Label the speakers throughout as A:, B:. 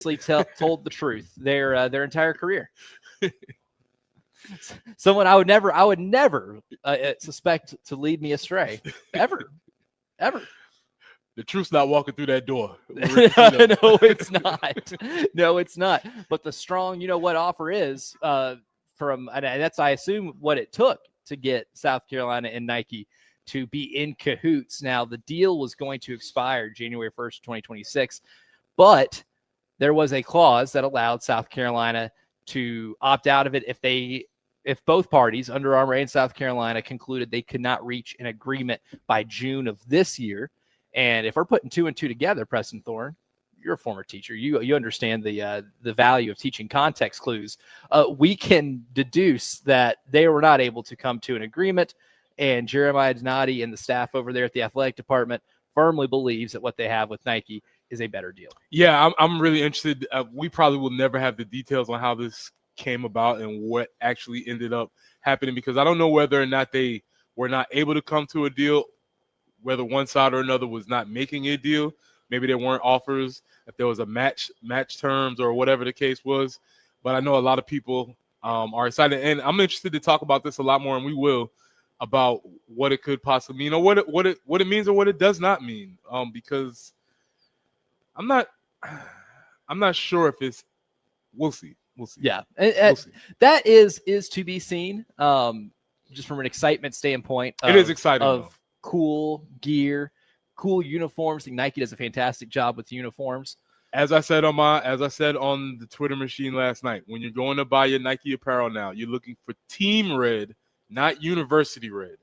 A: told the truth their entire career. Someone I would never suspect to lead me astray, ever.
B: The truth's not walking through that door.
A: No, it's not. No, it's not. But the strong, offer is and that's, I assume, what it took to get South Carolina and Nike to be in cahoots. Now, the deal was going to expire January 1st, 2026, but there was a clause that allowed South Carolina to opt out of it if both parties, Under Armour and South Carolina, concluded they could not reach an agreement by June of this year. And if we're putting two and two together, Preston Thorne, you're a former teacher. You understand the value of teaching context clues. We can deduce that they were not able to come to an agreement, and Jeremiah Donati and the staff over there at the athletic department firmly believes that what they have with Nike is a better deal.
B: Yeah, I'm really interested. We probably will never have the details on how this came about and what actually ended up happening, because I don't know whether or not they were not able to come to a deal, whether one side or another was not making a deal. Maybe there weren't offers, if there was a match terms or whatever the case was. But I know a lot of people are excited, and I'm interested to talk about this a lot more, and we will, about what it could possibly mean, or what it means or what it does not mean. Because I'm not sure if it's. We'll see.
A: Yeah,
B: we'll see.
A: That is to be seen. Just from an excitement standpoint,
B: it is exciting
A: of cool gear, cool uniforms. I think Nike does a fantastic job with uniforms.
B: As I said on the Twitter machine last night, when you're going to buy your Nike apparel now, you're looking for team red, not university red.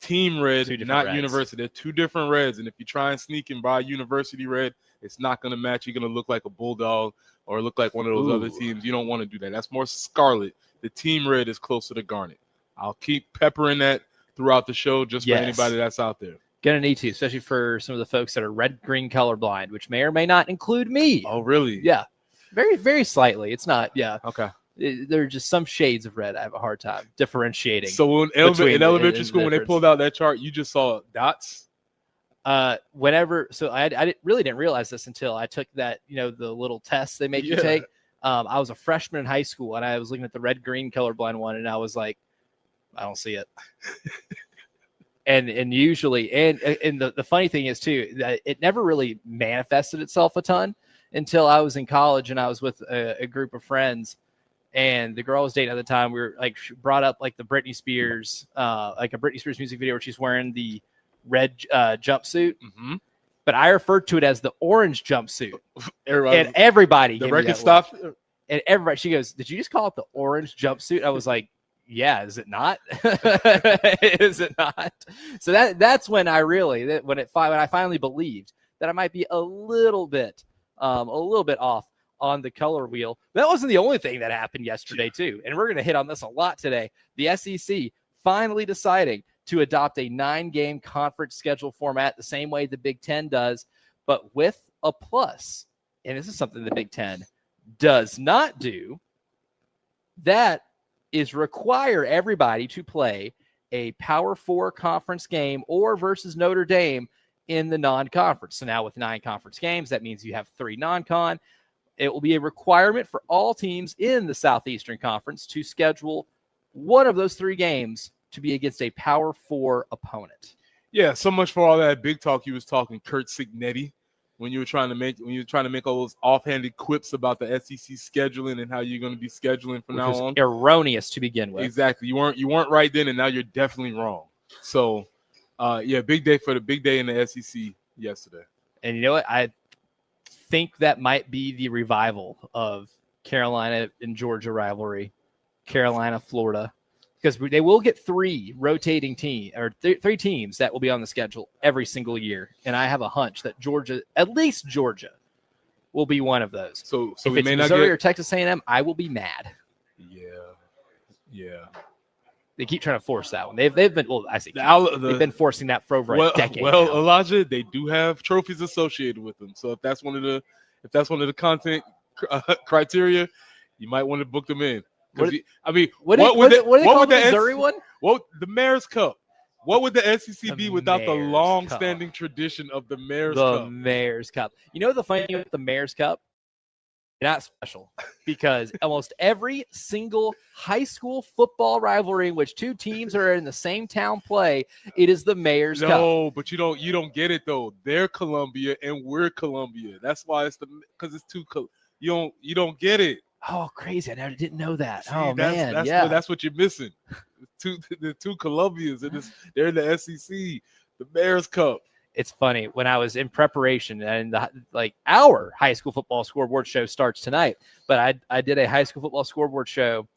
B: Team red, not reds. University. They're two different reds, and if you try and sneak and buy university red, it's not going to match. You're going to look like a Bulldog or look like one of those other teams. You don't want to do that. That's more scarlet. The team red is closer to garnet. I'll keep peppering that throughout the show just for anybody that's out there.
A: Gonna need to, especially for some of the folks that are red-green colorblind, which may or may not include me.
B: Oh, really?
A: Yeah. Very, very slightly. It's not, yeah.
B: Okay.
A: There are just some shades of red I have a hard time differentiating.
B: So in elementary school, when they pulled out that chart, you just saw dots?
A: I really didn't realize this until I took that, the little test they make you take. I was a freshman in high school, and I was looking at the red-green colorblind one, and I was like, I don't see it. and usually, and the funny thing is too, that it never really manifested itself a ton until I was in college, and I was with a group of friends, and the girl I was dating at the time, we were like, brought up like the Britney Spears, like a Britney Spears music video where she's wearing the red jumpsuit.
B: Mm-hmm.
A: But I referred to it as the orange jumpsuit. Everybody
B: the record stopped.
A: And everybody, she goes, "Did you just call it the orange jumpsuit?" I was like, yeah, is it not? Is it not? So that's when I really, when I finally believed that I might be a little bit off on the color wheel. That wasn't the only thing that happened yesterday too, and we're going to hit on this a lot today. The SEC finally deciding to adopt a 9-game conference schedule format the same way the Big Ten does, but with a plus. And this is something the Big Ten does not do. That is require everybody to play a Power 4 conference game or versus Notre Dame in the non-conference. So now with 9 conference games, that means you have 3 non-con. It will be a requirement for all teams in the Southeastern Conference to schedule one of those 3 games to be against a Power 4 opponent.
B: Yeah, so much for all that big talk you was talking, Kurt Signetti, when you were trying to make all those offhanded quips about the SEC scheduling and how you're going to be scheduling from now on.
A: Erroneous to begin with.
B: Exactly. You weren't right then, and now you're definitely wrong. So, big day in the SEC yesterday.
A: And you know what? I think that might be the revival of Carolina and Georgia rivalry, Carolina, Florida, because they will get 3 rotating three teams that will be on the schedule every single year. And I have a hunch that at least Georgia, will be one of those.
B: So
A: if
B: we
A: it's
B: may
A: Missouri
B: not get...
A: or Texas A&M, I will be mad.
B: Yeah.
A: They keep trying to force that one. They've been forcing that for over a decade.
B: Well,
A: now.
B: Elijah, they do have trophies associated with them. So if that's one of the content criteria, you might want to book them in.
A: What
B: would
A: the Missouri one?
B: The Mayor's Cup. What would the SEC be without the
A: Mayor's
B: long-standing tradition of the Mayor's Cup?
A: The Mayor's Cup. You know the funny thing with the Mayor's Cup? not special because almost every single high school football rivalry in which two teams are in the same town play, it is the Mayor's Cup.
B: No, but you don't get it though. They're Columbia and we're Columbia. That's why because it's two. You don't get it.
A: Oh, crazy! I didn't know that.
B: See,
A: That's
B: what you're missing. The two Columbias, and they're in the SEC, the Mayor's Cup.
A: It's funny when I was in preparation, and our high school football scoreboard show starts tonight. But I did a high school football scoreboard show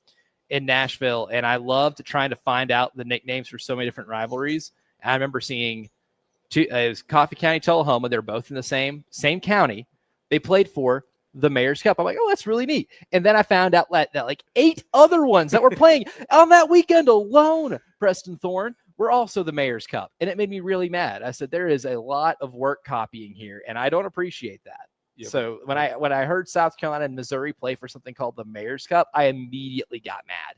A: in Nashville, and I loved trying to find out the nicknames for so many different rivalries. And I remember seeing it was Coffee County, Tullahoma. They're both in the same county. They played for the Mayor's Cup. I'm like, oh, that's really neat. And then I found out that like 8 other ones that were playing on that weekend alone, Preston Thorne, were also the Mayor's Cup. And it made me really mad. I said, there is a lot of work copying here, and I don't appreciate that. Yeah, so when I heard South Carolina and Missouri play for something called the Mayor's Cup, I immediately got mad.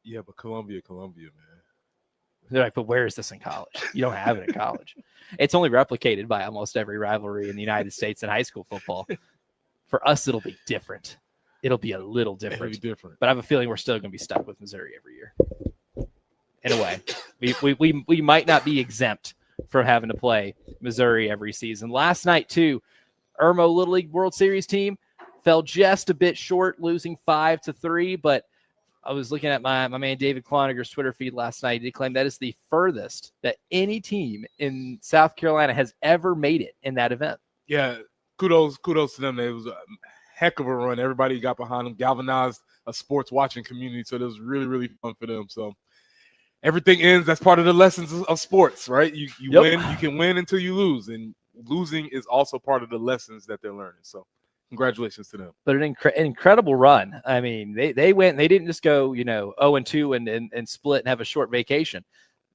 B: Yeah, but Columbia, man.
A: They're like, but where is this in college? You don't have it in college. It's only replicated by almost every rivalry in the United States in high school football. For us, it'll be different. It'll be a little different.
B: It'll be different.
A: But I have a feeling we're still going to be stuck with Missouri every year. In a way, we might not be exempt from having to play Missouri every season. Last night, too, Irmo Little League World Series team fell just a bit short, losing 5-3. But I was looking at my man David Cloninger Twitter feed last night. He claimed that is the furthest that any team in South Carolina has ever made it in that event.
B: Yeah, kudos to them. It was a heck of a run. Everybody got behind them, galvanized a sports watching community. So it was really, really fun for them. So everything ends. That's part of the lessons of sports, right? You win. You can win until you lose, and losing is also part of the lessons that they're learning. So congratulations to them.
A: But an incredible run. I mean, they went. They didn't just go 0-2 and split and have a short vacation.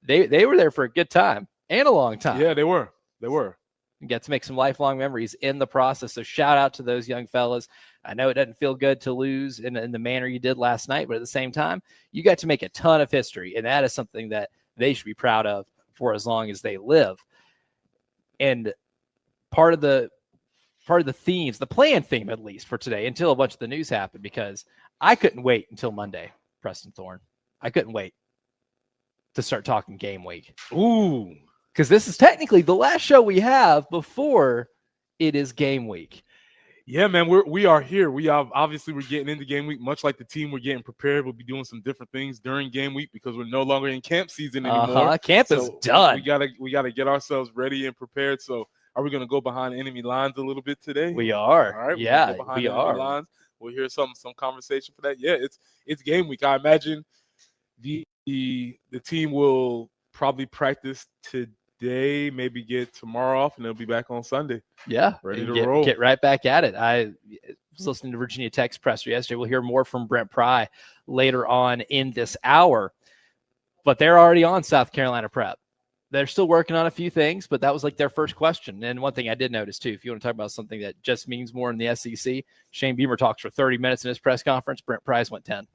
A: They were there for a good time and a long time.
B: Yeah, they were.
A: And get to make some lifelong memories in the process. So shout out to those young fellas. I know it doesn't feel good to lose in the manner you did last night, but at the same time, you got to make a ton of history, and that is something that they should be proud of for as long as they live. And part of the themes, the planned theme at least for today, until a bunch of the news happened, because I couldn't wait until Monday, Preston Thorne. I couldn't wait to start talking game week.
B: Ooh.
A: Because this is technically the last show we have before it is game week.
B: Yeah, man, we are here. We're getting into game week, much like the team. We're getting prepared. We'll be doing some different things during game week because we're no longer in camp season anymore.
A: Camp is done.
B: We gotta get ourselves ready and prepared. So, are we gonna go behind enemy lines a little bit today?
A: We are.
B: All right.
A: Yeah,
B: we are. Lines. We'll hear some conversation for that. Yeah, it's game week. I imagine the team will probably practice today, maybe get tomorrow off, and they'll be back on Sunday.
A: Yeah,
B: ready to roll.
A: Get right back at it. I was listening to Virginia Tech's presser yesterday. We'll hear more from Brent Pry later on in this hour, but they're already on South Carolina prep. They're still working on a few things, but that was like their first question. And one thing I did notice too, if you want to talk about something that just means more in the SEC, Shane Beamer talks for 30 minutes in his press conference. Brent Pry's went 10.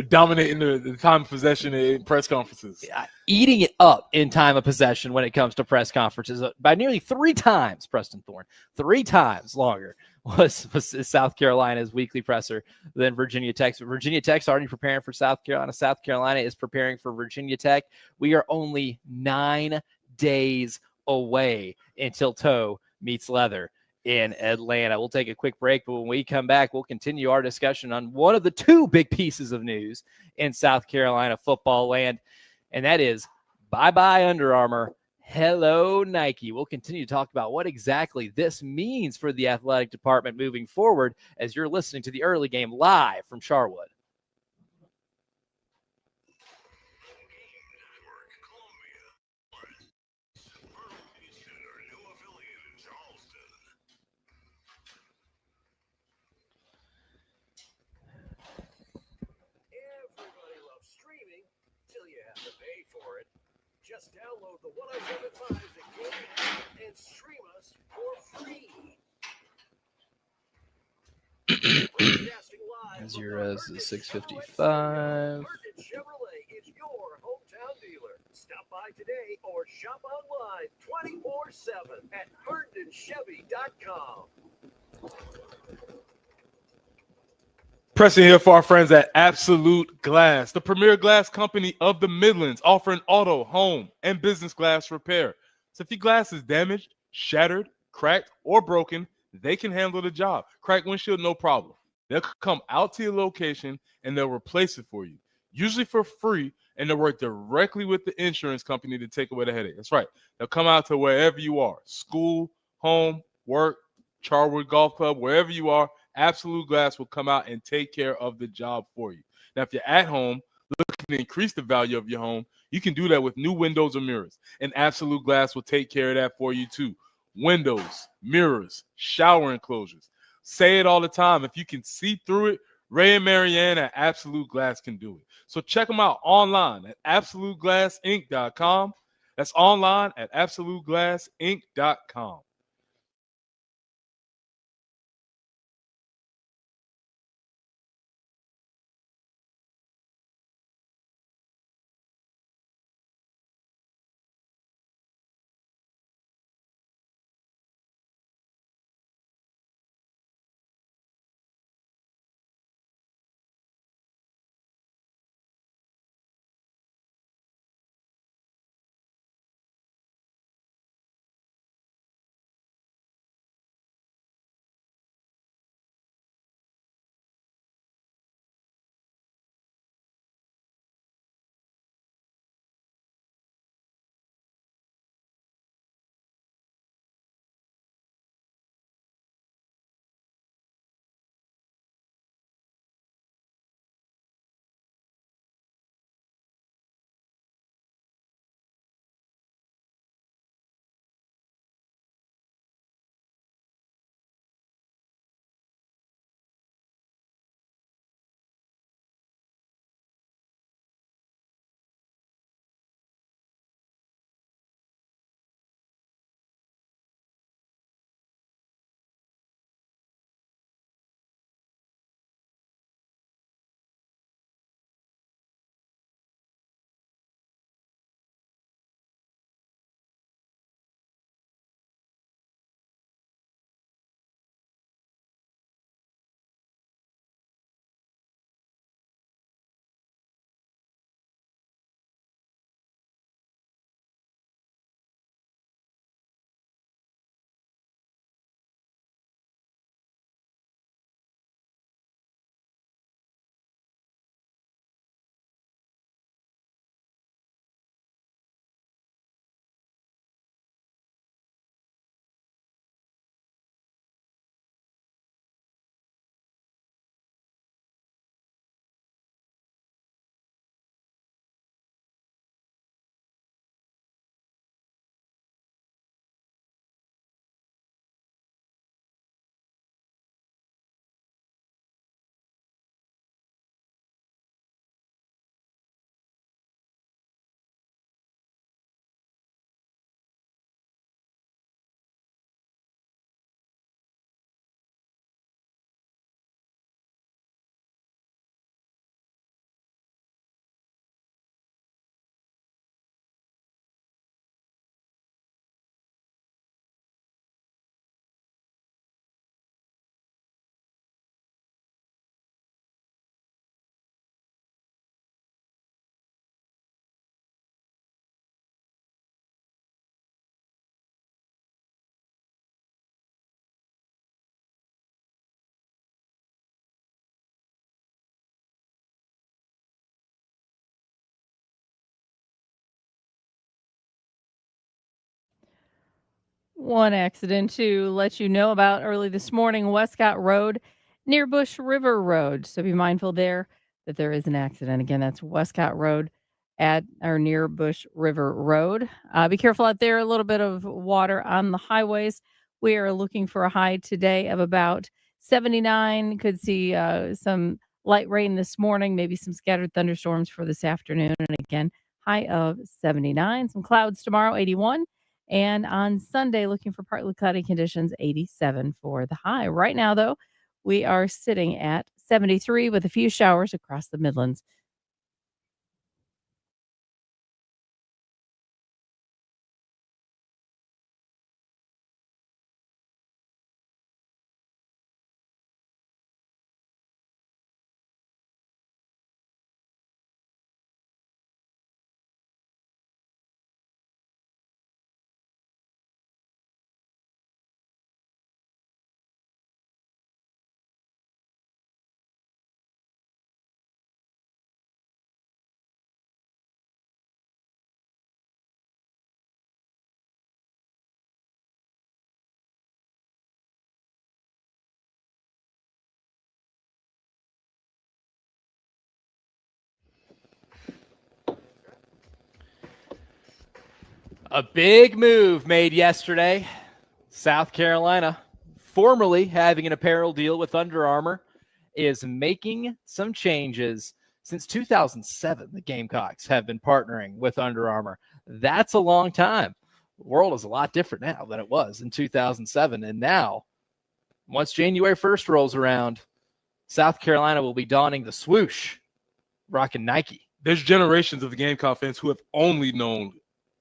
B: Dominating the time of possession in press conferences.
A: Yeah, eating it up in time of possession when it comes to press conferences by nearly 3 times, Preston Thorne. 3 times longer was South Carolina's weekly presser than Virginia Tech. Virginia Tech's already preparing for South Carolina. South Carolina is preparing for Virginia Tech. We are only 9 days away until toe meets leather in Atlanta. We'll take a quick break, but when we come back, we'll continue our discussion on one of the 2 big pieces of news in South Carolina football land, and that is bye-bye Under Armour, hello Nike. We'll continue to talk about what exactly this means for the athletic department moving forward as you're listening to the early game live from Charwood.
C: Just download the 107.5 The Game app and stream us for free.
A: As your is 655.
C: Herndon Chevrolet is your hometown dealer. Stop by today or shop online 24/7 at HerndonChevy.com.
B: Preston here for our friends at Absolute Glass, the premier glass company of the Midlands, offering auto, home, and business glass repair. So if your glass is damaged, shattered, cracked, or broken, they can handle the job. Cracked windshield, no problem. They'll come out to your location and they'll replace it for you, usually for free, and they'll work directly with the insurance company to take away the headache. That's right. They'll come out to wherever you are, school, home, work, Charwood Golf Club, wherever you are. Absolute Glass will come out and take care of the job for you. Now, if you're at home looking to increase the value of your home, you can do that with new windows or mirrors. And Absolute Glass will take care of that for you too. Windows, mirrors, shower enclosures. Say it all the time. If you can see through it, Ray and Marianne at Absolute Glass can do it. So check them out online at absoluteglassinc.com. That's online at absoluteglassinc.com.
D: One accident to let you know about early this morning, Westcott Road near Bush River Road. So be mindful there that there is an accident. Again, that's Westcott Road at or near Bush River Road. Be careful out there. A little bit of water on the highways. We are looking for a high today of about 79. Could see some light rain this morning, maybe some scattered thunderstorms for this afternoon. And again, high of 79. Some clouds tomorrow, 81. And on Sunday, looking for partly cloudy conditions, 87 for the high. Right now, though, we are sitting at 73 with a few showers across the Midlands.
A: A big move made yesterday. South Carolina, formerly having an apparel deal with Under Armour, is making some changes. Since 2007, the Gamecocks have been partnering with Under Armour. That's a long time. The world is a lot different now than it was in 2007. And now, once January 1st rolls around, South Carolina will be donning the swoosh, rocking Nike.
B: There's generations of the Gamecock fans who have only known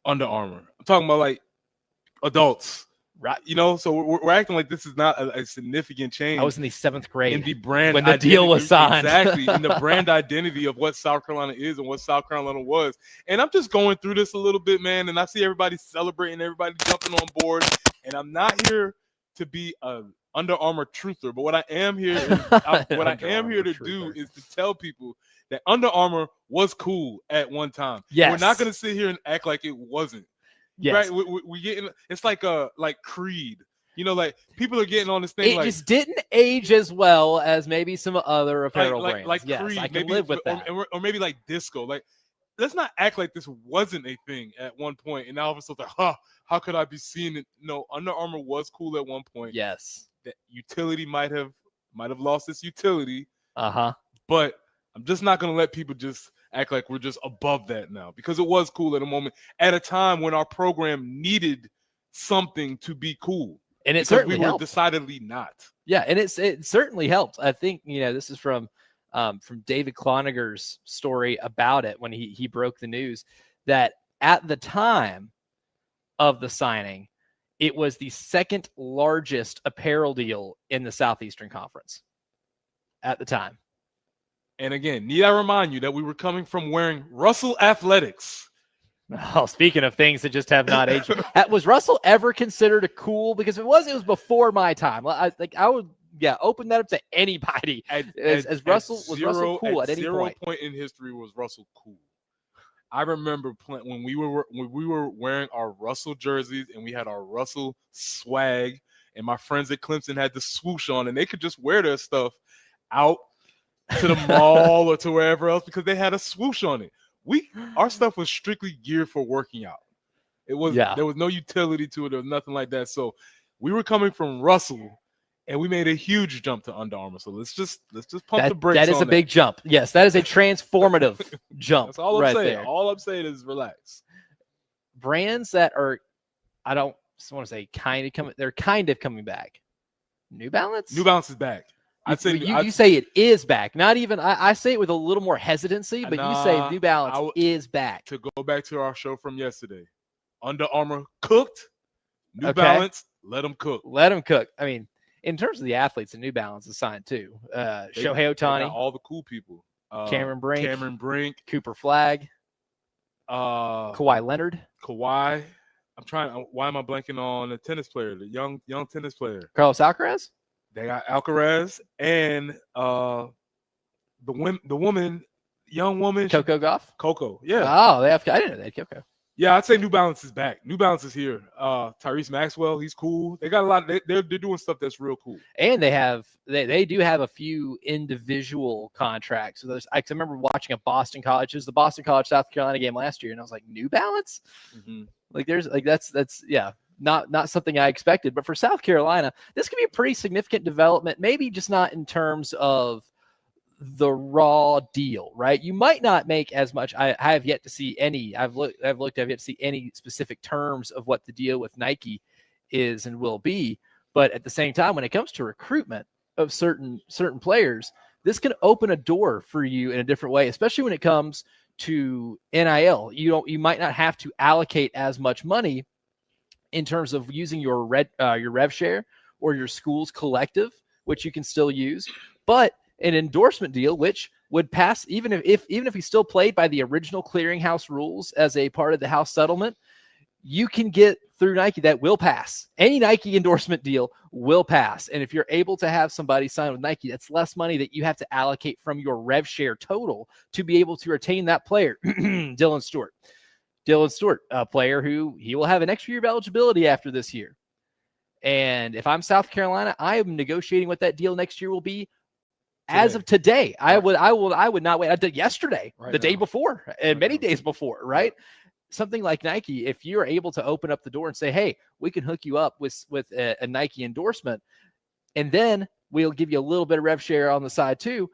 B: Under Armour. I'm talking about like adults,
A: Right.
B: you know, so we're acting like this is not a significant change.
A: I was in the 7th grade
B: in the brand
A: when the deal was signed.
B: Exactly, in the brand identity of what South Carolina is and what South Carolina was. And I'm just going through this a little bit, man, and I see everybody celebrating, everybody jumping on board. And I'm not here to be a Under Armour truther, but what I am here is, to do is to tell people that Under Armour was cool at one time.
A: Yes.
B: We're not going to sit here and act like it wasn't.
A: Yes.
B: Right? We getting, it's like Creed. You know, like people are getting on this thing.
A: It
B: like,
A: just didn't age as well as maybe some other apparel brands.
B: Like
A: yes,
B: Creed,
A: I can
B: maybe,
A: live with that.
B: or maybe like disco. Like, let's not act like this wasn't a thing at one point, and now all of a sudden, how could I be seeing it? No, Under Armour was cool at one point.
A: Yes.
B: That utility might have lost its utility.
A: But
B: I'm just not gonna let people just act like we're just above that now, because it was cool at a moment, at a time when our program needed something to be cool.
A: And it certainly
B: we were
A: helped.
B: decidedly not.
A: Yeah, and it certainly helped. I think, this is from David Cloninger''s story about it when he broke the news that at the time of the signing, it was the second largest apparel deal in the Southeastern Conference at the time.
B: And again, need I remind you that we were coming from wearing Russell Athletics.
A: Oh, speaking of things that just have not aged, was Russell ever considered a cool? Because it was before my time. I would open that up to anybody. Was Russell cool at any point?
B: Point in history was Russell cool. I remember when we were wearing our Russell jerseys and we had our Russell swag, and my friends at Clemson had the swoosh on, and they could just wear their stuff out to the mall or to wherever else because they had a swoosh on it. Our stuff was strictly geared for working out. It was there was no utility to it. There was nothing like that. So we were coming from Russell, and we made a huge jump to Under Armour. So let's just pump the brakes.
A: That is a big jump. Yes, that is a transformative jump.
B: That's all I'm
A: right
B: saying.
A: There.
B: All I'm saying is relax.
A: Brands that are, I don't want to say they're kind of coming back. New Balance.
B: New Balance is back. I'd say
A: you say it is back. Not even I say it with a little more hesitancy, but you say New Balance is back.
B: To go back to our show from yesterday, Under Armour cooked. New Balance, let them cook.
A: Let them cook. I mean, in terms of the athletes, the New Balance is signed too. Shohei Ohtani,
B: all the cool people.
A: Cameron
B: Brink,
A: Cooper Flagg, Kawhi Leonard.
B: Kawhi. Why am I blanking on the tennis player, the young tennis player?
A: Carlos Alcaraz.
B: They got Alcaraz and the young woman,
A: Coco Gauff.
B: Coco, yeah.
A: Oh, I didn't know they had Coco.
B: Yeah, I'd say New Balance is back. New Balance is here. Tyrese Maxwell, he's cool. They got a lot. They're doing stuff that's real cool.
A: And they do have a few individual contracts. So I remember watching a Boston College. It was the Boston College South Carolina game last year, and I was like, New Balance.
B: Mm-hmm.
A: Like that's not something I expected. But for South Carolina, this could be a pretty significant development. Maybe just not in terms of the raw deal, right? You might not make as much. I have yet to see any. I've yet to see any specific terms of what the deal with Nike is and will be. But at the same time, when it comes to recruitment of certain players, this can open a door for you in a different way, especially when it comes to NIL. You might not have to allocate as much money in terms of using your rev share or your school's collective, which you can still use, but an endorsement deal, which would pass even if he still played by the original clearinghouse rules as a part of the house settlement, you can get through Nike that will pass. Any Nike endorsement deal will pass. And if you're able to have somebody sign with Nike, that's less money that you have to allocate from your rev share total to be able to retain that player. Dylan Stewart, a player who he will have an extra year of eligibility after this year. And if I'm South Carolina, I am negotiating what that deal next year will be. As of today, I would not wait. I did yesterday, the day before, and many days before, right? something like Nike, if you're able to open up the door and say, hey, we can hook you up with a Nike endorsement, and then we'll give you a little bit of rev share on the side too,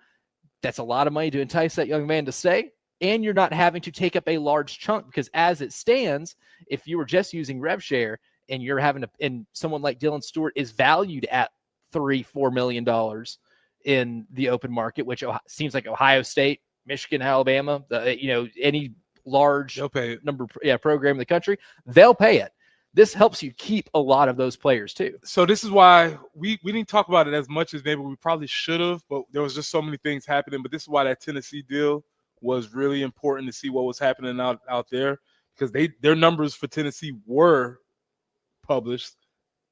A: that's a lot of money to entice that young man to stay. And you're not having to take up a large chunk, because as it stands, if you were just using rev share and you're having to, and someone like Dylan Stewart is valued at $3-4 million in the open market, which seems like Ohio State, Michigan, Alabama, any large program in the country, they'll pay it. This helps you keep a lot of those players too.
B: So this is why we didn't talk about it as much as maybe we probably should have, but there was just so many things happening. But this is why that Tennessee deal was really important, to see what was happening out there, because their numbers for Tennessee were published,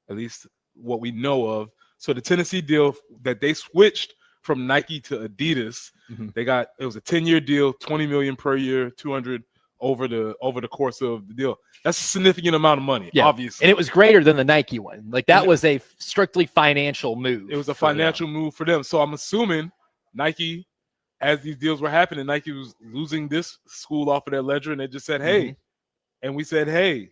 B: at least what we know of. So the Tennessee deal that they switched from Nike to Adidas, it was a 10-year deal, $20 million per year, $200 over the course of the deal. That's a significant amount of money, obviously.
A: And it was greater than the Nike one. Like, that was a strictly financial move.
B: It was a financial move for them. So I'm assuming Nike, as these deals were happening, Nike was losing this school off of their ledger, and they just said, hey. And we said, hey.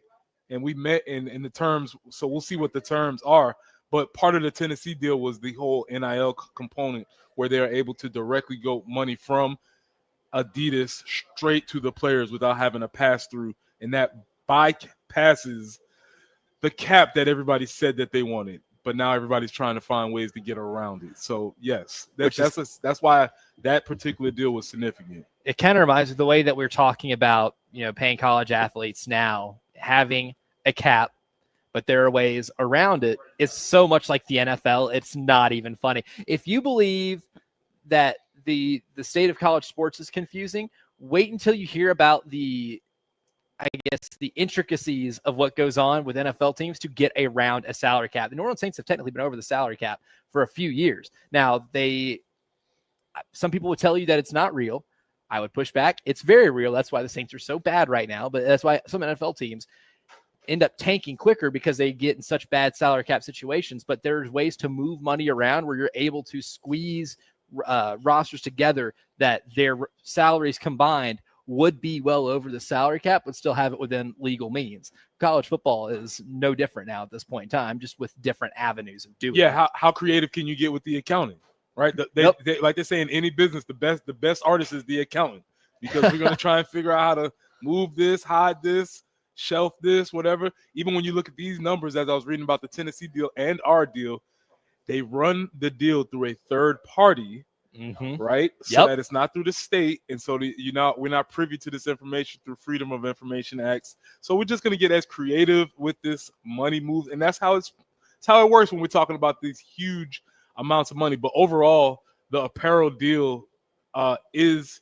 B: And we met in the terms. So we'll see what the terms are. But part of the Tennessee deal was the whole NIL component, where they're able to directly go money from Adidas straight to the players without having to pass through, and that bypasses the cap that everybody said that they wanted. But now everybody's trying to find ways to get around it. So yes, that's why that particular deal was significant.
A: It kind of reminds me of the way that we're talking about, paying college athletes now, having a cap, but there are ways around it. It's so much like the NFL. It's not even funny. If you believe that the state of college sports is confusing, wait until you hear about the intricacies of what goes on with NFL teams to get around a salary cap. The New Orleans Saints have technically been over the salary cap for a few years. Now, some people would tell you that it's not real. I would push back. It's very real. That's why the Saints are so bad right now. But that's why some NFL teams end up tanking quicker, because they get in such bad salary cap situations. But there's ways to move money around where you're able to squeeze rosters together that their salaries combined would be well over the salary cap, but still have it within legal means. College football is no different now at this point in time, just with different avenues of doing it.
B: Yeah, how creative can you get with the accounting, right? They, like they say in any business, the best artist is the accountant, because we're going to try and figure out how to move this, hide this, shelf this, whatever. Even when you look at these numbers, as I was reading about the Tennessee deal and our deal, they run the deal through a third party, right? So that it's not through the state. And so we're not privy to this information through Freedom of Information Acts. So we're just going to get as creative with this money move. And that's how it works when we're talking about these huge amounts of money. But overall, the apparel deal is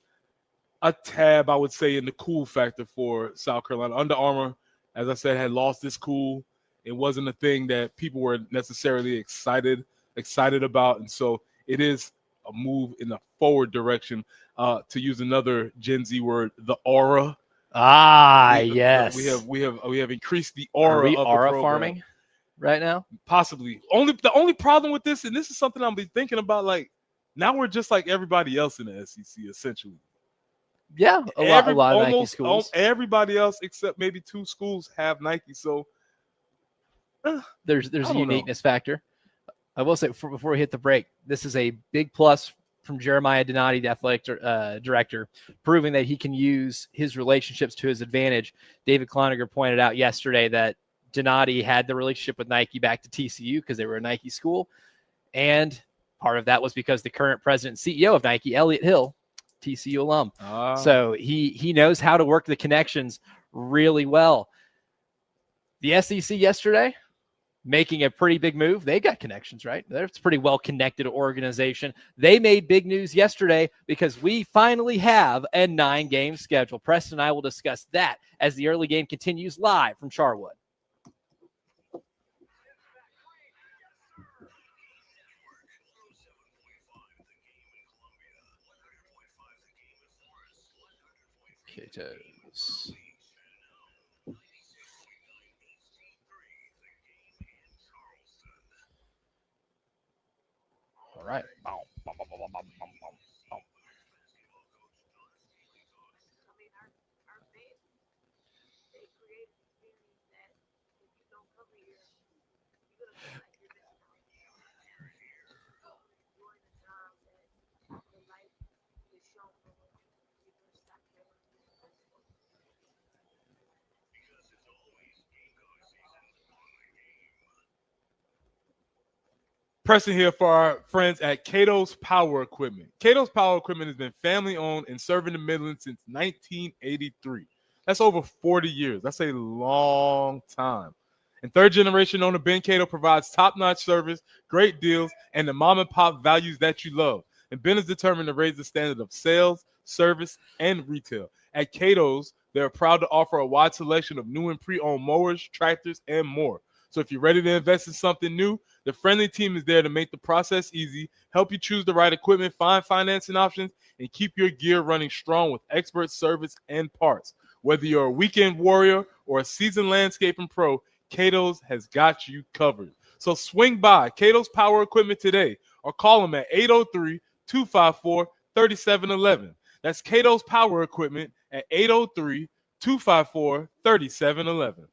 B: a tab, I would say, in the cool factor for South Carolina. Under Armour, as I said, had lost its cool. It wasn't a thing that people were necessarily excited about. And so it is a move in the forward direction. To use another Gen Z word, the aura.
A: Yes.
B: We have increased the aura.
A: Are we
B: of the
A: aura
B: program.
A: Farming right now?
B: Possibly. The only problem with this, and this is something I'll be thinking about, like, now we're just like everybody else in the SEC, essentially.
A: Yeah, a lot of Nike schools.
B: Everybody else except maybe 2 schools have Nike. So
A: there's a uniqueness factor. I will say, before we hit the break, this is a big plus from Jeremiah Donati, the athletic director, proving that he can use his relationships to his advantage. David Cloninger pointed out yesterday that Donati had the relationship with Nike back to TCU because they were a Nike school. And part of that was because the current president and CEO of Nike, Elliott Hill, TCU alum. So he knows how to work the connections really well. The SEC yesterday, making a pretty big move. They got connections, right? It's a pretty well-connected organization. They made big news yesterday because we finally have a 9-game schedule. Preston and I will discuss that as the early game continues live from Charwood. Potatoes. All right.
B: Preston here for our friends at Cato's Power Equipment. Cato's Power Equipment has been family owned and serving the Midlands since 1983. That's over 40 years. That's a long time. And third generation owner Ben Cato provides top-notch service, great deals, and the mom and pop values that you love. And Ben is determined to raise the standard of sales, service, and retail. At Cato's, they're proud to offer a wide selection of new and pre-owned mowers, tractors, and more. So if you're ready to invest in something new, the friendly team is there to make the process easy, help you choose the right equipment, find financing options, and keep your gear running strong with expert service and parts. Whether you're a weekend warrior or a seasoned landscaping pro, Cato's has got you covered. So swing by Cato's Power Equipment today or call them at 803-254-3711. That's Cato's Power Equipment at 803-254-3711.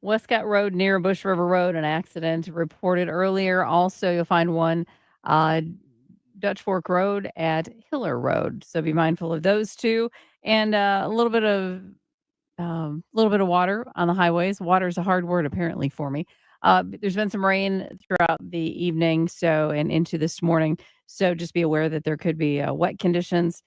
D: Westcott Road near Bush River Road, an accident reported earlier. Also, you'll find one uh, Dutch Fork Road at Hiller Road. So be mindful of those two. And a little bit of water on the highways. Water is a hard word apparently for me. There's been some rain throughout the evening, and into this morning. So just be aware that there could be wet conditions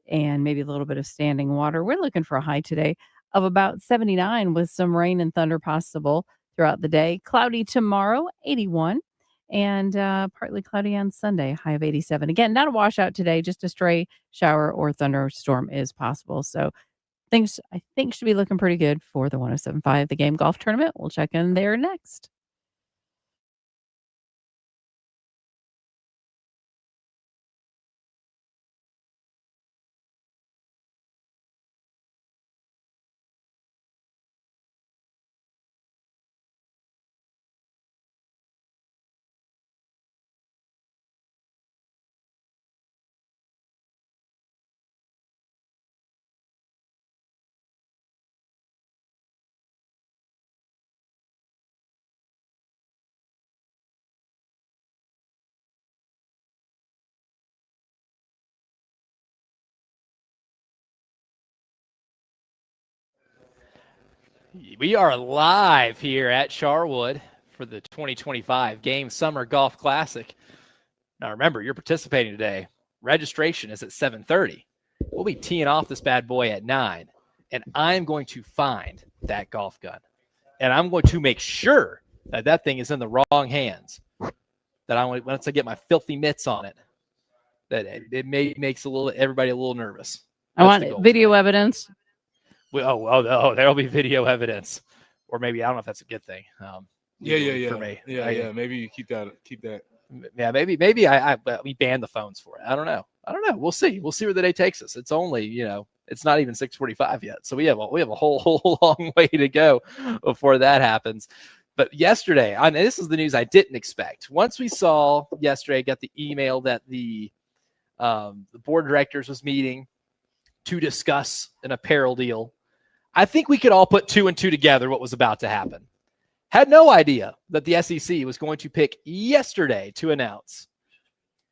D: and maybe a little bit of standing water. We're looking for a high today of about 79 with some rain and thunder possible throughout the day. Cloudy tomorrow, 81. and partly cloudy on Sunday, high of 87. Again, not a washout today, just a stray shower or thunderstorm is possible. So things I think should be looking pretty good for the 107.5 The Game Golf Tournament. We'll check in there next.
A: We are live here at Charwood for the 2025 Game Summer Golf Classic. Now remember, you're participating today. Registration is at 7:30. We'll be teeing off this bad boy at 9, and I'm going to find that golf gun, and I'm going to make sure that that thing is in the wrong hands. That once I get my filthy mitts on it, that it makes everybody a little nervous.
D: I want video evidence.
A: Oh, there'll be video evidence, or maybe I don't know if that's a good thing.
B: Yeah.
A: For me,
B: Maybe you keep that.
A: Yeah, maybe we ban the phones for it. I don't know. We'll see. We'll see where the day takes us. It's only it's not even 6:45 yet, so we have a whole long way to go before that happens. But yesterday, and this is the news I didn't expect. Once we saw yesterday, got the email that the board of directors was meeting to discuss an apparel deal. I think we could all put 2 and 2 together what was about to happen. Had no idea that the SEC was going to pick yesterday to announce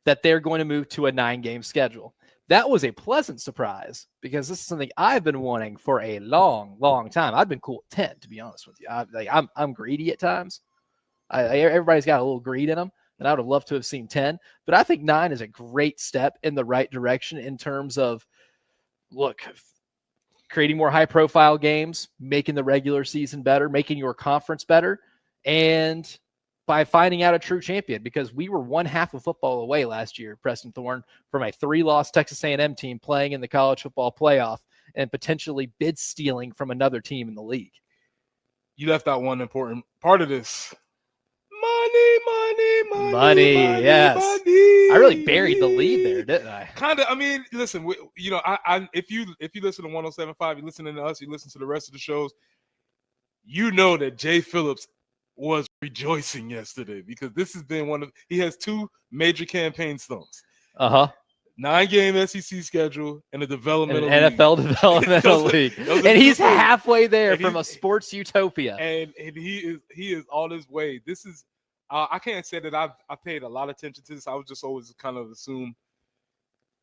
A: that they're going to move to a 9-game schedule. That was a pleasant surprise because this is something I've been wanting for a long, long time. I've been cool at 10, to be honest with you. I'm greedy at times. Everybody's got a little greed in them, and I would have loved to have seen 10. But I think 9 is a great step in the right direction in terms of, creating more high-profile games, making the regular season better, making your conference better, and by finding out a true champion, because we were one half of football away last year, Preston Thorne, from a 3-loss Texas A&M team playing in the college football playoff and potentially bid stealing from another team in the league.
B: You left out one important part of this. Money.
A: Yes. I really buried the lead there, didn't I?
B: Kind of. I mean, listen. If you listen to 107.5, you listen to us, you listen to the rest of the shows. You know that Jay Phillips was rejoicing yesterday because this has been he has 2 major campaign stumps. 9-game SEC schedule and a developmental
A: NFL
B: league.
A: developmental league. And he's halfway there from a sports utopia.
B: And he is on his way. This is I can't say that I paid a lot of attention to this. I was just always kind of assume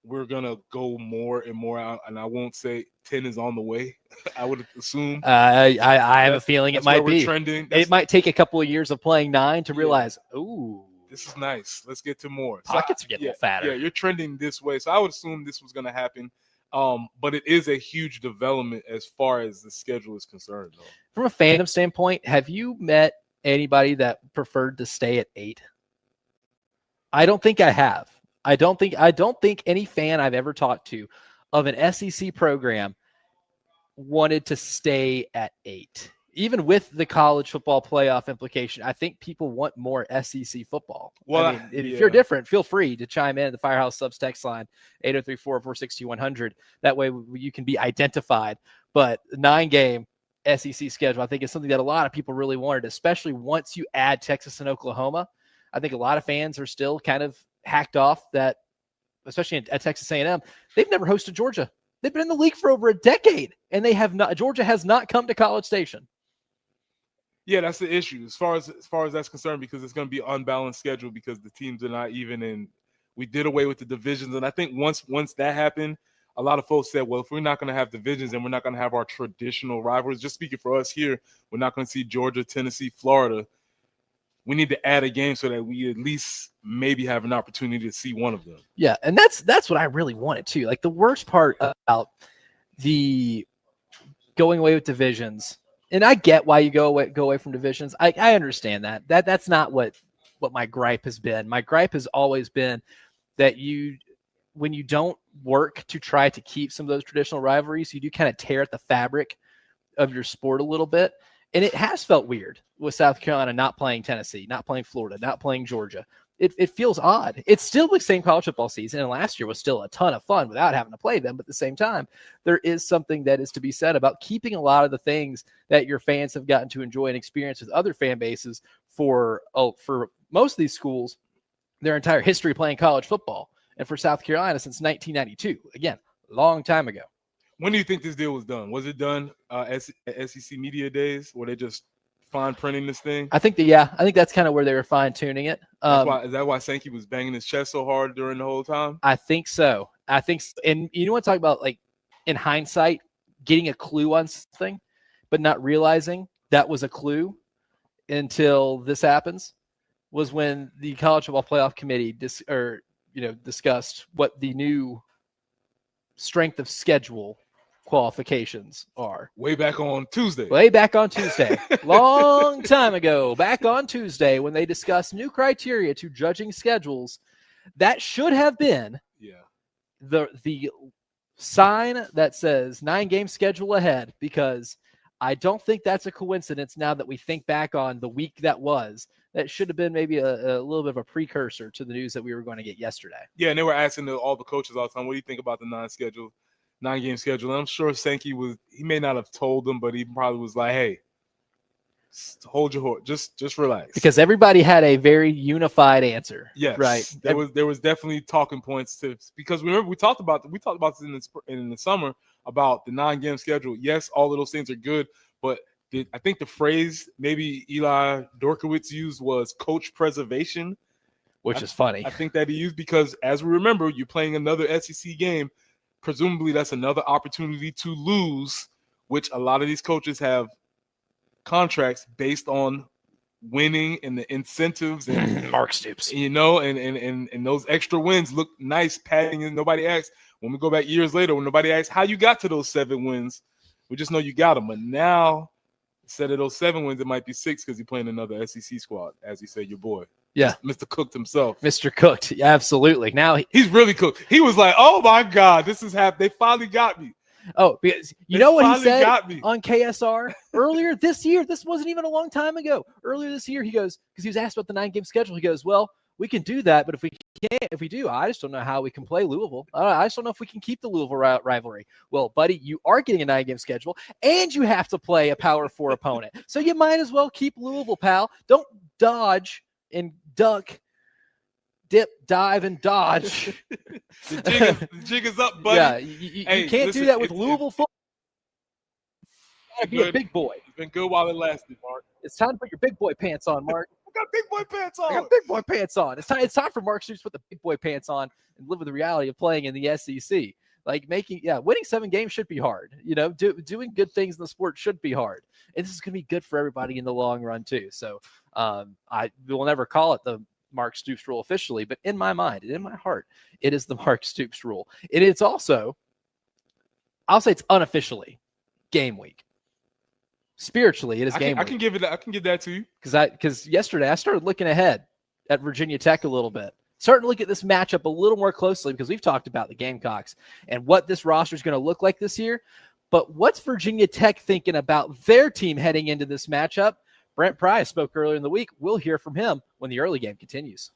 B: we're gonna go more and more out, and I won't say 10 is on the way. I would assume.
A: I have a feeling it might be
B: trending.
A: It might take a couple of years of playing 9 to realize,
B: this is nice. Let's get to more.
A: Pockets are getting a little fatter.
B: Yeah, you're trending this way. So I would assume this was going to happen. But it is a huge development as far as the schedule is concerned, though.
A: From a fandom standpoint, have you met anybody that preferred to stay at 8? I don't think I have. I don't think any fan I've ever talked to of an SEC program wanted to stay at 8. Even with the college football playoff implication, I think people want more SEC football.
B: Well,
A: if you're different, feel free to chime in at the Firehouse Subs text line, 803-446-2100. That way you can be identified. But 9-game SEC schedule, I think, is something that a lot of people really wanted, especially once you add Texas and Oklahoma. I think a lot of fans are still kind of hacked off that, especially at Texas A&M, they've never hosted Georgia. They've been in the league for over a decade, and they have not. Georgia has not come to College Station.
B: Yeah, that's the issue as far as that's concerned, because it's going to be an unbalanced schedule because the teams are not even in. We did away with the divisions, and I think once that happened, a lot of folks said, well, if we're not going to have divisions and we're not going to have our traditional rivals, just speaking for us here, we're not going to see Georgia, Tennessee, Florida. We need to add a game so that we at least maybe have an opportunity to see one of them. Yeah,
A: and that's what I really wanted too. Like the worst part about the going away with divisions, and I get why you go away from divisions. I understand that. That's not what what my gripe has been. My gripe has always been that when you don't work to try to keep some of those traditional rivalries, you do kind of tear at the fabric of your sport a little bit. And it has felt weird with South Carolina not playing Tennessee, not playing Florida, not playing Georgia. It feels odd. It's still the same college football season, and last year was still a ton of fun without having to play them. But at the same time, there is something that is to be said about keeping a lot of the things that your fans have gotten to enjoy and experience with other fan bases for most of these schools, their entire history playing college football. And for South Carolina since 1992. Again, long time ago.
B: When do you think this deal was done? Was it done at SEC Media Days? Were they just fine printing this thing?
A: I think that's kind of where they were fine tuning it.
B: Is that why Sankey was banging his chest so hard during the whole time?
A: I think so. And you know what I'm talking about, like in hindsight, getting a clue on something, but not realizing that was a clue until this happens, was when the College Football Playoff Committee discussed what the new strength of schedule qualifications are.
B: Way back on Tuesday.
A: Long time ago, back on Tuesday, when they discussed new criteria to judging schedules, that should have been the sign that says 9-game schedule ahead, because I don't think that's a coincidence now that we think back on the week that was. That should have been maybe a little bit of a precursor to the news that we were going to get yesterday.
B: Yeah, and they were asking all the coaches all the time, what do you think about the 9-game schedule? And I'm sure Sankey he may not have told them, but he probably was like, hey, hold your horse, just relax. Because
A: everybody had a very unified answer.
B: Yes,
A: right.
B: There was definitely talking points because remember we talked about this in the summer about the 9-game schedule. Yes, all of those things are good, but I think the phrase maybe Eli Dorkowitz used was coach preservation,
A: which is funny.
B: I think that he used because, as we remember, you're playing another SEC game. Presumably, that's another opportunity to lose, which a lot of these coaches have contracts based on winning and the incentives and
A: Mark Stoops,
B: and those extra wins look nice, padding, and nobody asks. When we go back years later, when nobody asks how you got to those 7 wins, we just know you got them. But now, instead of those 7 wins, it might be 6 because you're playing another SEC squad, as you said, your boy.
A: Yeah.
B: Mr. Cooked himself.
A: Mr. Cooked. Yeah, absolutely. Now
B: he's really cooked. He was like, oh my God, this is happening. They finally got me.
A: Oh, because you know what he said on KSR earlier this year? This wasn't even a long time ago. Earlier this year, he goes, because he was asked about the 9-game schedule. He goes, well, we can do that, but if we do, I just don't know how we can play Louisville. I just don't know if we can keep the Louisville rivalry. Well, buddy, you are getting a 9-game schedule, and you have to play a Power 4 opponent. So you might as well keep Louisville, pal. Don't dodge and duck, dip, dive, and dodge.
B: the jig is up, buddy.
A: Yeah, you can't do that with Louisville football. You gotta be a big boy.
B: It's been good while it lasted, Mark.
A: It's time to put your big boy pants on, Mark.
B: I got big boy pants on.
A: I got big boy pants on. It's time for Mark Stoops to put the big boy pants on and live with the reality of playing in the SEC. Like winning 7 games should be hard. Doing good things in the sport should be hard. And this is going to be good for everybody in the long run too. So I will never call it the Mark Stoops rule officially, but in my mind and in my heart, it is the Mark Stoops rule. And it's also, I'll say it's unofficially game week. Spiritually, it is game week.
B: I can give that to you.
A: Because yesterday I started looking ahead at Virginia Tech a little bit. Starting to look at this matchup a little more closely because we've talked about the Gamecocks and what this roster is going to look like this year. But what's Virginia Tech thinking about their team heading into this matchup? Brent Pry spoke earlier in the week. We'll hear from him when the early game continues.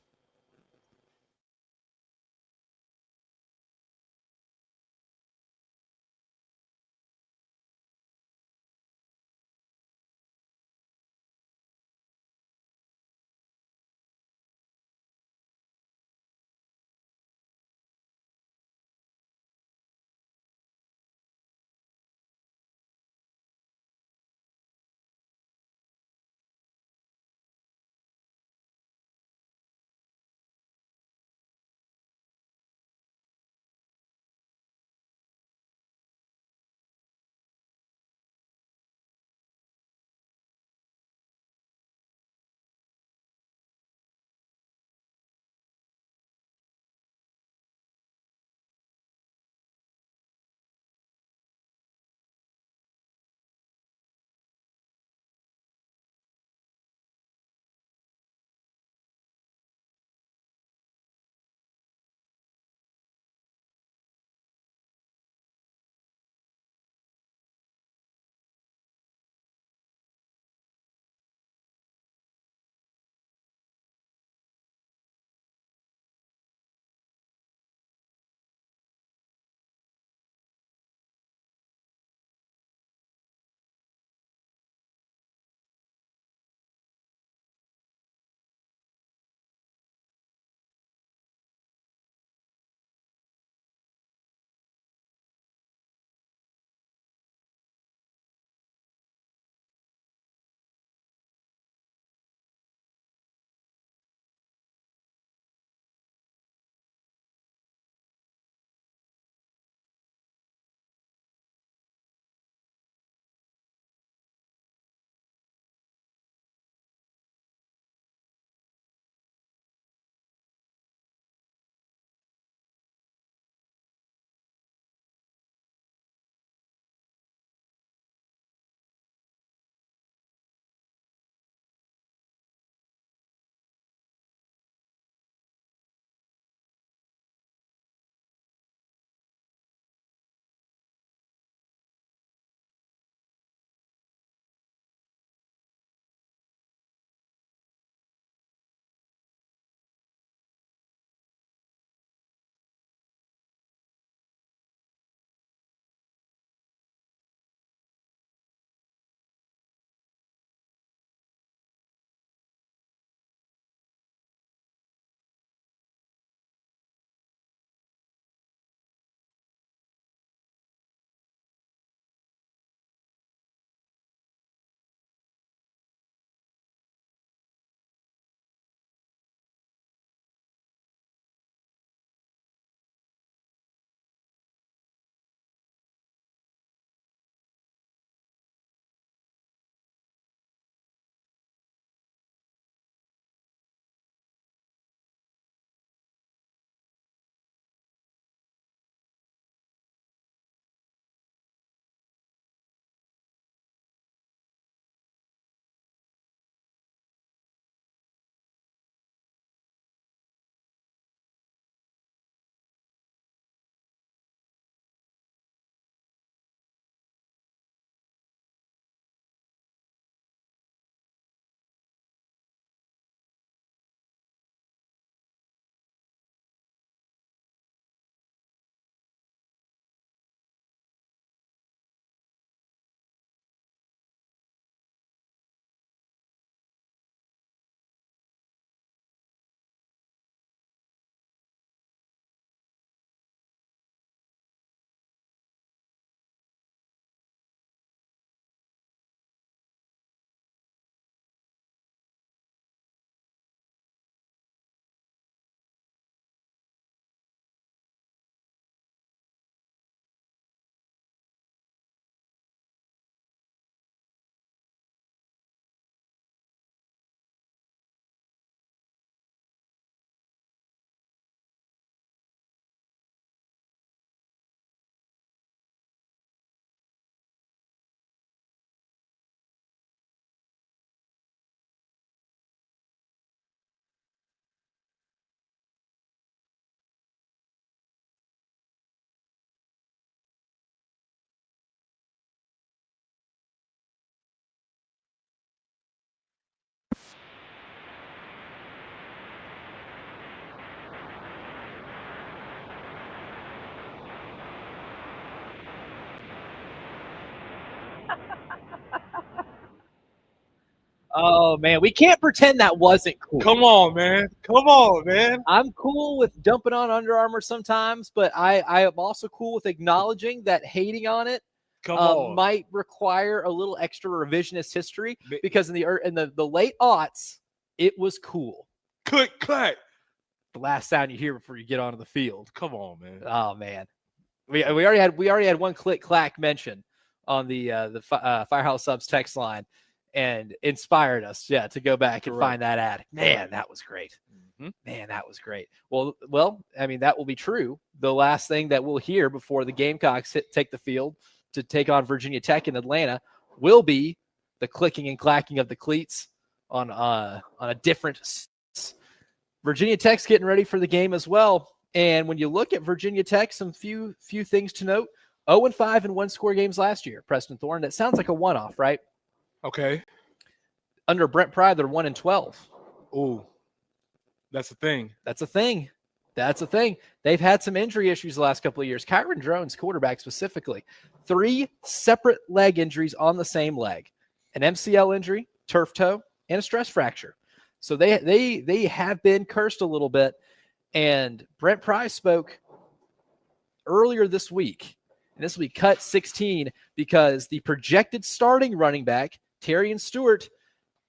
A: Oh man, we can't pretend that wasn't cool.
B: Come on, man. Come on, man.
A: I'm cool with dumping on Under Armour sometimes, but I am also cool with acknowledging that hating on it
B: Come on.
A: might require a little extra revisionist history, because in the late aughts, it was cool.
B: Click, clack.
A: The last sound you hear before you get onto the field.
B: Come on, man.
A: Oh man, we already had one click clack mention on the Firehouse Subs text line, and inspired us, to go back and find that ad. Man, that was great.
B: Mm-hmm.
A: Man, that was great. Well, I mean, that will be true. The last thing that we'll hear before the Gamecocks take the field to take on Virginia Tech in Atlanta will be the clicking and clacking of the cleats on a different. Virginia Tech's getting ready for the game as well. And when you look at Virginia Tech, some few things to note: 0-5 in one-score games last year. Preston Thorne. That sounds like a one-off, right?
B: Okay.
A: Under Brent Pry, they're 1-12.
B: Ooh, that's a thing.
A: That's a thing. That's a thing. They've had some injury issues the last couple of years. Kyron Drones, quarterback specifically, 3 separate leg injuries on the same leg: an MCL injury, turf toe, and a stress fracture. So they have been cursed a little bit. And Brent Pry spoke earlier this week, and this will be cut 16 because the projected starting running back, Terrion Stewart,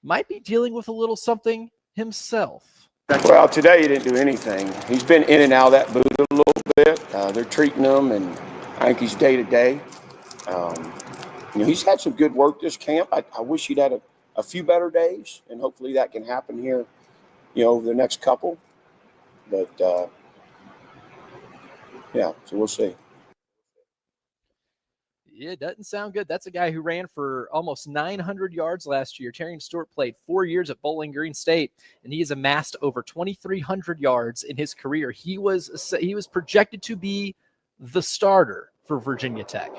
A: might be dealing with a little something himself.
E: Well, today he didn't do anything. He's been in and out of that boot a little bit. They're treating him, and I think he's day-to-day. He's had some good work this camp. I wish he'd had a few better days, and hopefully that can happen here, over the next couple. But, so we'll see.
A: Yeah, it doesn't sound good. That's a guy who ran for almost 900 yards last year. Terrion Stewart played 4 years at Bowling Green State, and he has amassed over 2,300 yards in his career. He was projected to be the starter for Virginia Tech.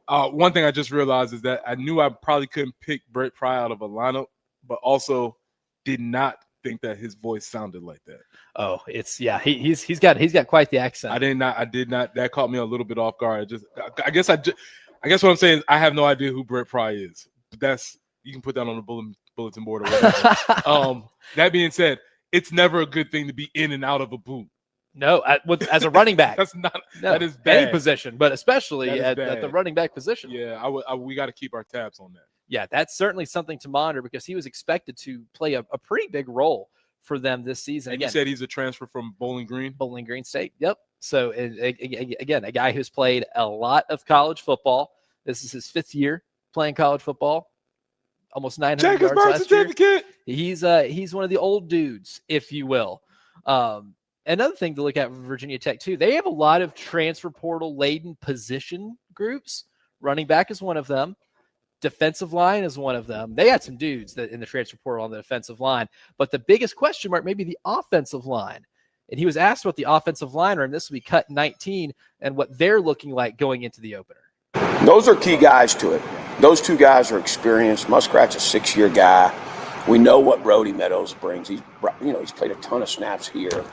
B: One thing I just realized is that I knew I probably couldn't pick Brett Pry out of a lineup, but also did not think that his voice sounded like that.
A: Oh, he's got quite the accent.
B: I did not. That caught me a little bit off guard. I guess what I'm saying is I have no idea who Brett Pry is. But you can put that on the bulletin board or whatever. That being said, it's never a good thing to be in and out of a boot.
A: No, as a running back.
B: That is bad.
A: Any position, but especially at the running back position.
B: Yeah, we got to keep our tabs on that.
A: Yeah, that's certainly something to monitor because he was expected to play a pretty big role for them this season.
B: And you said he's a transfer from Bowling Green?
A: Bowling Green State, yep. So, again, a guy who's played a lot of college football. This is his 5th year playing college football. Almost 900 yards last year. He's one of the old dudes, if you will. Another thing to look at for Virginia Tech, too, they have a lot of transfer portal-laden position groups. Running back is one of them. Defensive line is one of them. They had some dudes in the transfer portal on the defensive line. But the biggest question mark may be the offensive line. And he was asked about the offensive line room. This will be cut 19 and what they're looking like going into the opener.
E: Those are key guys to it. Those 2 guys are experienced. Muskrat's a 6-year guy. We know what Brody Meadows brings. He's played a ton of snaps here.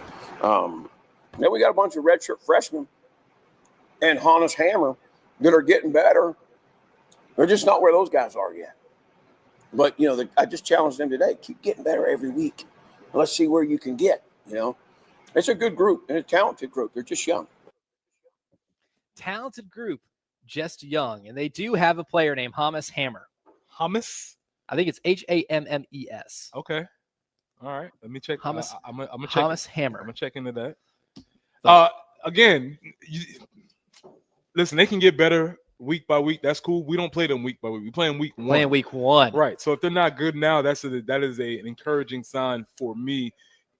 E: Then we got a bunch of redshirt freshmen and Hannes Hammer that are getting better. They're just not where those guys are yet. But, I just challenged them today. Keep getting better every week. Let's see where you can get, It's a good group and a talented group. They're just young.
A: Talented group, just young. And they do have a player named Hannes Hammer.
B: Hummus?
A: I think it's Hammes.
B: Okay. All right. Let me check.
A: Hannes
B: Hammer.
A: Hammer.
B: I'm going to check into that. Again, listen, they can get better week by week. That's cool. We don't play them week by week. We play them week 1.
A: Playing week 1.
B: Right. So if they're not good now, that is an encouraging sign for me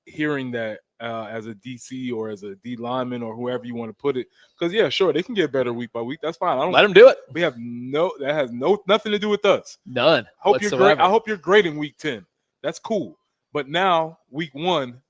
B: hearing that as a DC or as a D lineman or whoever you want to put it. Because, yeah, sure, they can get better week by week. That's fine.
A: Let them do it.
B: That has nothing to do with us.
A: None.
B: I hope you're great in week 10. That's cool. But now, week 1,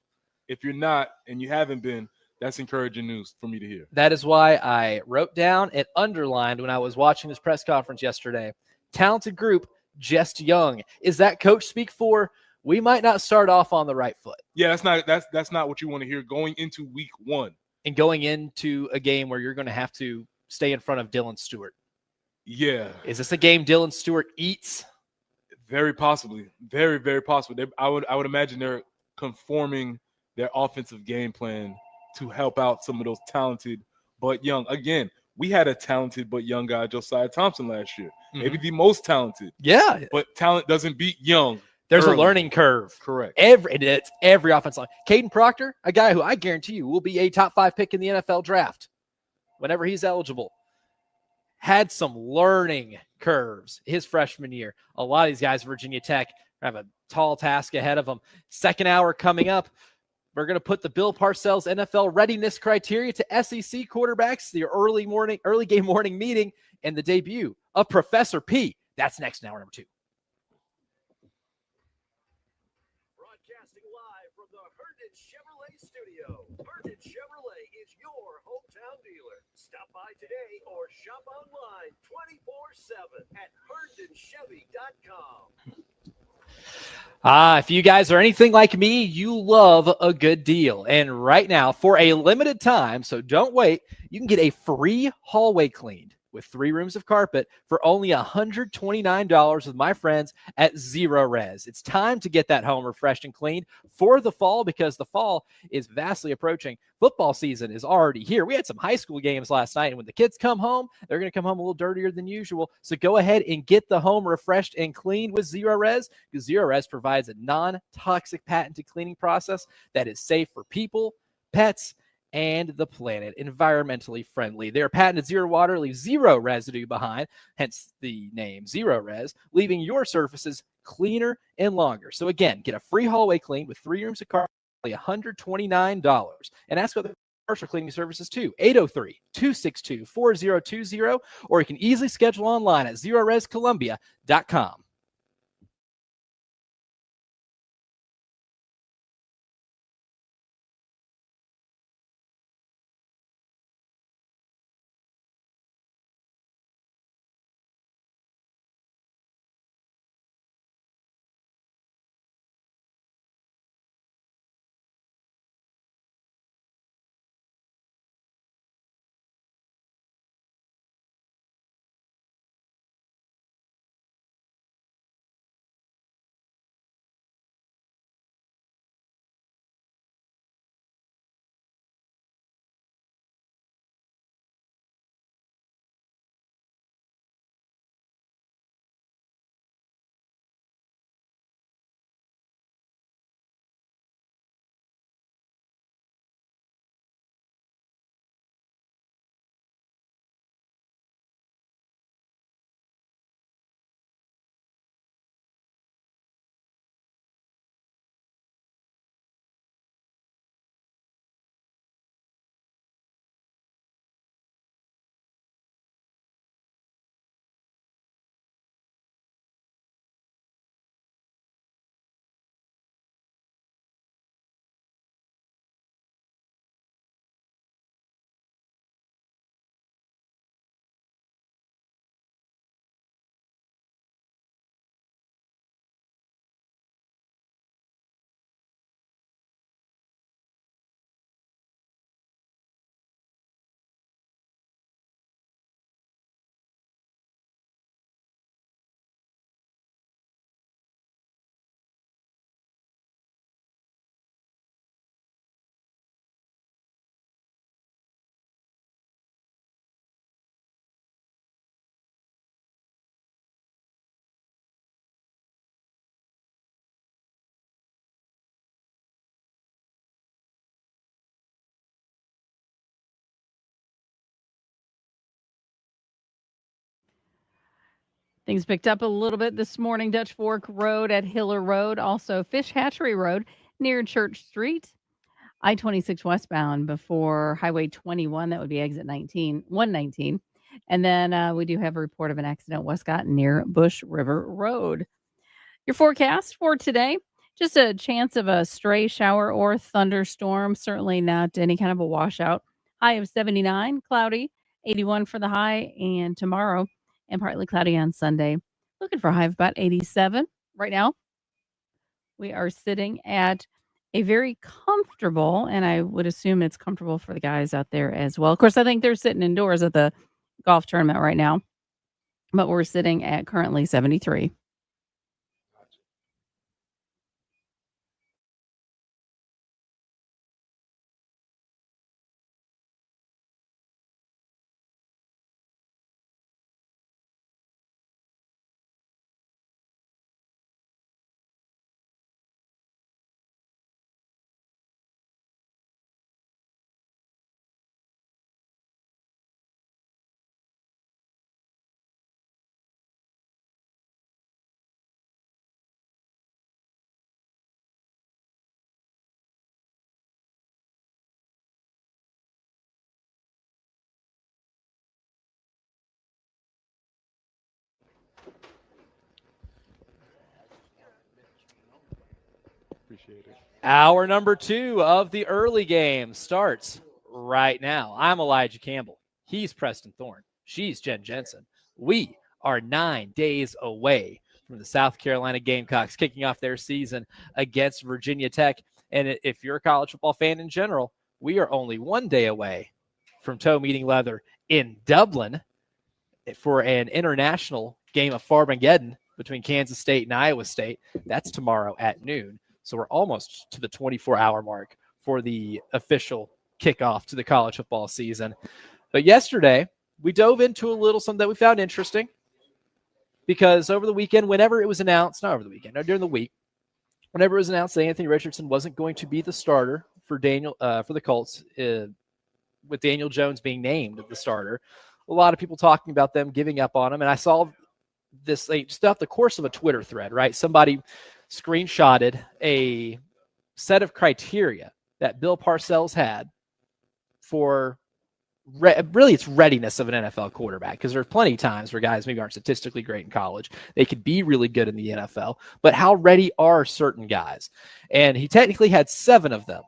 B: if you're not and you haven't been, that's encouraging news for me to hear.
A: That is why I wrote down and underlined when I was watching this press conference yesterday. Talented group, just young. Is that coach speak for? We might not start off on the right foot.
B: Yeah, that's not what you want to hear going into week 1.
A: And going into a game where you're going to have to stay in front of Dylan Stewart.
B: Yeah,
A: Is this a game Dylan Stewart eats?
B: very possibly. Very, very possible. I would imagine they're conforming their offensive game plan to help out some of those talented but young. Again, we had a talented but young guy, Josiah Thompson, last year. Maybe the most talented.
A: Yeah.
B: But talent doesn't beat young.
A: There's
B: early.
A: a learning curve.
B: Correct.
A: It's every offensive line. Caden Proctor, a guy who I guarantee you will be a top 5 pick in the NFL draft whenever he's eligible, had some learning curves his freshman year. A lot of these guys, Virginia Tech, have a tall task ahead of them. Second hour coming up. We're going to put the Bill Parcells NFL readiness criteria to SEC quarterbacks, the early game morning meeting, and the debut of Professor P. That's next in hour number 2.
C: Broadcasting live from the Herndon Chevrolet studio. Herndon Chevrolet is your hometown dealer. Stop by today or shop online 24/7 at HerndonChevy.com.
A: If you guys are anything like me, you love a good deal. And right now, for a limited time, so don't wait, you can get a free hallway cleaned with 3 rooms of carpet for only $129 with my friends at Zero Res. It's time to get that home refreshed and cleaned for the fall, because the fall is vastly approaching. Football season is already here. We had some high school games last night, and when the kids come home, they're going to come home a little dirtier than usual. So go ahead and get the home refreshed and cleaned with Zero Res, because Zero Res provides a non-toxic patented cleaning process that is safe for people, pets, and the planet, environmentally friendly. Their patented zero water leaves zero residue behind, hence the name Zero Res, leaving your surfaces cleaner and longer. So again, get a free hallway clean with 3 rooms of carpet, only $129, and ask about the commercial cleaning services too. 803-262-4020, or you can easily schedule online at ZeroResColumbia.com.
D: Things picked up a little bit this morning. Dutch Fork Road at Hiller Road, also Fish Hatchery Road near Church Street. I-26 westbound before Highway 21. That would be exit 119. And then we do have a report of an accident Westcott near Bush River Road. Your forecast for today, just a chance of a stray shower or thunderstorm. Certainly not any kind of a washout. High of 79, cloudy, 81 for the high, and tomorrow, and partly cloudy on Sunday. Looking for a high of about 87 right now. We are sitting at a very comfortable, and I would assume it's comfortable for the guys out there as well. Of course, I think they're sitting indoors at the golf tournament right now. but we're sitting at currently 73.
B: Appreciate it.
A: Hour number 2 of the early game starts right now. I'm Elijah Campbell. He's Preston Thorne. She's Jen Jensen. We are 9 days away from the South Carolina Gamecocks kicking off their season against Virginia Tech. And if you're a college football fan in general, we are only 1 day away from toe meeting leather in Dublin for an international game of Farmageddon between Kansas State and Iowa State. That's tomorrow at noon. So we're almost to the 24-hour mark for the official kickoff to the college football season. But yesterday, we dove into a little something that we found interesting because over the weekend, whenever it was announced, not over the weekend, no, during the week, whenever it was announced that Anthony Richardson wasn't going to be the starter for the Colts, with Daniel Jones being named the starter, a lot of people talking about them giving up on him. And I saw this just off the course of a Twitter thread, right? Somebody screenshotted a set of criteria that Bill Parcells had for really it's readiness of an NFL quarterback, because there's plenty of times where guys maybe aren't statistically great in college. They could be really good in the NFL, but how ready are certain guys? And he technically had 7 of them.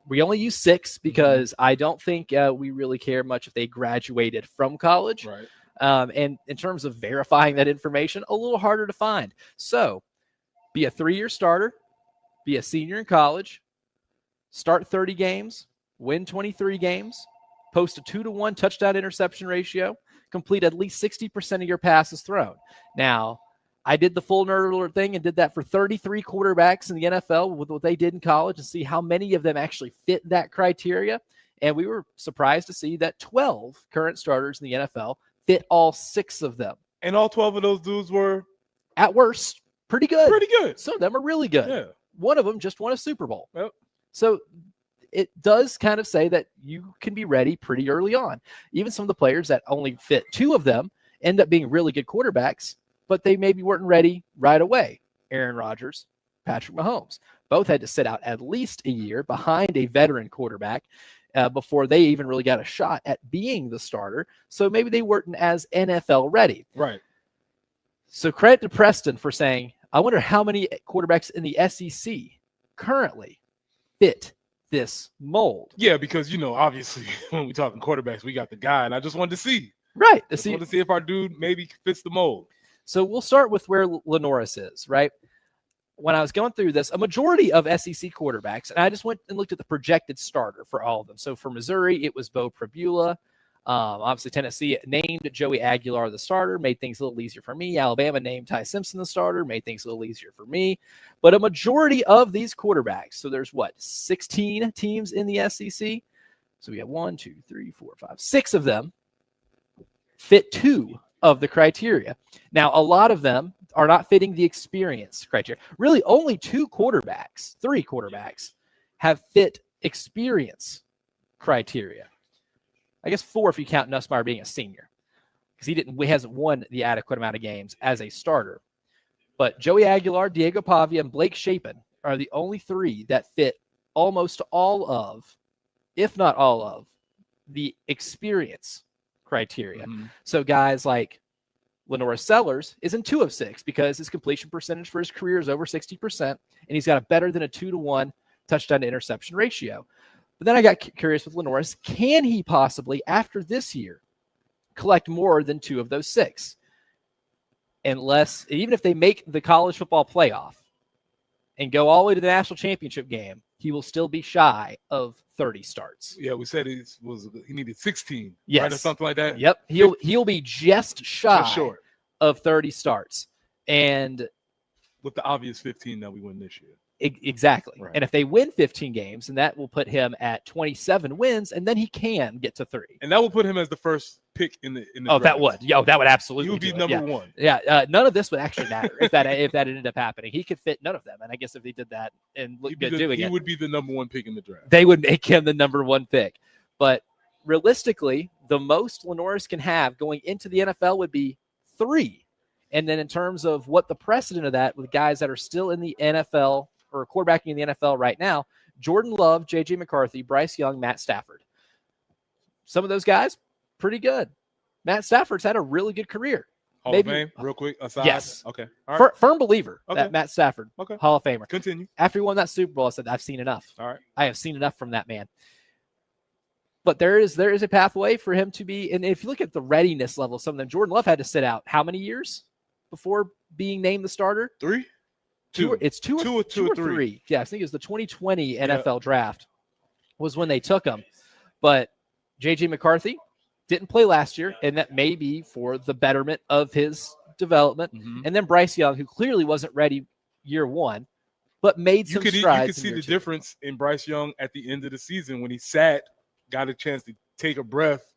A: We only use 6 because I don't think we really care much if they graduated from college.
B: Right.
A: And in terms of verifying that information, a little harder to find. So be a 3-year starter, be a senior in college, start 30 games, win 23 games, post a 2-to-1 touchdown interception ratio, complete at least 60% of your passes thrown. Now, I did the full nerd alert thing and did that for 33 quarterbacks in the NFL with what they did in college to see how many of them actually fit that criteria. And we were surprised to see that 12 current starters in the NFL fit all 6 of them.
B: And all 12 of those dudes were,
A: at worst, pretty good.
B: pretty good.
A: Some of them are really good.
B: Yeah.
A: One of them just won a Super Bowl.
B: Yep.
A: So it does kind of say that you can be ready pretty early on. Even some of the players that only fit 2 of them end up being really good quarterbacks, but they maybe weren't ready right away. Aaron Rodgers, Patrick Mahomes, both had to sit out at least a year behind a veteran quarterback before they even really got a shot at being the starter. So maybe they weren't as NFL ready.
B: Right.
A: So credit to Preston for saying, I wonder how many quarterbacks in the SEC currently fit this mold.
B: Yeah, because, obviously, when we talking quarterbacks, we got the guy, and I just wanted to see.
A: Right.
B: Just wanted to see if our dude maybe fits the mold.
A: So we'll start with where Lenoris is, right? When I was going through this, a majority of SEC quarterbacks, and I just went and looked at the projected starter for all of them. So for Missouri, it was Bo Prabula. Obviously, Tennessee named Joey Aguilar the starter, made things a little easier for me. Alabama named Ty Simpson the starter, made things a little easier for me. But a majority of these quarterbacks, so there's 16 teams in the SEC. So we have 1, 2, 3, 4, 5, 6 of them fit 2 of the criteria. Now, a lot of them are not fitting the experience criteria. Really, only 3 quarterbacks have fit experience criteria. I guess 4 if you count Nussmeier being a senior, because he hasn't won the adequate amount of games as a starter. But Joey Aguilar, Diego Pavia, and Blake Shapen are the only 3 that fit almost all of, if not all of, the experience criteria. Mm-hmm. So guys like Lenora Sellers is in 2 of 6 because his completion percentage for his career is over 60%, and he's got a better than a 2-to-1 touchdown to interception ratio. But then I got curious with Lenoris. Can he possibly, after this year, collect more than 2 of those 6? Even if they make the college football playoff and go all the way to the national championship game, he will still be shy of 30 starts.
B: Yeah, we said he needed 16,
A: Yes.
B: right, or something like that.
A: Yep, he'll be just shy
B: Just short
A: of 30 starts, and
B: with the obvious 15 that we win this year.
A: Exactly.
B: Right.
A: And if they win 15 games, and that will put him at 27 wins, and then he can get to 30.
B: And that will put him as the first pick in the
A: draft. That would. That would absolutely.
B: He would be
A: do
B: number
A: it.
B: one.
A: Yeah. None of this would actually matter if that ended up happening. He could fit none of them, and I guess if they did that and look good doing it,
B: he would be the number one pick in the draft.
A: They would make him the number one pick. But realistically, the most Lenoris can have going into the NFL would be 3. And then in terms of what the precedent of that with guys that are still in the NFL or quarterbacking in the NFL right now, Jordan Love, J.J. McCarthy, Bryce Young, Matt Stafford. Some of those guys, pretty good. Matt Stafford's had a really good career.
B: Hall of Fame, real quick, aside.
A: Yes.
B: Okay. All right.
A: Firm believer
B: Okay.
A: that Matt Stafford,
B: Okay.
A: Hall of Famer.
B: Continue.
A: After he won that Super Bowl, I said, I've seen enough.
B: All right.
A: I have seen enough from that man. But there is a pathway for him to be, and if you look at the readiness level, some of them, Jordan Love had to sit out how many years before being named the starter?
B: 3?
A: It's two or three. Yeah, I think it was the 2020 NFL draft was when they took him. But J.J. McCarthy didn't play last year, and that may be for the betterment of his development.
B: Mhm.
A: And then Bryce Young, who clearly wasn't ready year one, but made some strides.
B: You could see the difference in Bryce Young at the end of the season when he sat, got a chance to take a breath,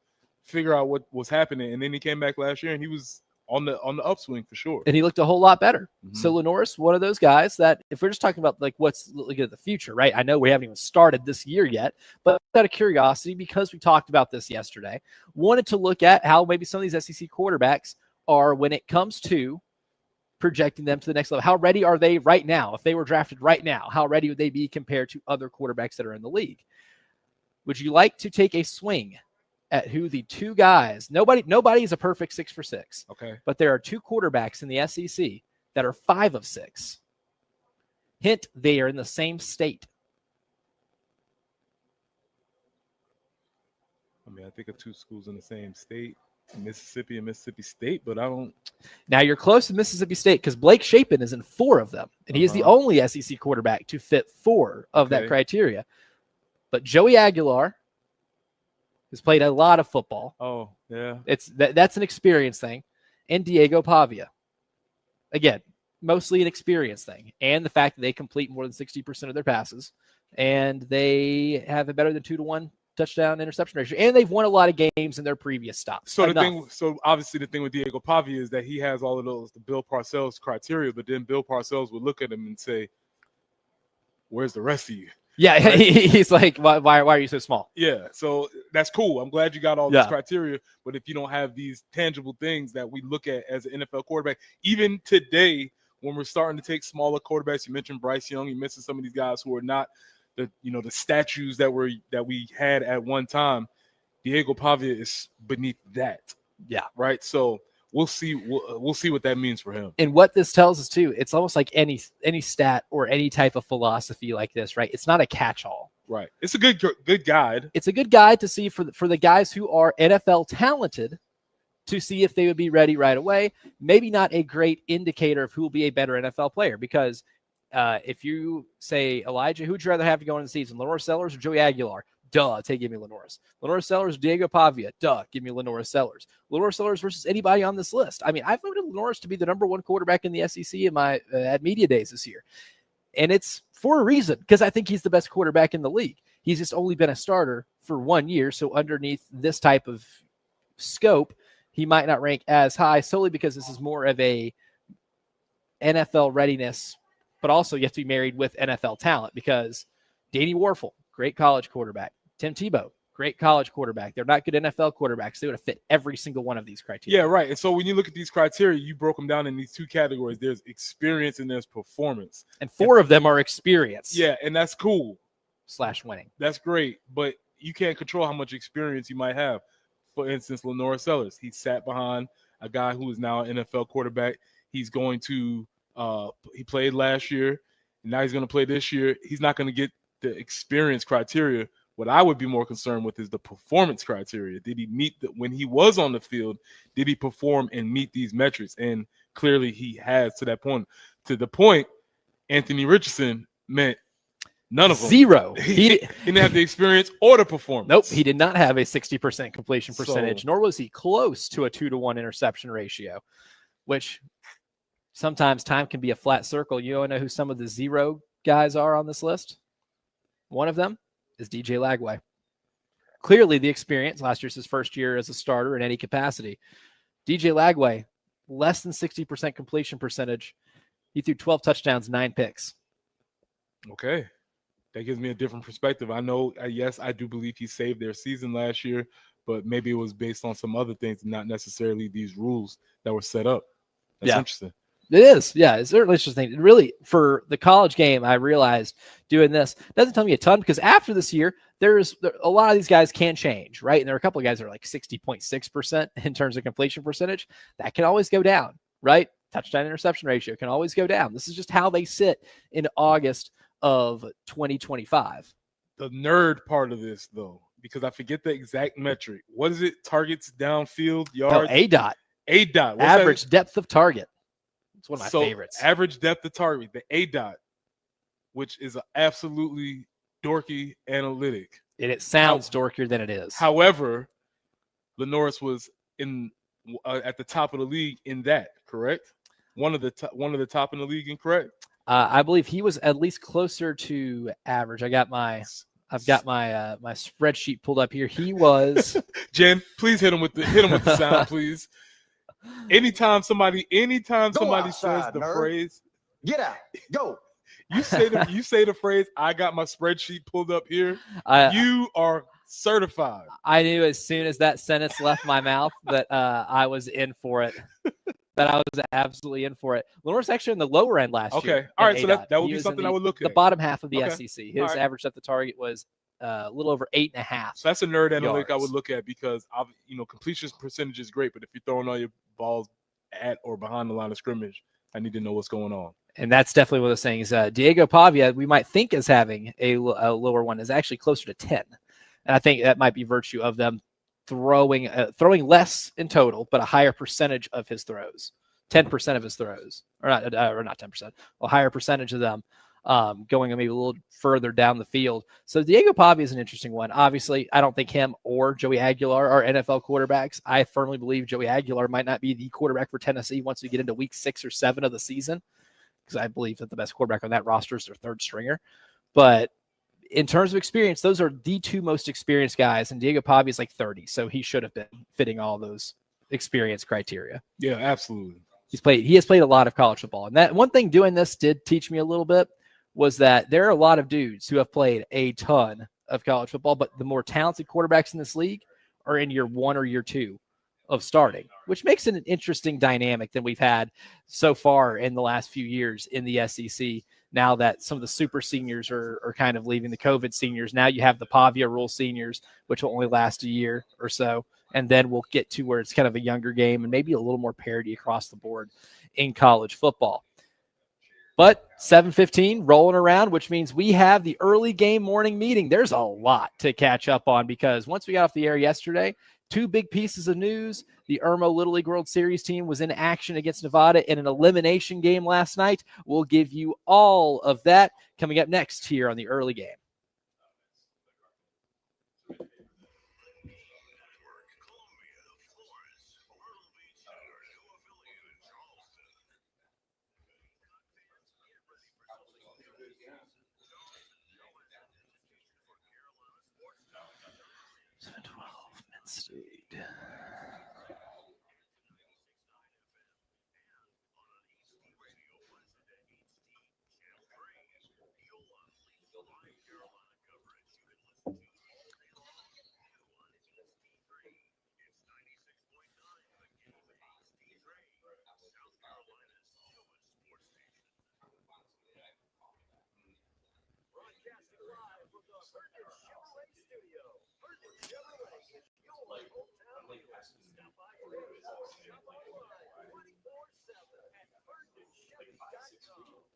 B: figure out what was happening, and then he came back last year and he was on the upswing for sure.
A: And he looked a whole lot better.
B: Mhm.
A: So Lenoris, one of those guys that if we're just talking about like what's looking at the future, right? I know we haven't even started this year yet, but out of curiosity, because we talked about this yesterday, wanted to look at how maybe some of these SEC quarterbacks are when it comes to projecting them to the next level. How ready are they right now? If they were drafted right now, how ready would they be compared to other quarterbacks that are in the league? Would you like to take a swing at who the two guys, nobody is a perfect 6 for 6.
B: Okay.
A: But there are 2 quarterbacks in the SEC that are 5 of 6. Hint, they are in the same state.
B: I mean, I think of 2 schools in the same state, Mississippi and Mississippi State, but I don't.
A: Now you're close to Mississippi State because Blake Shapen is in 4 of them, and he is the only SEC quarterback to fit 4 of that criteria. But Joey Aguilar has played a lot of football.
B: Oh, yeah.
A: That's an experience thing. And Diego Pavia. Again, mostly an experience thing. And the fact that they complete more than 60% of their passes. And they have a better than 2-to-1 touchdown interception ratio. And they've won a lot of games in their previous stops.
B: So obviously the thing with Diego Pavia is that he has all of those, the Bill Parcells criteria, but then Bill Parcells would look at him and say, where's the rest of you?
A: Yeah, right? He's like, why are you so small?
B: Yeah, so that's cool. I'm glad you got all these criteria, but if you don't have these tangible things that we look at as an NFL quarterback, even today when we're starting to take smaller quarterbacks, you mentioned Bryce Young, you mentioned some of these guys who are not the statues that we had at one time. Diego Pavia is beneath that.
A: Yeah,
B: right. So we'll see what that means for him.
A: And what this tells us too, it's almost like any stat or any type of philosophy like this, right? It's not a catch-all.
B: Right. It's a good guide.
A: It's a good guide to see for the guys who are NFL talented to see if they would be ready right away. Maybe not a great indicator of who will be a better NFL player because if you say, Elijah, who would you rather have to go into the season, Lenoris Sellers or Joey Aguilar? Duh, give me Lenoris. Lenoris Sellers, Diego Pavia. Duh, give me Lenoris Sellers. Lenoris Sellers versus anybody on this list. I mean, I've voted Lenoris to be the number 1 quarterback in the SEC in my at media days this year. And it's for a reason, because I think he's the best quarterback in the league. He's just only been a starter for 1 year. So underneath this type of scope, he might not rank as high solely because this is more of a NFL readiness, but also you have to be married with NFL talent because Danny Warfel, great college quarterback. Tim Tebow, great college quarterback. They're not good NFL quarterbacks. They would have fit every single one of these criteria.
B: Yeah, right. And so when you look at these criteria, you broke them down in these 2 categories. There's experience and there's performance.
A: And 4 of them are experience.
B: Yeah, and that's cool.
A: / winning.
B: That's great. But you can't control how much experience you might have. For instance, Lenoris Sellers. He sat behind a guy who is now an NFL quarterback. He's going to he played last year, and now he's going to play this year. He's not going to get the experience criteria. What I would be more concerned with is the performance criteria. Did he meet when he was on the field, did he perform and meet these metrics? And clearly he has to that point. To the point, Anthony Richardson meant None of them.
A: Zero.
B: He didn't have the experience or the performance.
A: Nope, he did not have a 60% completion
B: So-
A: percentage, nor was he close to a 2-to-1 interception ratio, which sometimes time can be a flat circle. You want to know who some of the zero guys are on this list? One of them is DJ Lagway. Clearly the experience. Last year's his first year as a starter in any capacity. DJ Lagway, less than 60% completion percentage. He threw 12 touchdowns, 9 picks.
B: Okay. That gives me a different perspective. I know, yes, I do believe he saved their season last year, but maybe it was based on some other things, not necessarily these rules that were set up. That's interesting.
A: It is. Yeah, it's certainly interesting. Really, for the college game, I realized doing this doesn't tell me a ton because after this year, a lot of these guys can change, right? And there are a couple of guys that are like 60.6% in terms of completion percentage. That can always go down, right? Touchdown interception ratio can always go down. This is just how they sit in August of 2025.
B: The nerd part of this, though, because I forget the exact metric. What is it? Targets downfield, yards?
A: ADOT.
B: ADOT.
A: Average depth of target. It's one of my favorites.
B: Average depth of target, the ADOT, which is an absolutely dorky analytic.
A: And it sounds dorkier than it is.
B: However, Lenoris was at the top of the league in that, correct? One of the top in the league, incorrect?
A: I believe he was at least closer to average. I've got my my spreadsheet pulled up here. He was
B: Jen, please hit him with the sound, please. Anytime somebody
F: outside,
B: says the
F: nerd.
B: phrase,
F: Get out. Go.
B: you say the phrase, I got my spreadsheet pulled up here. You are certified.
A: I knew as soon as that sentence left my mouth that I was in for it. That I was absolutely in for it. Lenoir's actually in the lower end last year.
B: Okay. All right. So that would be something I would look at.
A: The bottom half of the
B: Okay.
A: SEC. His average at the target was a little over 8.5.
B: So that's a nerd analytic I
A: yards.
B: would look at because completion percentage is great, but if you're throwing all your balls at or behind the line of scrimmage, I need to know what's going on.
A: And that's definitely one of those things. Diego Pavia, we might think as having a lower one, is actually closer to 10. And I think that might be virtue of them throwing less in total, but a higher percentage of his throws. 10% of his throws, or not 10%, a higher percentage of them going maybe a little further down the field. So Diego Pavia is an interesting one. Obviously, I don't think him or Joey Aguilar are NFL quarterbacks. I firmly believe Joey Aguilar might not be the quarterback for Tennessee once we get into week 6 or 7 of the season, because I believe that the best quarterback on that roster is their third stringer. But in terms of experience, those are the two most experienced guys, and Diego Pavia is like 30, so he should have been fitting all those experience criteria.
B: Yeah, absolutely.
A: He has played a lot of college football. And that one thing doing this did teach me a little bit was that there are a lot of dudes who have played a ton of college football, but the more talented quarterbacks in this league are in year 1 or year 2 of starting, which makes it an interesting dynamic than we've had so far in the last few years in the SEC. Now that some of the super seniors are kind of leaving, the COVID seniors, now you have the Pavia rule seniors, which will only last a year or so. And then we'll get to where it's kind of a younger game and maybe a little more parity across the board in college football. But 7:15 rolling around, which means we have the early game morning meeting. There's a lot to catch up on because once we got off the air yesterday, 2 big pieces of news. The Irmo Little League World Series team was in action against Nevada in an elimination game last night. We'll give you all of that coming up next here on the early game. State.
C: Broadcasting live from the Herndon Chevrolet studio. Herndon Chevrolet is your hometown dealer. Stop by today or shop online 24/7 at HerndonChevy.com.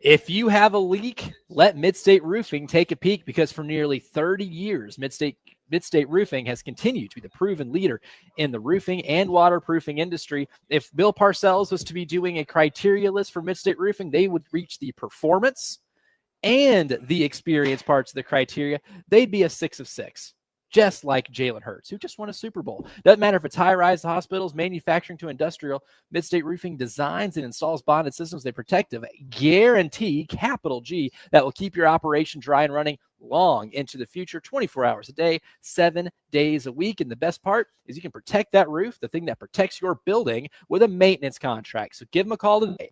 A: If you have a leak, let Midstate Roofing take a peek because for nearly 30 years, Midstate Roofing has continued to be the proven leader in the roofing and waterproofing industry. If Bill Parcells was to be doing a criteria list for Midstate Roofing, they would reach the performance and the experience parts of the criteria, they'd be a 6 of 6. Just like Jalen Hurts, who just won a Super Bowl. Doesn't matter if it's high-rise to hospitals, manufacturing to industrial, Midstate Roofing designs and installs bonded systems. They protective guarantee, capital G, that will keep your operation dry and running long into the future, 24 hours a day, 7 days a week. And the best part is you can protect that roof, the thing that protects your building, with a maintenance contract. So give them a call today,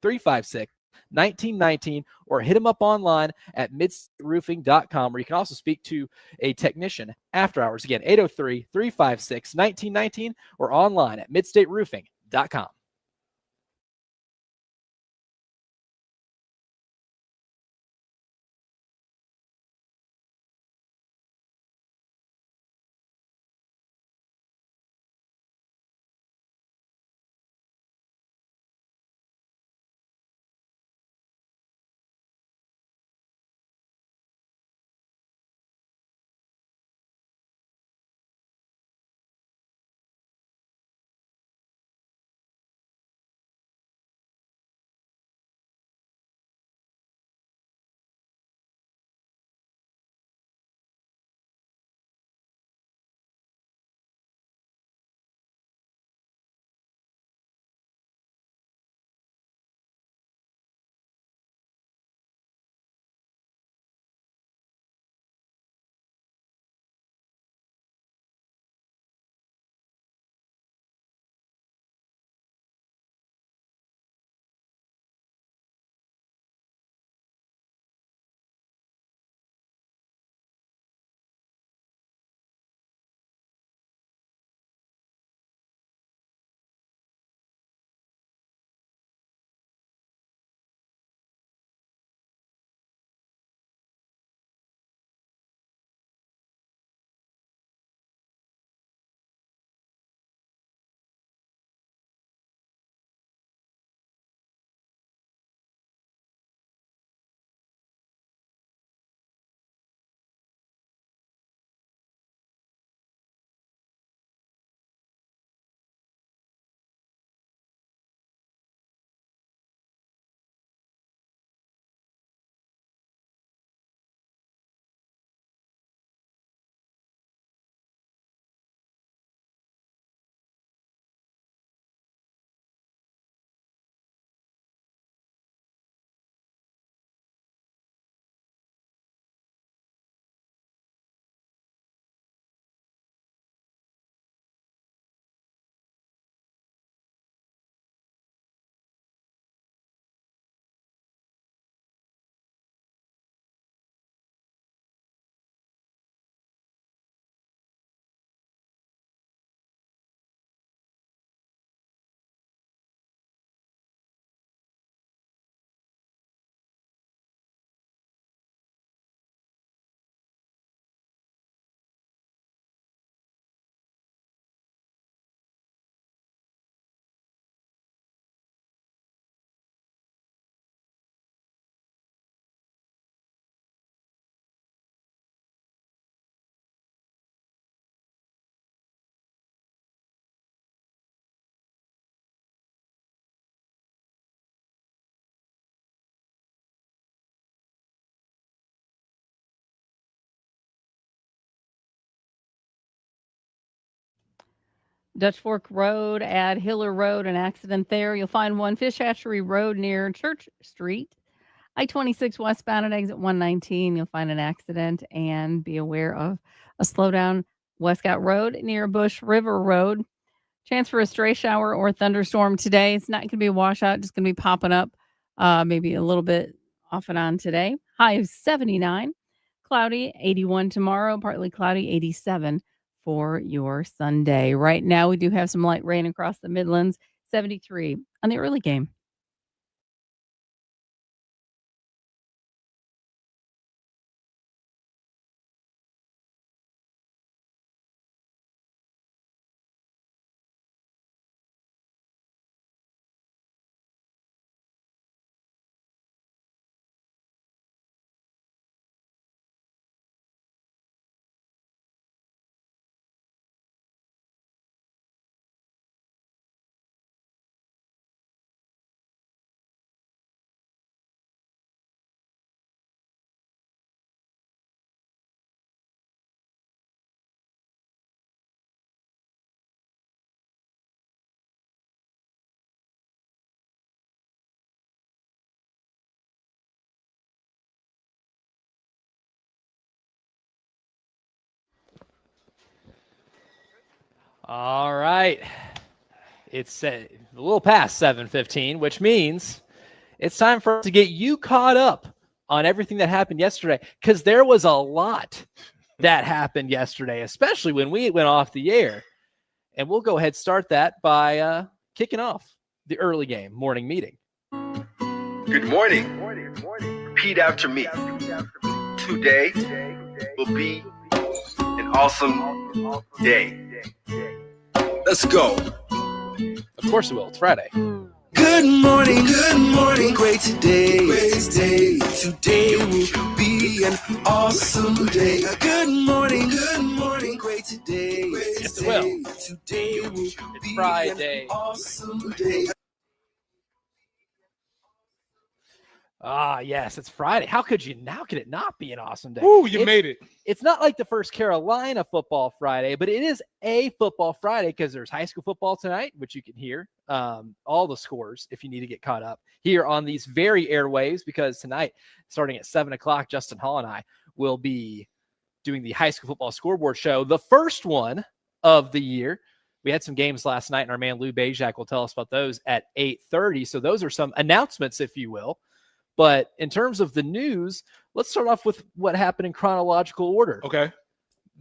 A: 803-356-1919, or hit them up online at midstateroofing.com, where you can also speak to a technician after hours. Again, 803-356-1919, or online at midstateroofing.com.
D: Dutch Fork Road at Hiller Road, an accident there. You'll find one Fish Hatchery Road near Church Street. I-26 westbound at exit 119. You'll find an accident, and be aware of a slowdown Westcott Road near Bush River Road. Chance for a stray shower or thunderstorm today. It's not going to be a washout, just going to be popping up maybe a little bit off and on today. High of 79. Cloudy, 81 tomorrow. Partly cloudy, 87 for your Sunday. Right now, we do have some light rain across the Midlands, 73 on the early game.
A: All right. It's a little past 7:15, which means it's time for us to get you caught up on everything that happened yesterday, because there was a lot that happened yesterday, especially when we went off the air. And we'll go ahead and start that by kicking off the early game morning meeting.
G: Good morning. Repeat after me. Today will be an awesome day. Let's go.
A: Of course it will. It's Friday.
H: Good morning, great day. Today will be an awesome day. Good morning, great day.
A: Yes, it will.
H: Today will
A: It's
H: be
A: Friday.
H: an awesome day.
A: Ah, yes, it's Friday. How could it not be an awesome day?
B: Woo, you made it.
A: It's not like the first Carolina football Friday, but it is a football Friday because there's high school football tonight, which you can hear all the scores if you need to get caught up here on these very airwaves, because tonight, starting at 7 o'clock, Justin Hall and I will be doing the high school football scoreboard show, the first one of the year. We had some games last night, and our man Lou Bajak will tell us about those at 8:30. So those are some announcements, if you will. But in terms of the news, let's start off with what happened in chronological order.
B: Okay.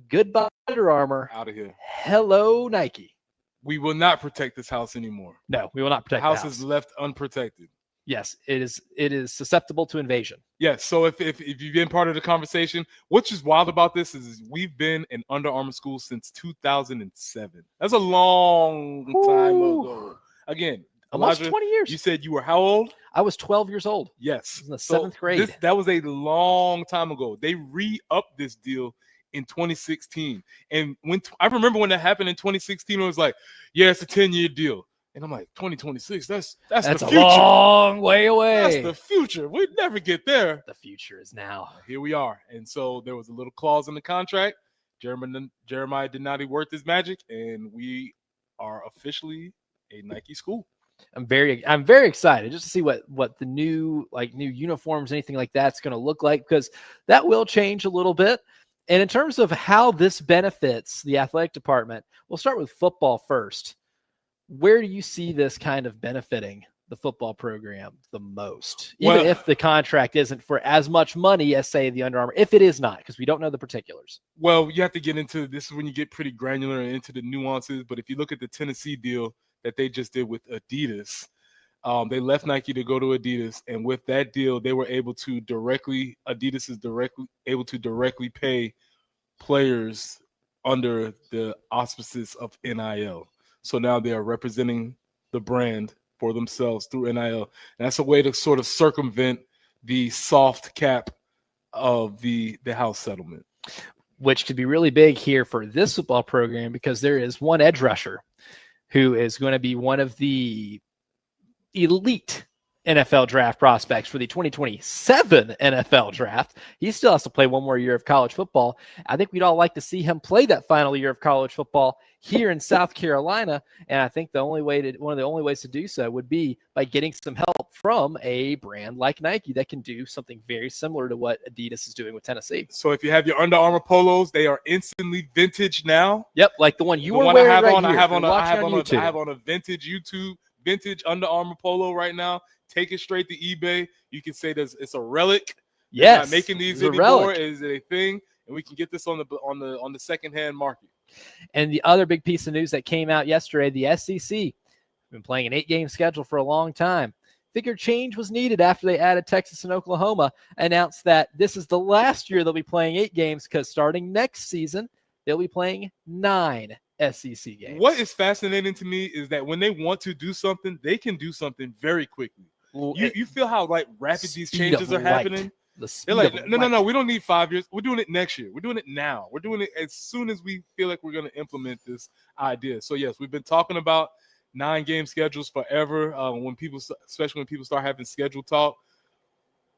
A: Goodbye, Under Armour.
B: Out of here.
A: Hello, Nike.
B: We will not protect this house anymore.
A: No, we will not
B: The
A: protect
B: house
A: the
B: is left unprotected.
A: Yes, it is susceptible to invasion.
B: Yes. So if you've been part of the conversation, what's just wild about this is we've been in Under Armour school since 2007. That's a long time ago. Again,
A: Almost
B: Elijah,
A: 20 years.
B: you said you were how old?
A: I was 12 years old.
B: Yes.
A: In the seventh grade.
B: That was a long time ago. They re-upped this deal in 2016. And I remember when that happened in 2016, it was like, yeah, it's a 10-year deal. And I'm like, 2026, that's the
A: a
B: future.
A: long way away.
B: That's the future. We'd never get there.
A: The future is now.
B: Here we are. And so there was a little clause in the contract. Jeremiah did not work his magic, and we are officially a Nike school.
A: I'm very excited just to see what the new uniforms, anything like that's going to look like, because that will change a little bit. And in terms of how this benefits the athletic department, we'll start with football first. Where do you see this kind of benefiting the football program the most, even if the contract isn't for as much money as, say, the Under Armour, if it is not, because we don't know the particulars?
B: Well, you have to get into this is when you get pretty granular and into the nuances. But if you look at the Tennessee deal that they just did with Adidas, they left Nike to go to Adidas, and with that deal, they were able to Adidas is able to directly pay players under the auspices of NIL. So now they are representing the brand for themselves through NIL. And that's a way to sort of circumvent the soft cap of the house settlement,
A: which could be really big here for this football program, because there is one edge rusher who is going to be one of the elite NFL draft prospects for the 2027 NFL draft. He still has to play one more year of college football. I think we'd all like to see him play that final year of college football here in South Carolina. And I think one of the only ways to do so would be by getting some help from a brand like Nike that can do something very similar to what Adidas is doing with Tennessee.
B: So if you have your Under Armour polos, they are instantly vintage now.
A: Yep, like the one you were wearing right here.
B: I have on a vintage Under Armour polo right now. Take it straight to eBay. You can say it's a relic.
A: Yes,
B: not making these anymore is a thing, and we can get this on the secondhand market.
A: And the other big piece of news that came out yesterday, the SEC been playing an 8-game schedule for a long time. Figured change was needed after they added Texas and Oklahoma. Announced that this is the last year they'll be playing 8 games, because starting next season they'll be playing 9 SEC games.
B: What is fascinating to me is that when they want to do something, they can do something very quickly. You feel how rapid these changes are happening? They're like, no, we don't need 5 years. We're doing it next year. We're doing it now. We're doing it as soon as we feel like we're going to implement this idea. So yes, we've been talking about 9-game schedules forever. Especially when people start having schedule talk,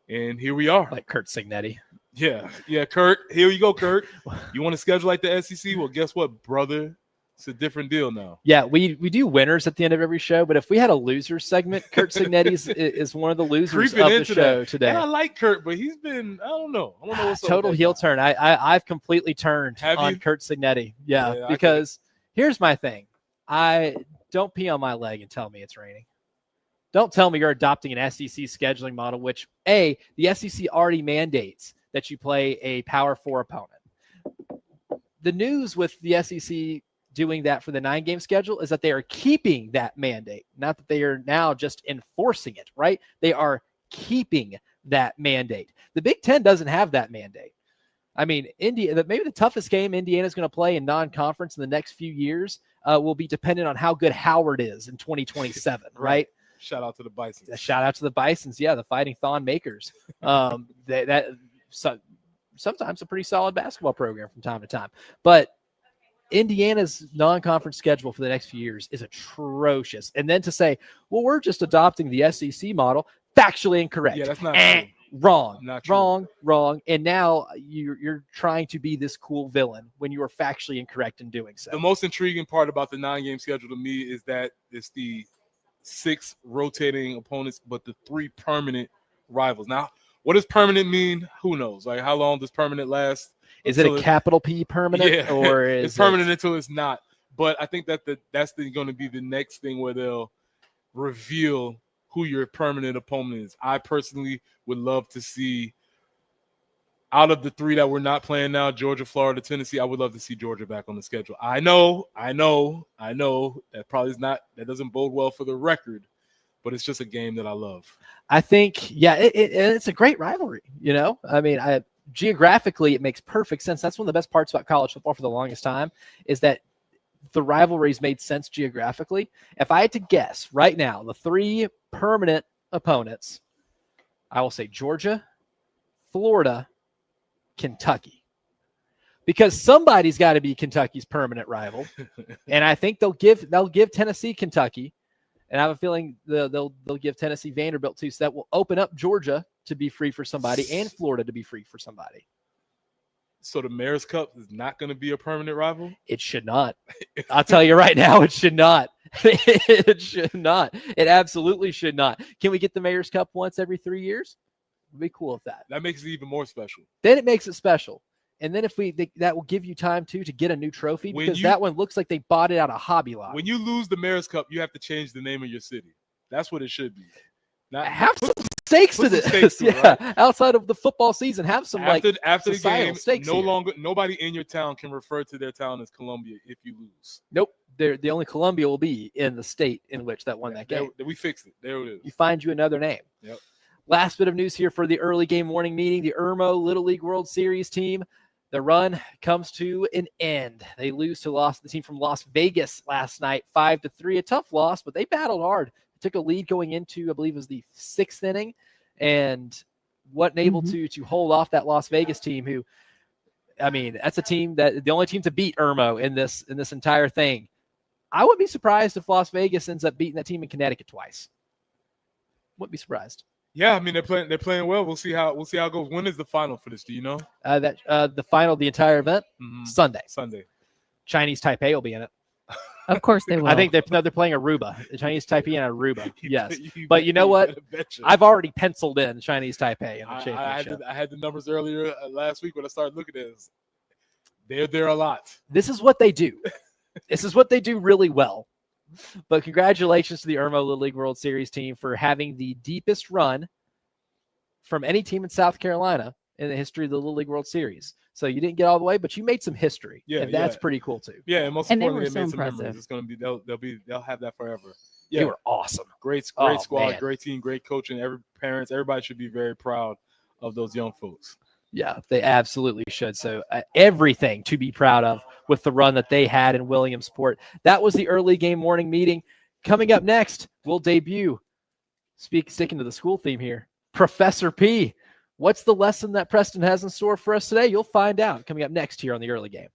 B: and here we are.
A: Like Kurt Signetti.
B: Yeah, Kurt. Here you go, Kurt. You want to schedule like the SEC? Well, guess what, brother? It's a different deal now.
A: Yeah, we do winners at the end of every show, but if we had a loser segment, Kurt Signetti is one of the losers of the show today.
B: And I like Kurt, but he's been, I don't know what's
A: total heel turn. I've completely turned on Kurt Signetti. Yeah, because Here's my thing. I don't pee on my leg and tell me it's raining. Don't tell me you're adopting an SEC scheduling model, which the SEC already mandates that you play a Power 4 opponent. The news with the SEC doing that for the 9-game schedule is that they are keeping that mandate, not that they are now just enforcing it, right? They are keeping that mandate. The Big Ten doesn't have that mandate. I mean, maybe the toughest game Indiana's going to play in non-conference in the next few years will be dependent on how good Howard is in 2027, right?
B: Shout out to the Bisons.
A: Shout out to the Bisons. Yeah, the Fighting Thon Makers. Sometimes a pretty solid basketball program from time to time. But Indiana's non-conference schedule for the next few years is atrocious. And then to say, well, we're just adopting the SEC model, factually incorrect.
B: Yeah, that's not true.
A: Wrong.
B: Not true.
A: Wrong. And now you're trying to be this cool villain when you are factually incorrect in doing so.
B: The most intriguing part about the 9-game schedule to me is that it's the 6 rotating opponents, but the 3 permanent rivals. Now, what does permanent mean? Who knows? Like, how long does permanent last?
A: Is it a capital P permanent?
B: Yeah,
A: or is
B: it's permanent until it's not. But I think that that's going to be the next thing where they'll reveal who your permanent opponent is. I personally would love to see, out of the 3 that we're not playing now, Georgia, Florida, Tennessee, I would love to see Georgia back on the schedule. I know that probably is not, that doesn't bode well for the record, but it's just a game that I love.
A: I think, it's a great rivalry, you know? I mean, geographically, it makes perfect sense. That's one of the best parts about college football for the longest time is that the rivalries made sense geographically. If I had to guess right now, the 3 permanent opponents, I will say Georgia, Florida, Kentucky. Because somebody's got to be Kentucky's permanent rival. And I think they'll give Tennessee Kentucky. And I have a feeling they'll give Tennessee Vanderbilt too. So that will open up Georgia to be free for somebody and Florida to be free for somebody.
B: So the Mayor's Cup is not going to be a permanent rival?
A: It should not. I'll tell you right now, it should not. It should not. It absolutely should not. Can we get the Mayor's Cup once every 3 years? We'd be cool with that.
B: That makes it even more special.
A: Then it makes it special. And then that will give you time to get a new trophy because that one looks like they bought it out of Hobby Lobby.
B: When you lose the Mayor's Cup, you have to change the name of your city. That's what it should be.
A: Have some stakes to this. Right? Outside of the football season, have some
B: after the game.
A: Stakes
B: nobody in your town can refer to their town as Columbia if you lose.
A: Nope. The only Columbia will be in the state in which that won that game.
B: We fixed it. There it is.
A: You find you another name.
B: Yep.
A: Last bit of news here for the early game morning meeting. The Irmo Little League World Series team. The run comes to an end. They lose to the team from Las Vegas last night, 5-3. A tough loss, but they battled hard. They took a lead going into, I believe, it was the 6th inning, and wasn't able to hold off that Las Vegas team. Who, I mean, that's a team that the only team to beat Irmo in this entire thing. I wouldn't be surprised if Las Vegas ends up beating that team in Connecticut twice. Wouldn't be surprised.
B: Yeah, I mean they're playing well. We'll see how it goes. When is the final for this? Do you know?
A: The final, the entire event, Sunday. Chinese Taipei will be in it.
D: Of course they will.
A: I think they're playing Aruba. The Chinese Taipei and Aruba. Yes, but you know what? I've already penciled in Chinese Taipei in the championship.
B: I had the numbers earlier last week when I started looking at this. They're there a lot.
A: This is what they do. This is what they do really well. But congratulations to the Irmo Little League World Series team for having the deepest run from any team in South Carolina in the history of the Little League World Series. So you didn't get all the way, but you made some history. Yeah, and that's pretty cool too.
B: Yeah, and most importantly,
D: they
B: made
D: so
B: some memories. It's going to be they'll have that forever. Yeah,
A: they were awesome.
B: Great squad, man. Great team, great coaching. Everybody should be very proud of those young folks.
A: Yeah, they absolutely should. So everything to be proud of with the run that they had in Williamsport. That was the early game morning meeting. Coming up next, we'll debut, sticking to the school theme here, Professor P. What's the lesson that Preston has in store for us today? You'll find out coming up next here on the early game.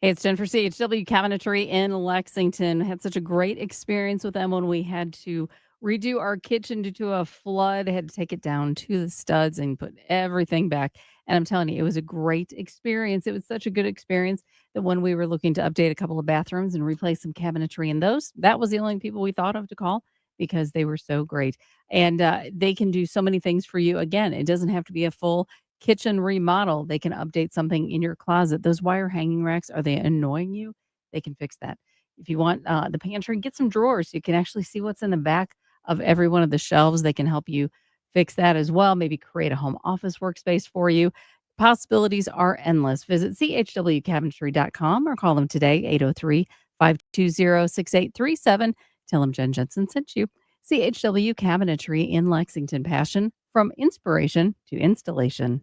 D: Hey, it's Jen for CHW Cabinetry in Lexington. Had such a great experience with them when we had to redo our kitchen due to a flood. Had to take it down to the studs and put everything back. And I'm telling you, it was a great experience. It was such a good experience that when we were looking to update a couple of bathrooms and replace some cabinetry in those, that was the only people we thought of to call because they were so great. And they can do so many things for you. Again, it doesn't have to be a full kitchen remodel. They can update something in your closet. Those wire hanging racks, are they annoying you? They can fix that. If you want the pantry, get some drawers. You can actually see what's in the back of every one of the shelves. They can help you fix that as well. Maybe create a home office workspace for you. Possibilities are endless. Visit chwcabinetry.com or call them today, 803-520-6837. Tell them Jen Jensen sent you. CHW Cabinetry in Lexington. Passion from inspiration to installation.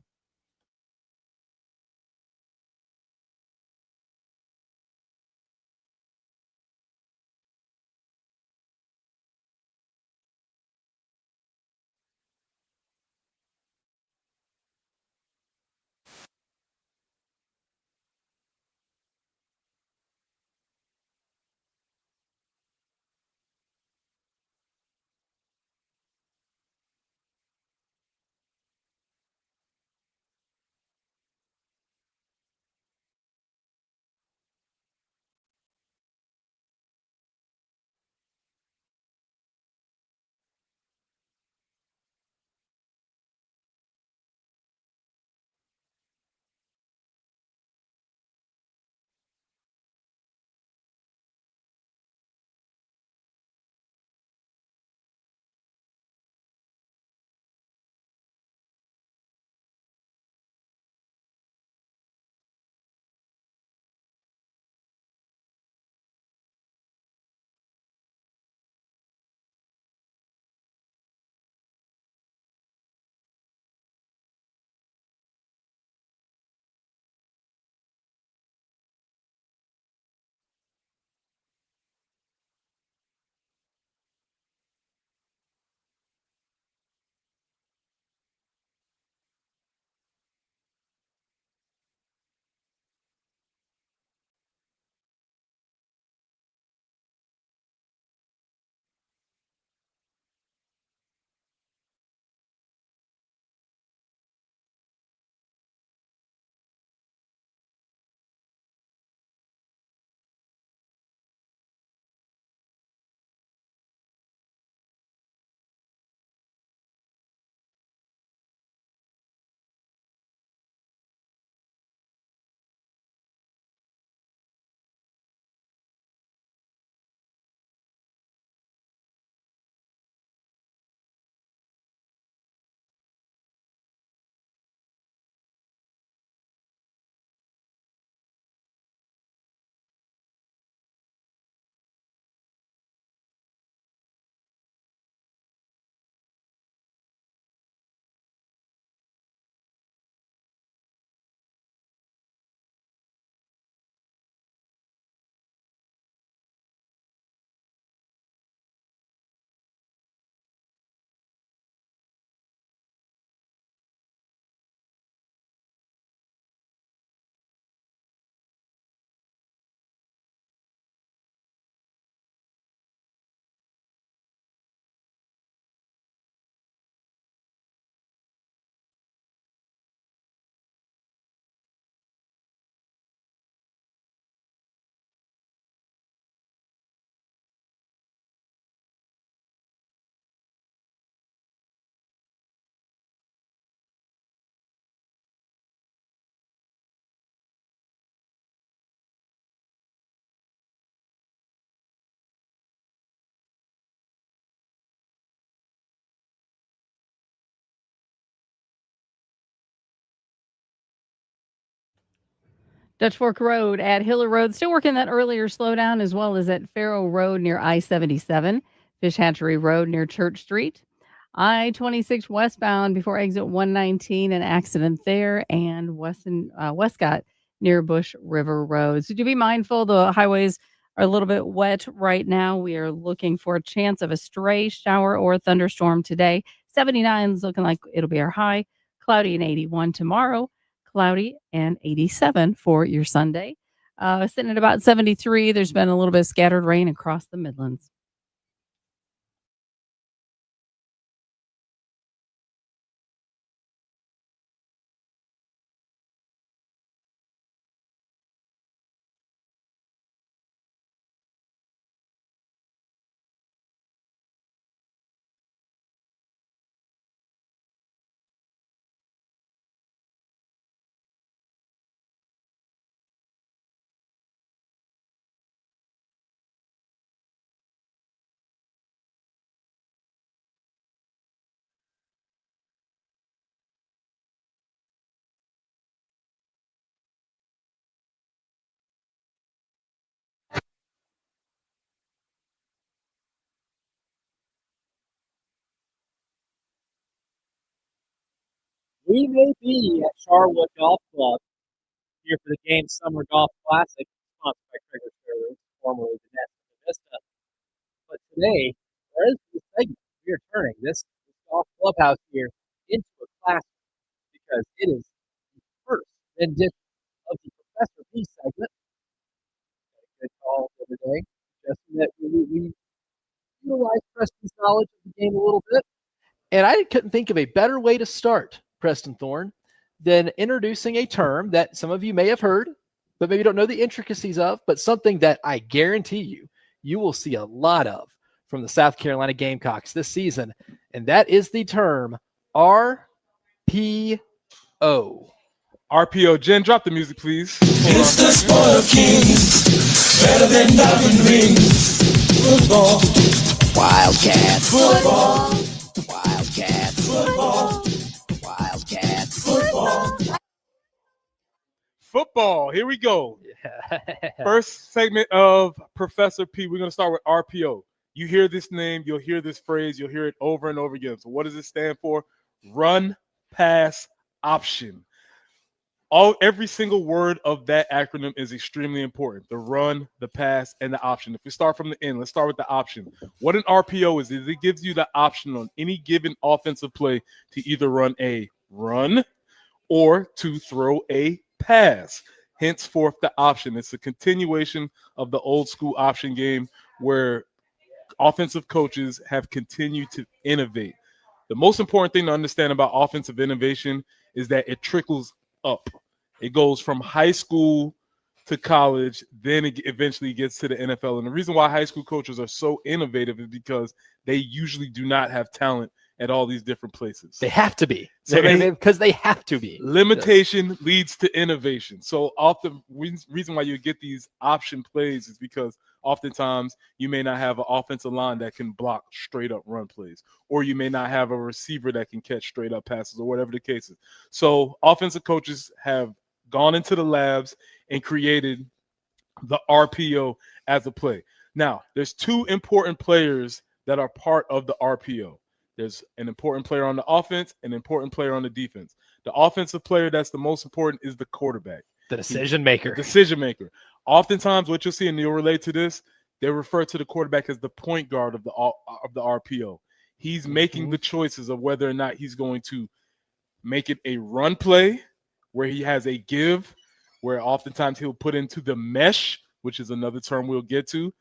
D: Dutch Fork Road at Hiller Road, still working that earlier slowdown, as well as at Farrow Road near I-77, Fish Hatchery Road near Church Street, I-26 westbound before exit 119, an accident there, and Westcott near Bush River Road. So do be mindful, the highways are a little bit wet right now. We are looking for a chance of a stray shower or thunderstorm today. 79 is looking like it'll be our high, cloudy and 81 tomorrow. Cloudy and 87 for your Sunday. Sitting at about 73. There's been a little bit of scattered rain across the Midlands.
A: We may be at Charwood Golf Club here for the Game Summer Golf Classic, sponsored by Trigger Servers, formerly the Nest of Vista. But today, there is this segment. We are turning this golf clubhouse here into a classic because it is the first rendition of the Professor P segment. Good call the other day, suggesting that we utilize Preston's knowledge of the game a little bit. And I couldn't think of a better way to start, Preston Thorne, than introducing a term that some of you may have heard, but maybe don't know the intricacies of, but something that I guarantee you will see a lot of from the South Carolina Gamecocks this season, and that is the term RPO.
B: RPO. Jen, drop the music, please.
H: It's the sport of kings, better than diamond rings. Football, Wildcats. Football, Wildcats. Football, Wildcats. Football.
B: Football. Here we go.
A: Yeah.
B: First segment of Professor P. We're going to start with RPO. You hear this name, you'll hear this phrase, you'll hear it over and over again. So what does it stand for? Run, pass, option. Every single word of that acronym is extremely important. The run, the pass, and the option. If we start from the end, let's start with the option. What an RPO is it gives you the option on any given offensive play to either run a run or to throw a pass. Henceforth, the option. It's a continuation of the old school option game where offensive coaches have continued to innovate. The most important thing to understand about offensive innovation is that it trickles up. It goes from high school to college, then it eventually gets to the NFL. And the reason why high school coaches are so innovative is because they usually do not have talent at all these different places.
A: They have to be.
B: So
A: Because they have to be.
B: Limitation leads to innovation. So often, reason why you get these option plays is because oftentimes you may not have an offensive line that can block straight up run plays, or you may not have a receiver that can catch straight up passes, or whatever the case is. So offensive coaches have gone into the labs and created the RPO as a play. Now, there's two important players that are part of the RPO. There's an important player on the offense, an important player on the defense. The offensive player that's the most important is the quarterback.
A: The decision maker.
B: The decision maker. Oftentimes, what you'll see, and you'll relate to this, they refer to the quarterback as the point guard of the RPO. He's making the choices of whether or not he's going to make it a run play where he has a give, where oftentimes he'll put into the mesh, which is another term we'll get to,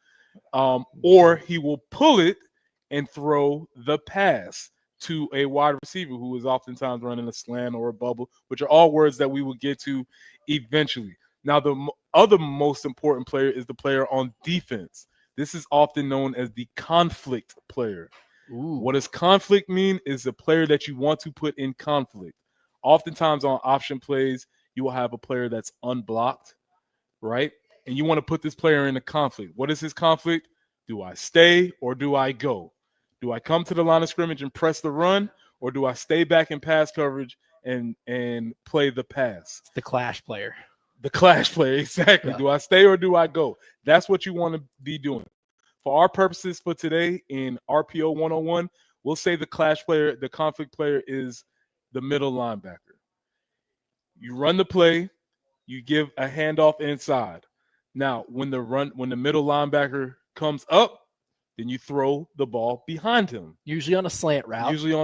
B: or he will pull it and throw the pass to a wide receiver who is oftentimes running a slant or a bubble, which are all words that we will get to eventually. Now, the other most important player is the player on defense. This is often known as the conflict player.
A: Ooh.
B: What does conflict mean? Is a player that you want to put in conflict. Oftentimes on option plays, you will have a player that's unblocked, right? And you want to put this player in a conflict. What is his conflict? Do I stay or do I go? Do I come to the line of scrimmage and press the run, or do I stay back in pass coverage and play the pass?
A: It's the clash player.
B: The clash player, exactly.
A: Yeah.
B: Do I stay or do I go? That's what you want to be doing. For our purposes for today in RPO 101, we'll say the clash player, the conflict player is the middle linebacker. You run the play, you give a handoff inside. Now, when the middle linebacker comes up, then you throw the ball behind him.
A: Usually on a slant route.
B: Usually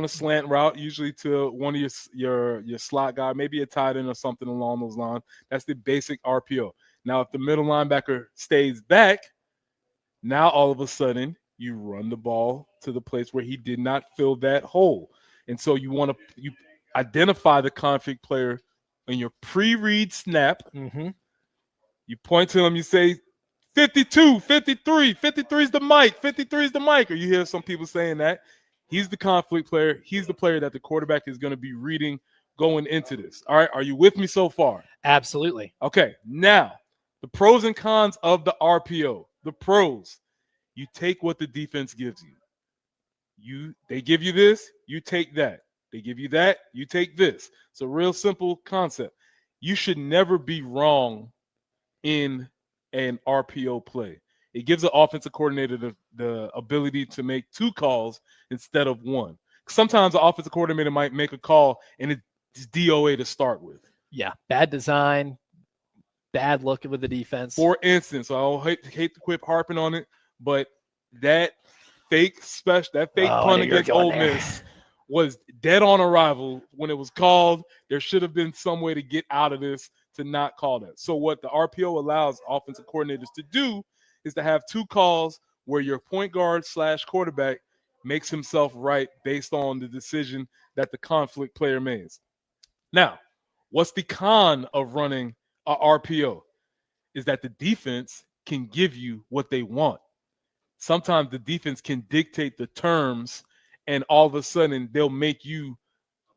B: to one of your slot guy, maybe a tight end or something along those lines. That's the basic RPO. Now, if the middle linebacker stays back, now all of a sudden you run the ball to the place where he did not fill that hole. And so you identify the conflict player in your pre-read snap.
A: Mm-hmm.
B: You point to him, you say, 52, 53, 53 is the mic, 53 is the mic. Or you hear some people saying that. He's the conflict player. He's the player that the quarterback is going to be reading going into this. All right, are you with me so far?
A: Absolutely.
B: Okay, now the pros and cons of the RPO. The pros, you take what the defense gives you. They give you this, you take that. They give you that, you take this. It's a real simple concept. You should never be wrong in an RPO play. It gives the offensive coordinator the ability to make 2 calls instead of 1. Sometimes the offensive coordinator might make a call and it's DOA to start with.
A: Yeah, bad design, bad look with the defense.
B: For instance, I'll hate to quit harping on it, but that fake punt against Ole Miss was dead on arrival when it was called. There should have been some way to get out of this to not call that. So what the RPO allows offensive coordinators to do is to have 2 calls where your point guard / quarterback makes himself right based on the decision that the conflict player makes. Now, what's the con of running a RPO? Is that the defense can give you what they want. Sometimes the defense can dictate the terms, and all of a sudden they'll make you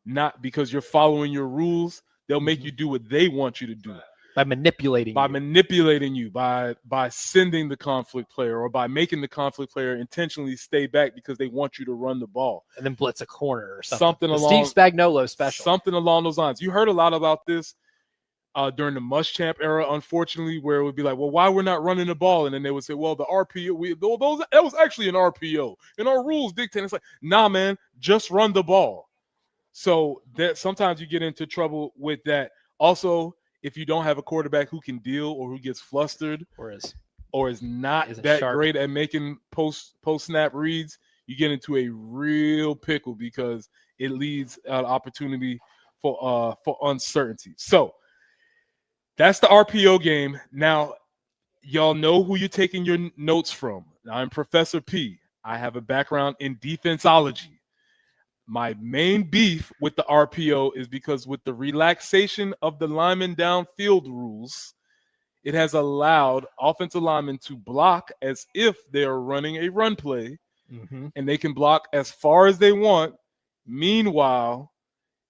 B: not because you're following your rules. They'll make you do what they want you to do.
A: By manipulating
B: you, by sending the conflict player or by making the conflict player intentionally stay back because they want you to run the ball.
A: And then blitz a corner or something.
B: Along
A: Steve Spagnuolo special.
B: Something along those lines. You heard a lot about this during the Muschamp era, unfortunately, where it would be like, well, why we're not running the ball? And then they would say, well, the RPO, that was actually an RPO. And our rules dictate. It's like, nah, man, just run the ball. So that sometimes you get into trouble with that. Also, if you don't have a quarterback who can deal or who gets flustered or is not that great at making post snap reads, you get into a real pickle because it leads an opportunity for uncertainty. So that's the RPO game. Now, y'all know who you're taking your notes from. I'm Professor P. I have a background in defenseology. My main beef with the RPO is because with the relaxation of the lineman downfield rules, it has allowed offensive linemen to block as if they are running a run play, and they can block as far as they want. Meanwhile,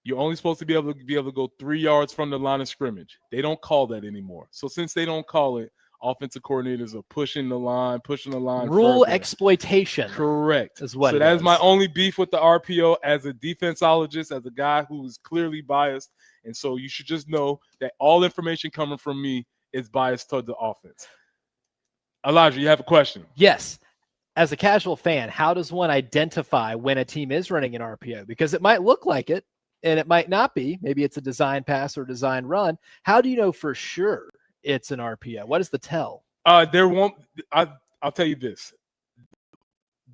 B: you're only supposed to be able to go 3 yards from the line of scrimmage. They don't call that anymore. So since they don't call it, offensive coordinators are pushing the line.
A: Rule exploitation.
B: Correct.
A: Is what
B: so that is my only beef with the RPO as a defenseologist, as a guy who is clearly biased. And so you should just know that all information coming from me is biased toward the offense. Elijah, you have a question?
A: Yes. As a casual fan, how does one identify when a team is running an RPO? Because it might look like it, and it might not be. Maybe it's a design pass or design run. How do you know for sure it's an RPO? What is the tell?
B: I'll tell you this.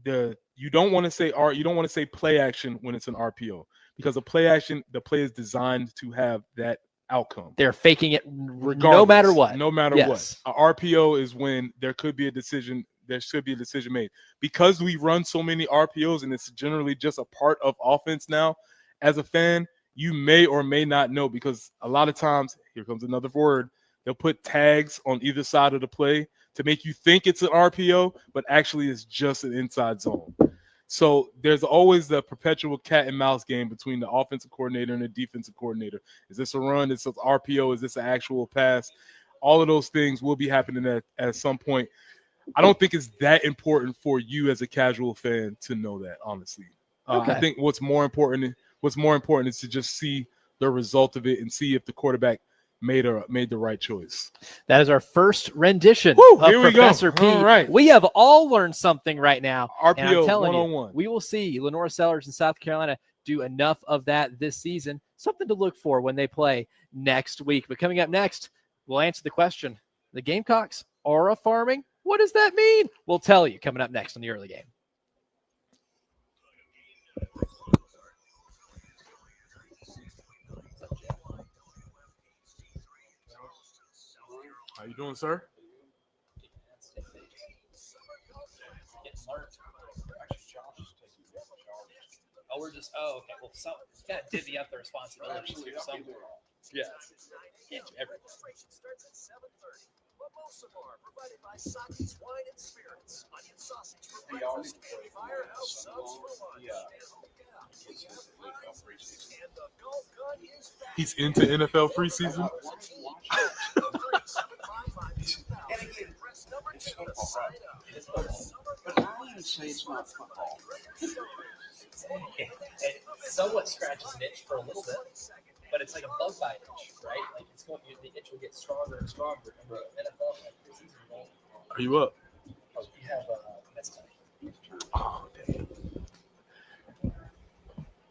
B: You don't want to say play action when it's an RPO, because a play action, the play is designed to have that outcome.
A: They're faking it no matter what.
B: No matter what. A RPO is when there should be a decision made. Because we run so many RPOs and it's generally just a part of offense now, as a fan, you may or may not know, because a lot of times, here comes another word, they'll put tags on either side of the play to make you think it's an RPO, but actually it's just an inside zone. So there's always the perpetual cat and mouse game between the offensive coordinator and the defensive coordinator. Is this a run? Is this an RPO? Is this an actual pass? All of those things will be happening at some point. I don't think it's that important for you as a casual fan to know that, honestly.
A: Okay.
B: I think what's more important is to just see the result of it and see if the quarterback made the right choice.
A: That is our first rendition of Professor P.
B: All right.
A: We have all learned something right now.
B: RPO
A: and I'm telling
B: 101.
A: you, we will see Lenore Sellers in South Carolina do enough of that this season. Something to look for when they play next week. But coming up next, we'll answer the question: the Gamecocks aura farming? What does that mean? We'll tell you coming up next on the early game.
B: How you doing, sir?
A: Oh, we're just. Oh, okay. Well, some kind of divvy up the responsibilities here. Some. Yes. Can't do everything.
C: Registration starts at 7:30. Mimosa Bar, provided by Saki's Wine and Spirits. Onion sausage for breakfast and firehouse subs for lunch. And oh yeah, we have prizes. And the golf gun is back.
B: He's into NFL preseason.
C: And again, press number 2 to sign up.
I: But I wouldn't say it's not football.
A: It somewhat scratches an itch for a little bit, but it's like a bug bite itch, right? Like it's going, the itch will get stronger and stronger. And the NFL, like this season,
B: Are you up?
A: you have that's fine.
B: Oh, damn.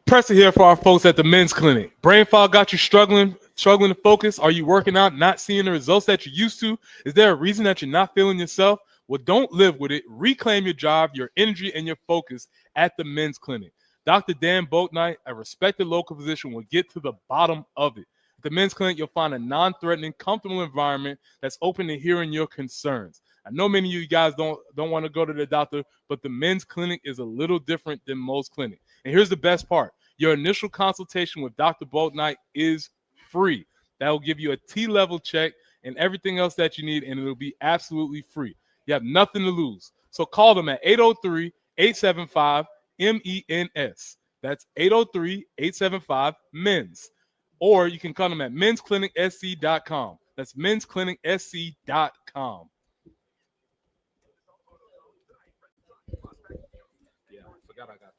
B: Presser here for our folks at the men's clinic. Brain fog got you struggling to focus? Are you working out, not seeing the results that you used to? Is there a reason that you're not feeling yourself? Well, don't live with it. Reclaim your job, your energy, and your focus at the men's clinic. Dr. Dan Boatnight, a respected local physician, will get to the bottom of it. At the men's clinic, you'll find a non-threatening, comfortable environment that's open to hearing your concerns. I know many of you guys don't want to go to the doctor, but the men's clinic is a little different than most clinics. And here's the best part. Your initial consultation with Dr. Boatnight is free. That will give you a T-level check and everything else that you need, and it'll be absolutely free. You have nothing to lose. So call them at 803-875-MENS. That's 803-875-MENS. Or you can call them at mensclinicsc.com. That's mensclinicsc.com. Yeah, I forgot I got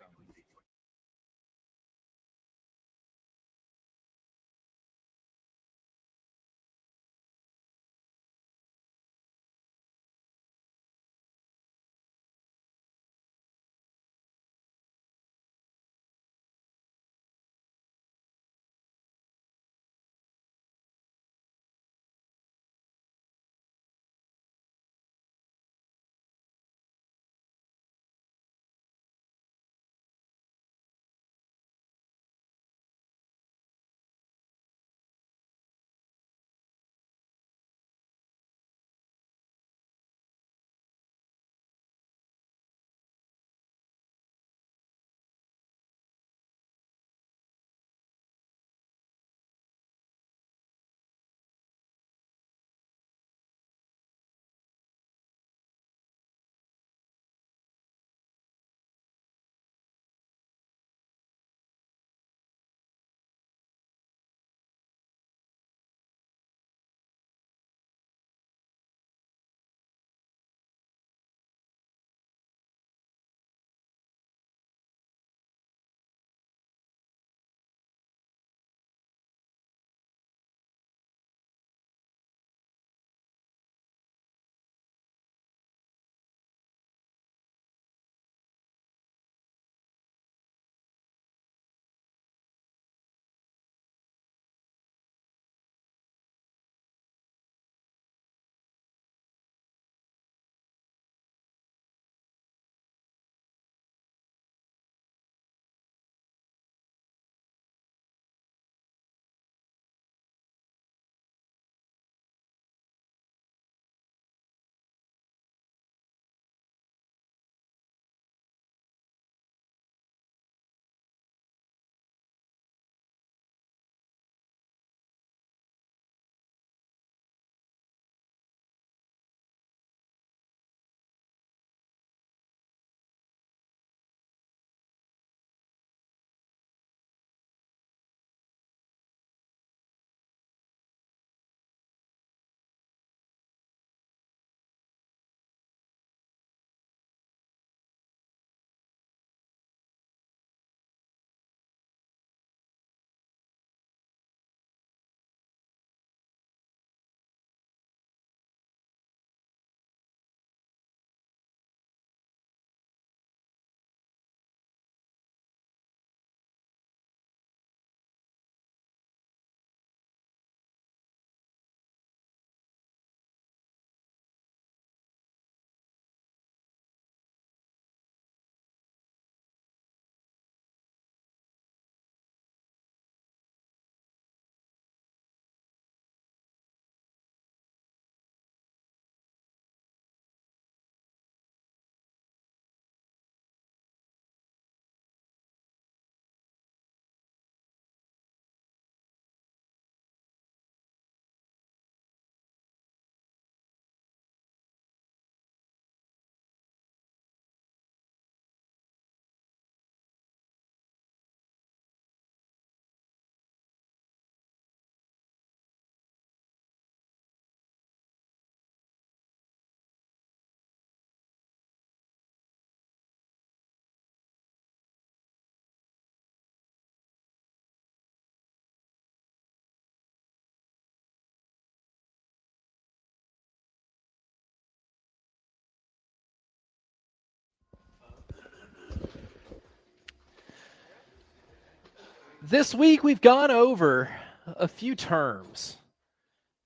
A: This week we've gone over a few terms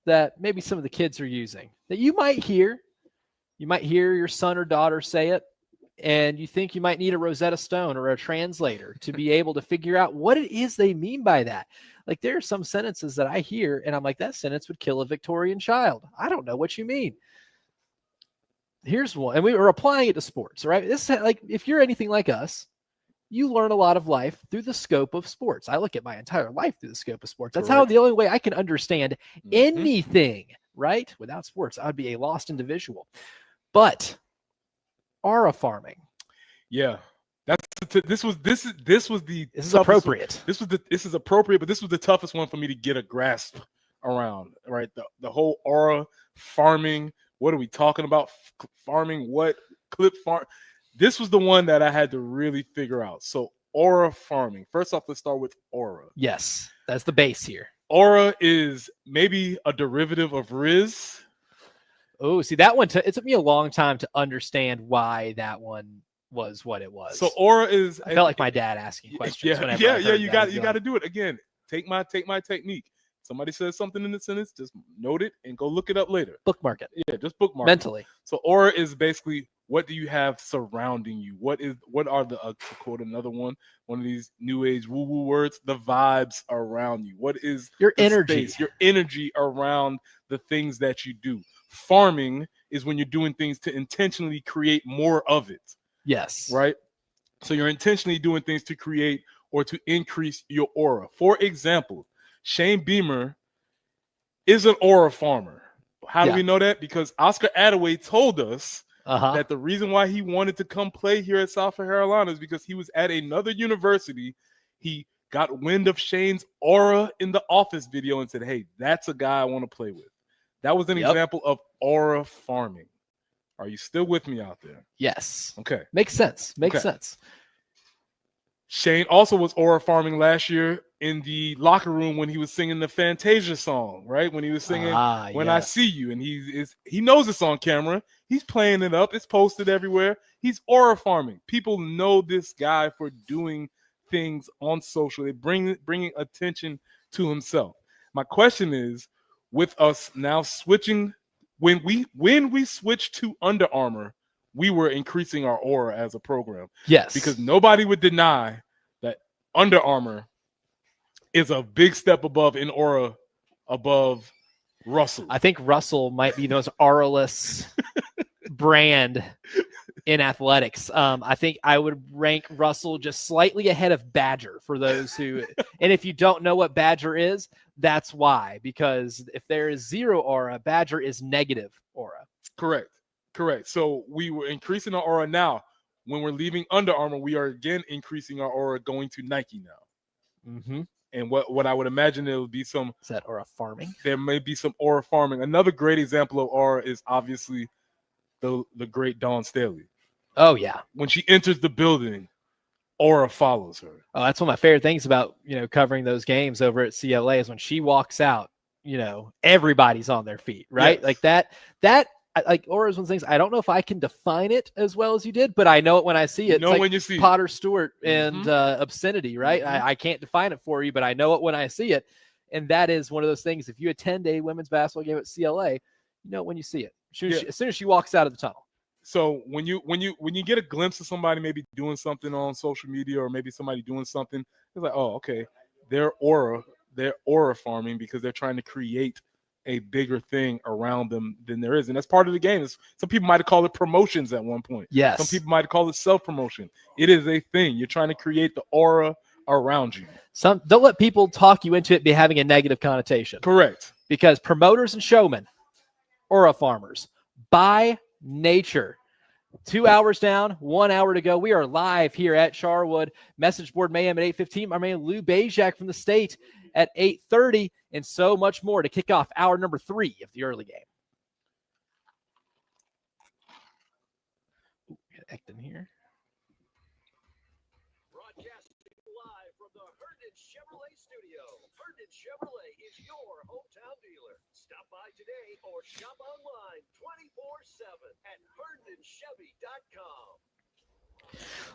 A: that maybe some of the kids are using that you might hear. You might hear your son or daughter say it, and you think you might need a Rosetta Stone or a translator to be able to figure out what it is they mean by that. Like there are some sentences that I hear, and I'm like, that sentence would kill a Victorian child. I don't know what you mean. Here's one, and we were applying it to sports, right? This is like if you're anything like us, you learn a lot of life through the scope of sports. I look at my entire life through the scope of sports. That's how the only way I can understand anything, right? Without sports, I would be a lost individual. But aura farming.
B: Yeah. This is
A: appropriate.
B: This is appropriate, but this was the toughest one for me to get a grasp around, right? The whole aura farming. What are we talking about? Farming what? Clip farm. This was the one that I had to really figure out. So aura farming. First off, let's start with aura.
A: Yes, that's the base here.
B: Aura is maybe a derivative of Riz.
A: Oh, see that one. It took me a long time to understand why that one was what it was.
B: So aura is.
A: I felt like my dad asking questions.
B: Yeah. You got to do it again. Take my technique. Somebody says something in the sentence, just note it and go look it up later.
A: Bookmark it.
B: Yeah, just bookmark
A: mentally.
B: it. So aura is basically what do you have surrounding you? What are the to quote another one of these new age woo-woo words, the vibes around you. What is
A: your energy?
B: Space, your energy around the things that you do. Farming is when you're doing things to intentionally create more of it.
A: Yes.
B: Right? So you're intentionally doing things to create or to increase your aura. For example, Shane Beamer is an aura farmer. How do we know that? Because Oscar Attaway told us that the reason why he wanted to come play here at South Carolina is because he was at another university. He got wind of Shane's aura in the Office video and said, hey, that's a guy I want to play with. That was an example of aura farming. Are you still with me out there?
A: Yes.
B: Okay.
A: Makes sense. Makes sense.
B: Shane also was aura farming last year in the locker room when he was singing the Fantasia song, right? When he was singing When I See You, and he knows it's on camera. He's playing it up. It's posted everywhere. He's aura farming. People know this guy for doing things on social. They bringing attention to himself. My question is, with us now switching, when we switched to Under Armour, we were increasing our aura as a program.
A: Yes.
B: Because nobody would deny that Under Armour is a big step above in aura above Russell.
A: I think Russell might be the most aura-less brand in athletics. I think I would rank Russell just slightly ahead of Badger for those who, and if you don't know what Badger is, that's why, because if there is zero aura, Badger is negative aura.
B: Correct. So we were increasing our aura. Now, when we're leaving Under Armour, we are again increasing our aura going to Nike now.
A: Mm-hmm.
B: And what I would imagine there would be some.
A: Is that aura farming?
B: There may be some aura farming. Another great example of aura is obviously the great Dawn Staley.
A: Oh, yeah.
B: When she enters the building, aura follows her.
A: Oh, that's one of my favorite things about, covering those games over at CLA is when she walks out, everybody's on their feet, right? Yes. Like that like aura is one of those things. I don't know if I can define it as well as you did, but I know it when I see it.
B: It's like when you see
A: Potter Stewart and obscenity, right?
B: Mm-hmm.
A: I can't define it for you, but I know it when I see it. And that is one of those things. If you attend a women's basketball game at CLA, you know it when you see it. As soon as she walks out of the tunnel.
B: So when you get a glimpse of somebody maybe doing something on social media or maybe somebody doing something, it's like, oh, okay, they're aura farming because they're trying to create a bigger thing around them than there is. And that's part of the game. Some people might have called it promotions at one point.
A: Yes.
B: Some people might have called it self-promotion. It is a thing. You're trying to create the aura around you.
A: Don't let people talk you into it be having a negative connotation.
B: Correct.
A: Because promoters and showmen, aura farmers, by nature. 2 hours down, 1 hour to go. We are live here at Charwood. Message board mayhem at 8:15. Our man Lou Bajak from the state at 8:30, and so much more to kick off hour number 3 of the early game. Acting here.
C: Broadcasting live from the Herndon Chevrolet studio. Herndon Chevrolet is your hometown dealer. Stop by today or shop online 24/7 at HerndonChevy.com.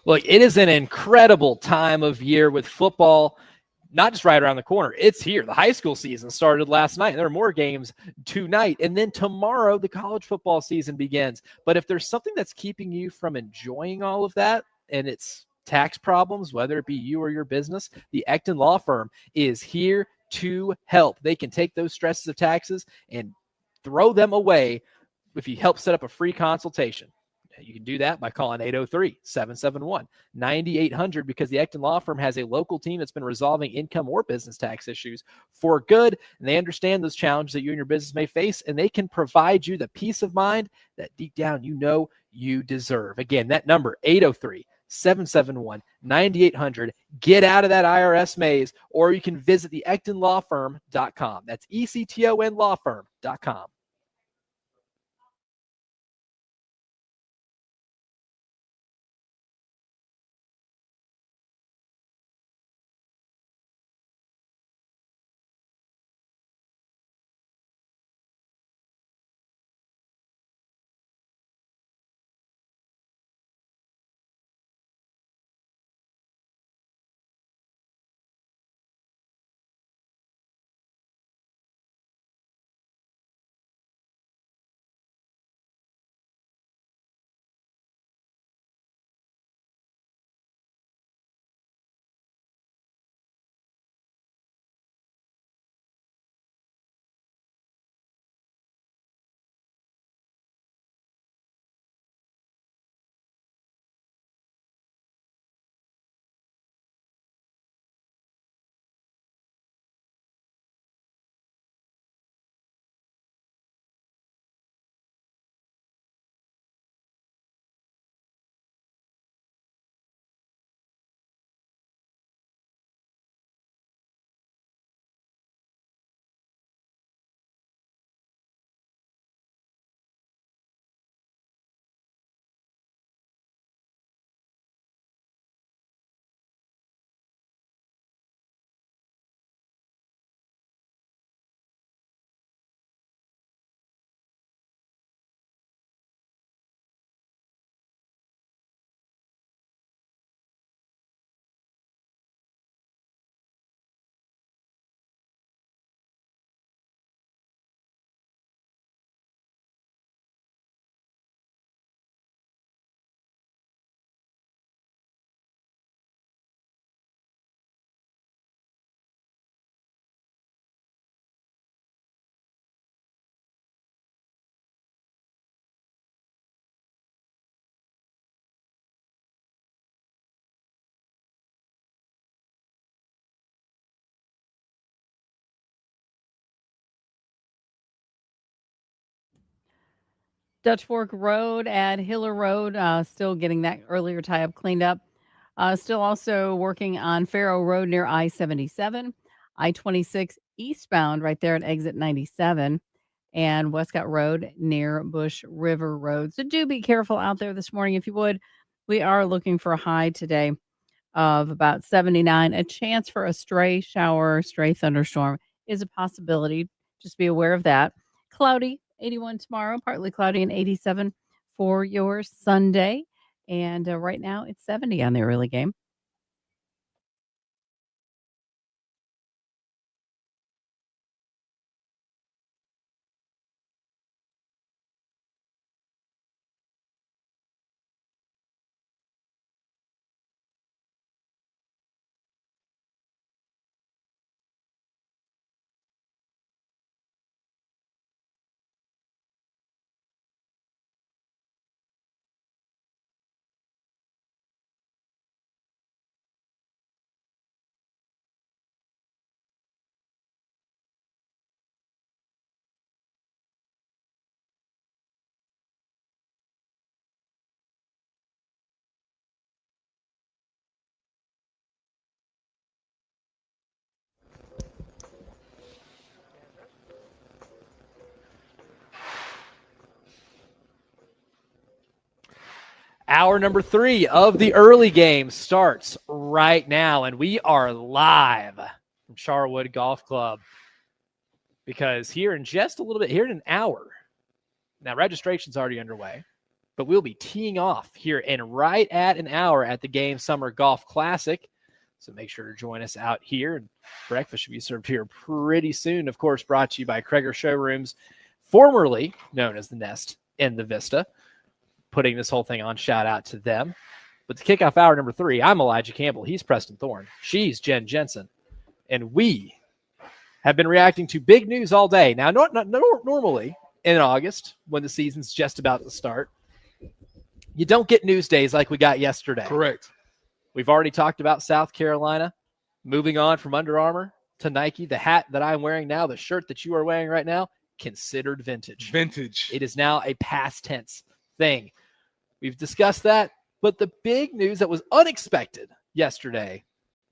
A: Look, it is an incredible time of year with football not just right around the corner. It's here. The high school season started last night. There are more games tonight. And then tomorrow, the college football season begins. But if there's something that's keeping you from enjoying all of that, and it's tax problems, whether it be you or your business, the Ecton Law Firm is here to help. They can take those stresses of taxes and throw them away if you help set up a free consultation. You can do that by calling 803-771-9800 because the Ecton Law Firm has a local team that's been resolving income or business tax issues for good, and they understand those challenges that you and your business may face, and they can provide you the peace of mind that deep down you know you deserve. Again, that number, 803-771-9800. Get out of that IRS maze, or you can visit the EctonLawFirm.com. That's ECTON lawfirm.com.
D: Dutch Fork Road and Hiller Road, still getting that earlier tie-up cleaned up. Still also working on Faro Road near I-77, I-26 eastbound right there at exit 97, and Westcott Road near Bush River Road. So do be careful out there this morning if you would. We are looking for a high today of about 79. A chance for a stray shower, stray thunderstorm is a possibility. Just be aware of that. Cloudy, 81 tomorrow, partly cloudy, and 87 for your Sunday. And right now it's 70 on the early game.
A: Hour number 3 of the early game starts right now, and we are live from Charwood Golf Club because here in just a little bit, here in an hour, now registration's already underway, but we'll be teeing off here in right at an hour at the Game Summer Golf Classic. So make sure to join us out here. And breakfast should be served here pretty soon. Of course, brought to you by Kreger Showrooms, formerly known as the Nest in the Vista. Putting this whole thing on, shout out to them. But to kick off hour number 3, I'm Elijah Campbell. He's Preston Thorne. She's Jen Jensen. And we have been reacting to big news all day. Now, normally in August, when the season's just about to start, you don't get news days like we got yesterday.
B: Correct.
A: We've already talked about South Carolina, moving on from Under Armour to Nike. The hat that I'm wearing now, the shirt that you are wearing right now, considered vintage.
B: Vintage.
A: It is now a past tense thing. We've discussed that, but the big news that was unexpected yesterday,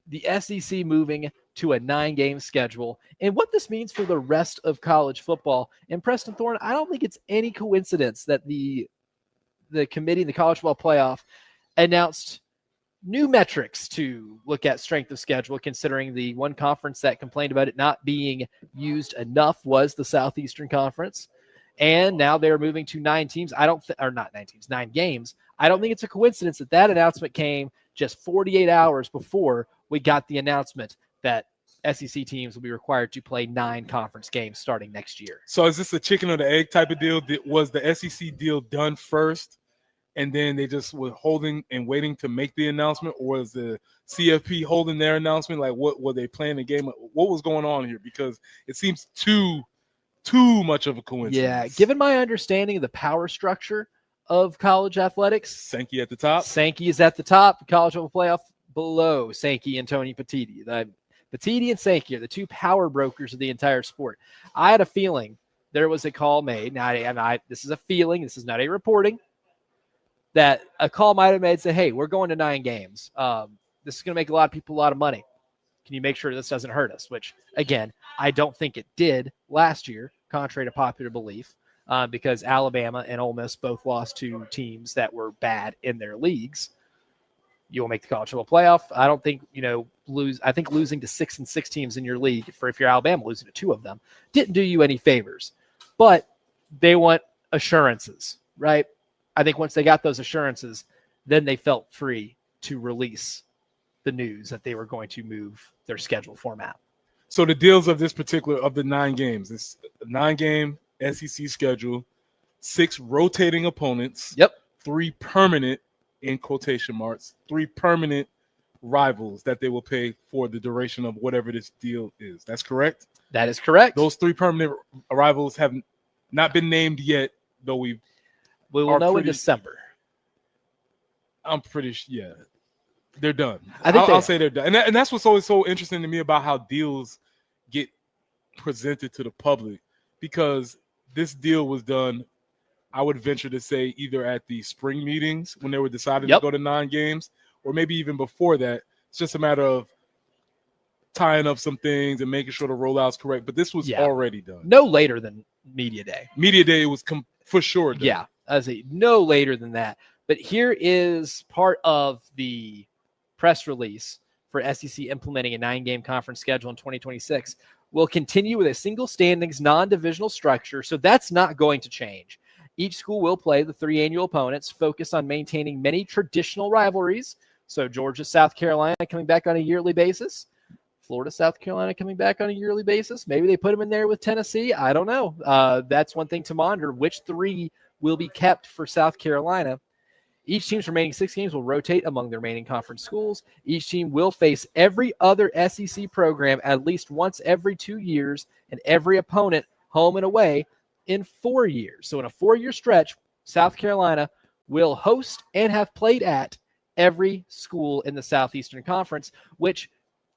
A: the SEC moving to a 9-game schedule, and what this means for the rest of college football. And Preston Thorne, I don't think it's any coincidence that the committee, the College Football Playoff, announced new metrics to look at strength of schedule, considering the one conference that complained about it not being used enough was the Southeastern Conference. And now they're moving to 9 games. I don't think it's a coincidence that announcement came just 48 hours before we got the announcement that SEC teams will be required to play 9 conference games starting next year.
B: So is this a chicken or the egg type of deal? Was the SEC deal done first, and then they just were holding and waiting to make the announcement, or was the CFP holding their announcement? Like, what were they playing the game? What was going on here? Because it seems too much of a coincidence.
A: Yeah, given my understanding of the power structure of college athletics,
B: Sankey at the top.
A: Sankey is at the top. College football playoff below Sankey and Tony Petitti. Petitti and Sankey are the 2 power brokers of the entire sport. I had a feeling there was a call made. Now, this is a feeling. This is not a reporting. That a call might have made, say, hey, we're going to 9 games. This is going to make a lot of people a lot of money. Can you make sure this doesn't hurt us? Which, again, I don't think it did last year, contrary to popular belief, because Alabama and Ole Miss both lost to teams that were bad in their leagues. You will make the college football playoff. I don't think, I think losing to 6-6 teams in your league, if you're Alabama, losing to 2 of them, didn't do you any favors. But they want assurances, right? I think once they got those assurances, then they felt free to release the news that they were going to move their schedule format.
B: So the deals of this particular, of the 9 games, it's a 9-game SEC schedule, 6 rotating opponents.
A: Yep.
B: 3 permanent, in quotation marks, 3 permanent rivals that they will pay for the duration of whatever this deal is. That's correct?
A: That is correct.
B: Those 3 permanent rivals have not been named yet, though we
A: will know in December.
B: I'm pretty sure, yeah. They're done. I'll say they're done. And that's what's always so interesting to me about how deals get presented to the public, because this deal was done, I would venture to say, either at the spring meetings when they were decided to go to 9 games, or maybe even before that. It's just a matter of tying up some things and making sure the rollout's correct. But this was already done.
A: No later than Media Day.
B: Media Day was for sure done.
A: Yeah, I say no later than that. But here is part of the press release for SEC implementing a 9-game conference schedule in 2026. Will continue with a single standings non-divisional structure, so that's not going to change. Each school will play the 3 annual opponents, focus on maintaining many traditional rivalries. So Georgia, South Carolina coming back on a yearly basis. Florida, South Carolina coming back on a yearly basis. Maybe they put them in there with Tennessee. I don't know. That's one thing to monitor. Which 3 will be kept for South Carolina? Each team's remaining 6 games will rotate among the remaining conference schools. Each team will face every other SEC program at least once every 2 years, and every opponent home and away in 4 years. So in a 4-year stretch, South Carolina will host and have played at every school in the Southeastern Conference, which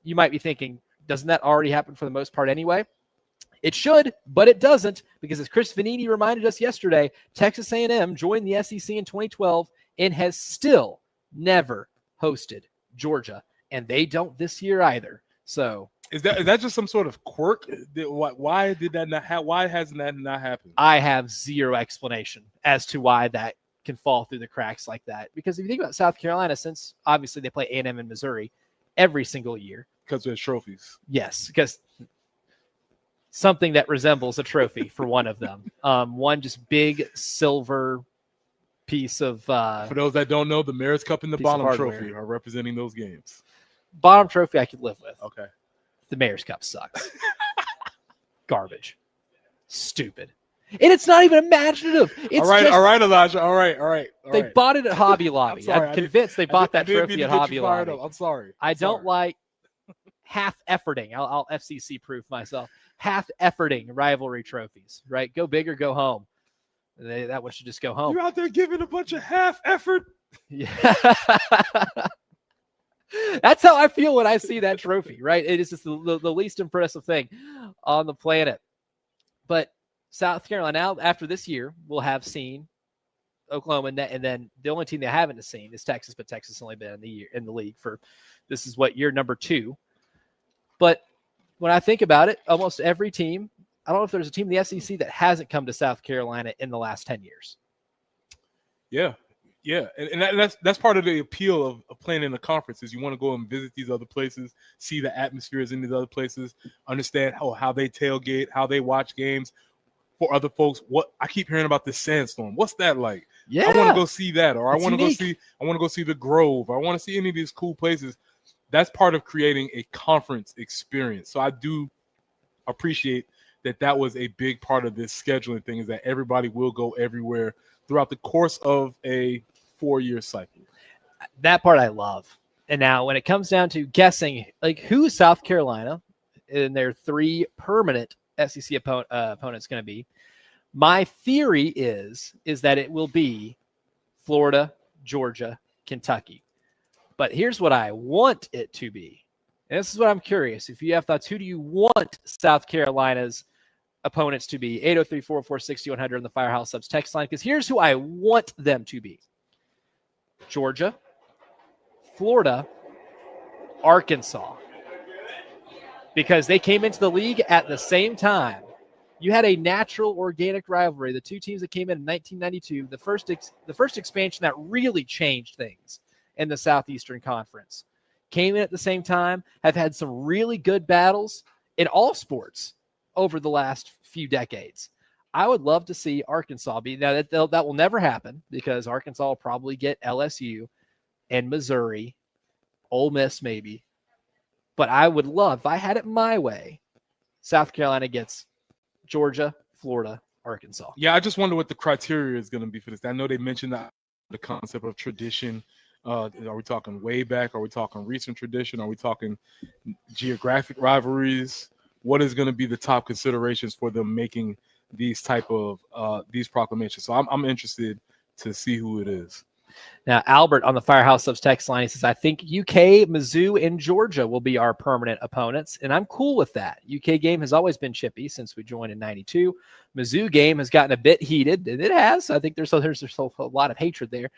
A: you might be thinking, doesn't that already happen for the most part anyway? It should, but it doesn't, because as Chris Vanini reminded us yesterday, Texas A&M joined the SEC in 2012 and has still never hosted Georgia, and they don't this year either. So
B: is that just some sort of quirk? Why did that not? Why hasn't that not happened?
A: I have zero explanation as to why that can fall through the cracks like that. Because if you think about South Carolina, since obviously they play A&M in Missouri every single year,
B: because there's trophies.
A: Yes, because something that resembles a trophy for one of them. One just big silver piece of.
B: For those that don't know, the Mayor's Cup and the Bonham
A: hardware.
B: Trophy are representing those games.
A: bottom trophy I could live with.
B: Okay.
A: The Mayor's Cup sucks. Garbage. Stupid. And it's not even imaginative. It's
B: all right,
A: just,
B: all right, Elijah. All right.
A: They bought it at Hobby Lobby.
B: sorry,
A: I'm convinced they bought that
B: I didn't mean
A: trophy
B: to
A: at
B: get you
A: Hobby
B: fired
A: Lobby.
B: up. I'm sorry.
A: I don't like half-efforting. I'll FCC proof myself. Half-efforting rivalry trophies, right? Go big or go home. That one should just go home.
B: You're out there giving a bunch of half effort.
A: Yeah. That's how I feel when I see that trophy, right? It is just the least impressive thing on the planet. But South Carolina, now after this year, will have seen Oklahoma, and then the only team they haven't seen is Texas, but Texas has only been in the league for, this is what, year number 2. But when I think about it, almost every team, I don't know if there's a team in the SEC that hasn't come to South Carolina in the last 10 years.
B: Yeah. And that's part of the appeal of playing in the conference is you want to go and visit these other places, see the atmospheres in these other places, understand how they tailgate, how they watch games for other folks. What I keep hearing about this Sandstorm. What's that like?
A: Yeah.
B: I want to go see that, or
A: It's
B: I want
A: unique.
B: to go see the Grove. Or I want to see any of these cool places. That's part of creating a conference experience. So I do appreciate that was a big part of this scheduling thing, is that everybody will go everywhere throughout the course of a 4-year cycle.
A: That part I love. And now when it comes down to guessing, like, who is South Carolina in their 3 permanent SEC opponents going to be, my theory is that it will be Florida, Georgia, Kentucky. But here's what I want it to be. And this is what I'm curious. If you have thoughts, who do you want South Carolina's opponents to be? 803-446-100 on the Firehouse Subs text line, because here's who I want them to be. Georgia, Florida, Arkansas. Because they came into the league at the same time. You had a natural, organic rivalry. The 2 teams that came in 1992, the first expansion that really changed things in the Southeastern Conference, came in at the same time, have had some really good battles in all sports over the last few decades. I would love to see Arkansas be, now that will never happen, because Arkansas will probably get LSU and Missouri, Ole Miss maybe. But I would love, if I had it my way, South Carolina gets Georgia, Florida, Arkansas.
B: Yeah, I just wonder what the criteria is going to be for this. I know they mentioned the concept of tradition. Are we talking way back? Are we talking recent tradition? Are we talking geographic rivalries? What is going to be the top considerations for them making these type of these proclamations? So I'm interested to see who it is.
A: Now, Albert on the Firehouse Subs text line, he says, I think UK, Mizzou, and Georgia will be our permanent opponents, and I'm cool with that. UK game has always been chippy since we joined in 92. Mizzou game has gotten a bit heated, and it has. I think there's a lot of hatred there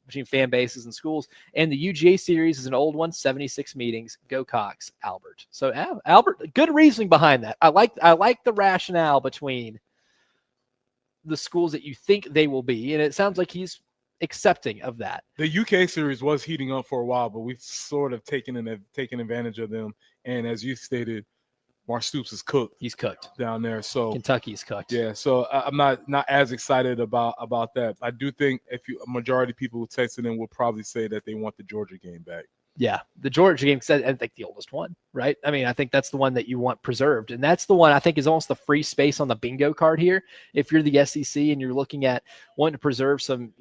A: between fan bases and schools. And the UGA series is an old one, 76 meetings. Go Cox, Albert. So, Albert, good reasoning behind that. I like the rationale between the schools that you think they will be, and it sounds like he's accepting of that.
B: The UK series was heating up for a while, but we've sort of taken advantage of them. And as you stated, Mark Stoops is cooked.
A: He's cooked
B: down there. So
A: Kentucky's cooked.
B: Yeah. So I'm not as excited about that. I do think a majority of people who texted in will probably say that they want the Georgia game back.
A: Yeah, the Georgia game, I think the oldest one, right? I mean, I think that's the one that you want preserved. And that's the one I think is almost the free space on the bingo card here. If you're the SEC and you're looking at wanting to preserve some,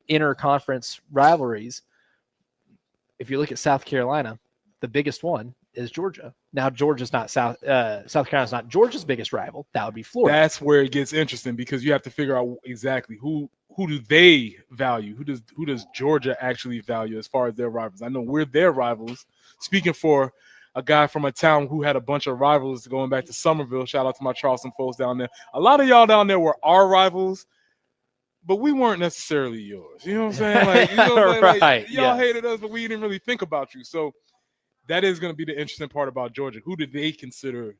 A: inter-conference rivalries, if you look at South Carolina, the biggest one is Georgia. Now, Georgia's not South Carolina's not Georgia's biggest rival. That would be Florida.
B: That's where it gets interesting, because you have to figure out exactly who do they value? Who does Georgia actually value as far as their rivals? I know we're their rivals. Speaking for a guy from a town who had a bunch of rivals going back to Somerville, shout out to my Charleston folks down there. A lot of y'all down there were our rivals, but we weren't necessarily yours. You know what I'm saying? Like, y'all hated us, but we didn't really think about you. So that is going to be the interesting part about Georgia. Who do they consider?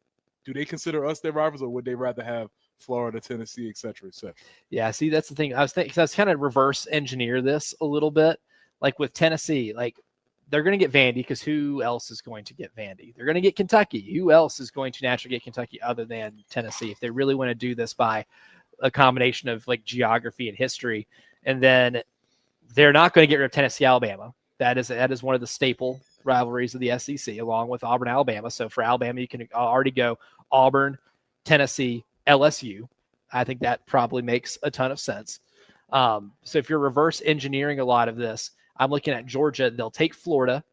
B: Do they consider us their rivals, or would they rather have Florida, Tennessee, et cetera, et cetera?
A: Yeah, see, that's the thing. I was kind of reverse engineer this a little bit. Like with Tennessee, like they're going to get Vandy, because who else is going to get Vandy? They're going to get Kentucky. Who else is going to naturally get Kentucky other than Tennessee? If they really want to do this by a combination of like geography and history, and then they're not going to get rid of Tennessee, Alabama. That is one of the staple rivalries of the SEC, along with Auburn, Alabama. So for Alabama, you can already go Auburn, Tennessee, LSU. I think that probably makes a ton of sense. So if you're reverse engineering a lot of this, I'm looking at Georgia. They'll take Florida.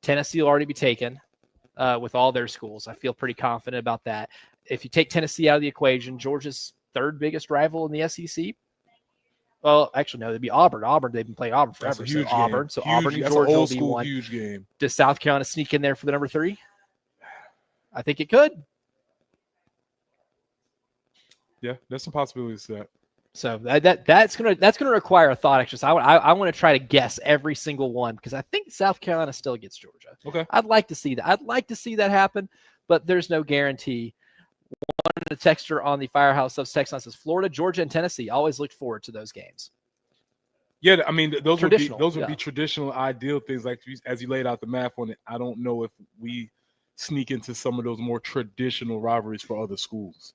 A: Tennessee will already be taken with all their schools. I feel pretty confident about that. If you take Tennessee out of the equation, Georgia's third biggest rival in the SEC. Well, actually, no, it'd be Auburn. They've been playing Auburn forever.
B: That's a huge
A: so Auburn.
B: game.
A: So
B: Huge,
A: Auburn and
B: that's
A: Georgia
B: an
A: will
B: old
A: be
B: school
A: one.
B: huge game.
A: Does South Carolina sneak in there for the number 3? I think it could.
B: Yeah, there's some possibilities to that.
A: So that's gonna require a thought exercise. I want to try to guess every single one because I think South Carolina still gets Georgia.
B: Okay.
A: I'd like to see that. I'd like to see that happen, but there's no guarantee. One of the texter on the Firehouse Subs text line says Florida, Georgia, and Tennessee. Always looked forward to those games.
B: Yeah, I mean those would
A: Traditional,
B: be traditional, ideal things like as you laid out the math on it. I don't know if we sneak into some of those more traditional rivalries for other schools.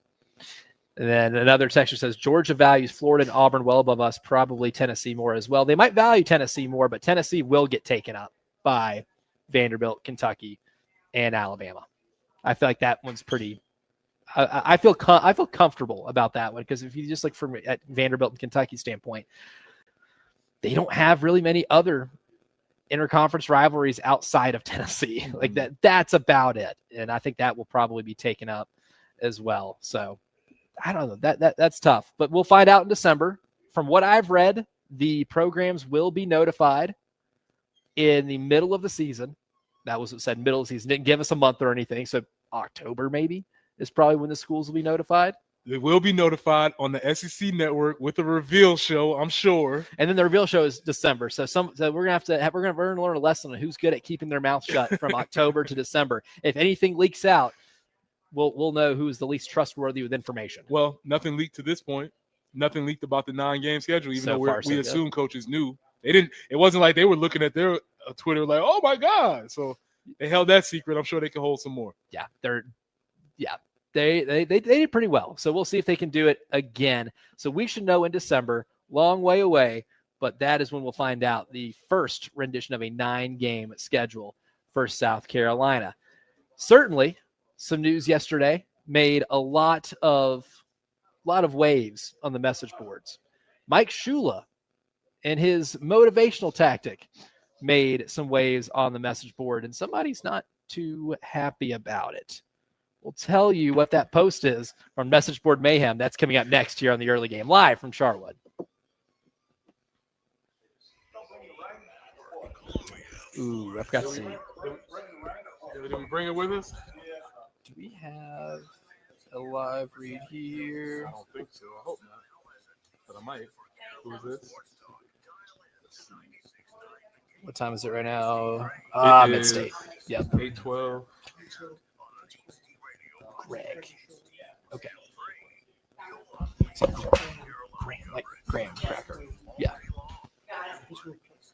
A: And then another texter says Georgia values Florida and Auburn well above us, probably Tennessee more as well. They might value Tennessee more, but Tennessee will get taken up by Vanderbilt, Kentucky, and Alabama. I feel like that one's pretty. I feel comfortable about that one because if you just look from at Vanderbilt and Kentucky standpoint, they don't have really many other interconference rivalries outside of Tennessee. Like that's about it, and I think that will probably be taken up as well. So. I don't know. That's tough, but we'll find out in December. From what I've read, the programs will be notified in the middle of the season. That was what said middle of the season. Didn't give us a month or anything. So October maybe is probably when the schools will be notified.
B: They will be notified on the SEC network with a reveal show, I'm sure.
A: And then the reveal show is December. So we're gonna learn a lesson on who's good at keeping their mouth shut from October to December. If anything leaks out, we'll know who's the least trustworthy with information.
B: Well, nothing leaked to this point. Nothing leaked about the 9-game schedule, even though we assume coaches knew. They didn't. It wasn't like they were looking at their Twitter like, "Oh my God!" So they held that secret. I'm sure they can hold some more.
A: Yeah, they did pretty well. So we'll see if they can do it again. So we should know in December. Long way away, but that is when we'll find out the first rendition of a 9-game schedule for South Carolina. Certainly. Some news yesterday made a lot of waves on the message boards. Mike Shula and his motivational tactic made some waves on the message board, and somebody's not too happy about it. We'll tell you what that post is from Message Board Mayhem. That's coming up next here on the Early Game, live from Charwood. Ooh, I forgot to see.
B: Did we bring it with us?
A: Do we have a live read here?
B: I don't think so. I hope not. But I might. Who is this?
A: What time is it right now? Mid-state. Yep.
B: 8:12.
A: Greg. Okay. Like graham cracker. Yeah.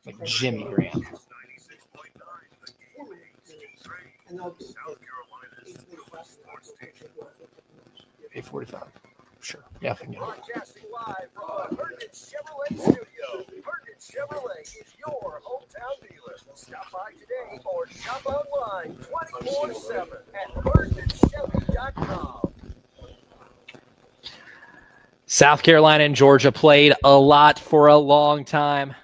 A: Like Jimmy Graham. 8:45. Sure. Yeah, I can get it.
C: Broadcasting live from the Herndon Chevrolet Studio. Herndon Chevrolet is your hometown dealer. Stop by today or shop online 24/7 at HerndonChevy.com.
A: South Carolina and Georgia played a lot for a long time.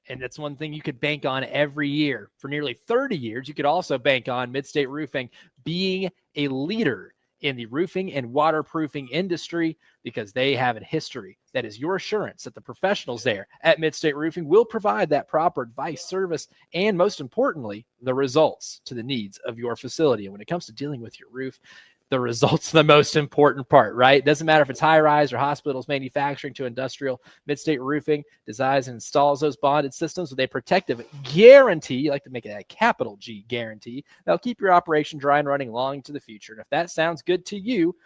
A: And that's one thing you could bank on every year. For nearly 30 years, you could also bank on Midstate Roofing being a leader in the roofing and waterproofing industry because they have a history. That is your assurance that the professionals there at Midstate Roofing will provide that proper advice, service, and most importantly, the results to the needs of your facility. And when it comes to dealing with your roof, the results are the most important part, right? It doesn't matter if it's high rise or hospitals, manufacturing to industrial. Midstate Roofing designs and installs those bonded systems with a protective guarantee. You like to make it a capital G guarantee. That'll keep your operation dry and running long into the future. And if that sounds good to you,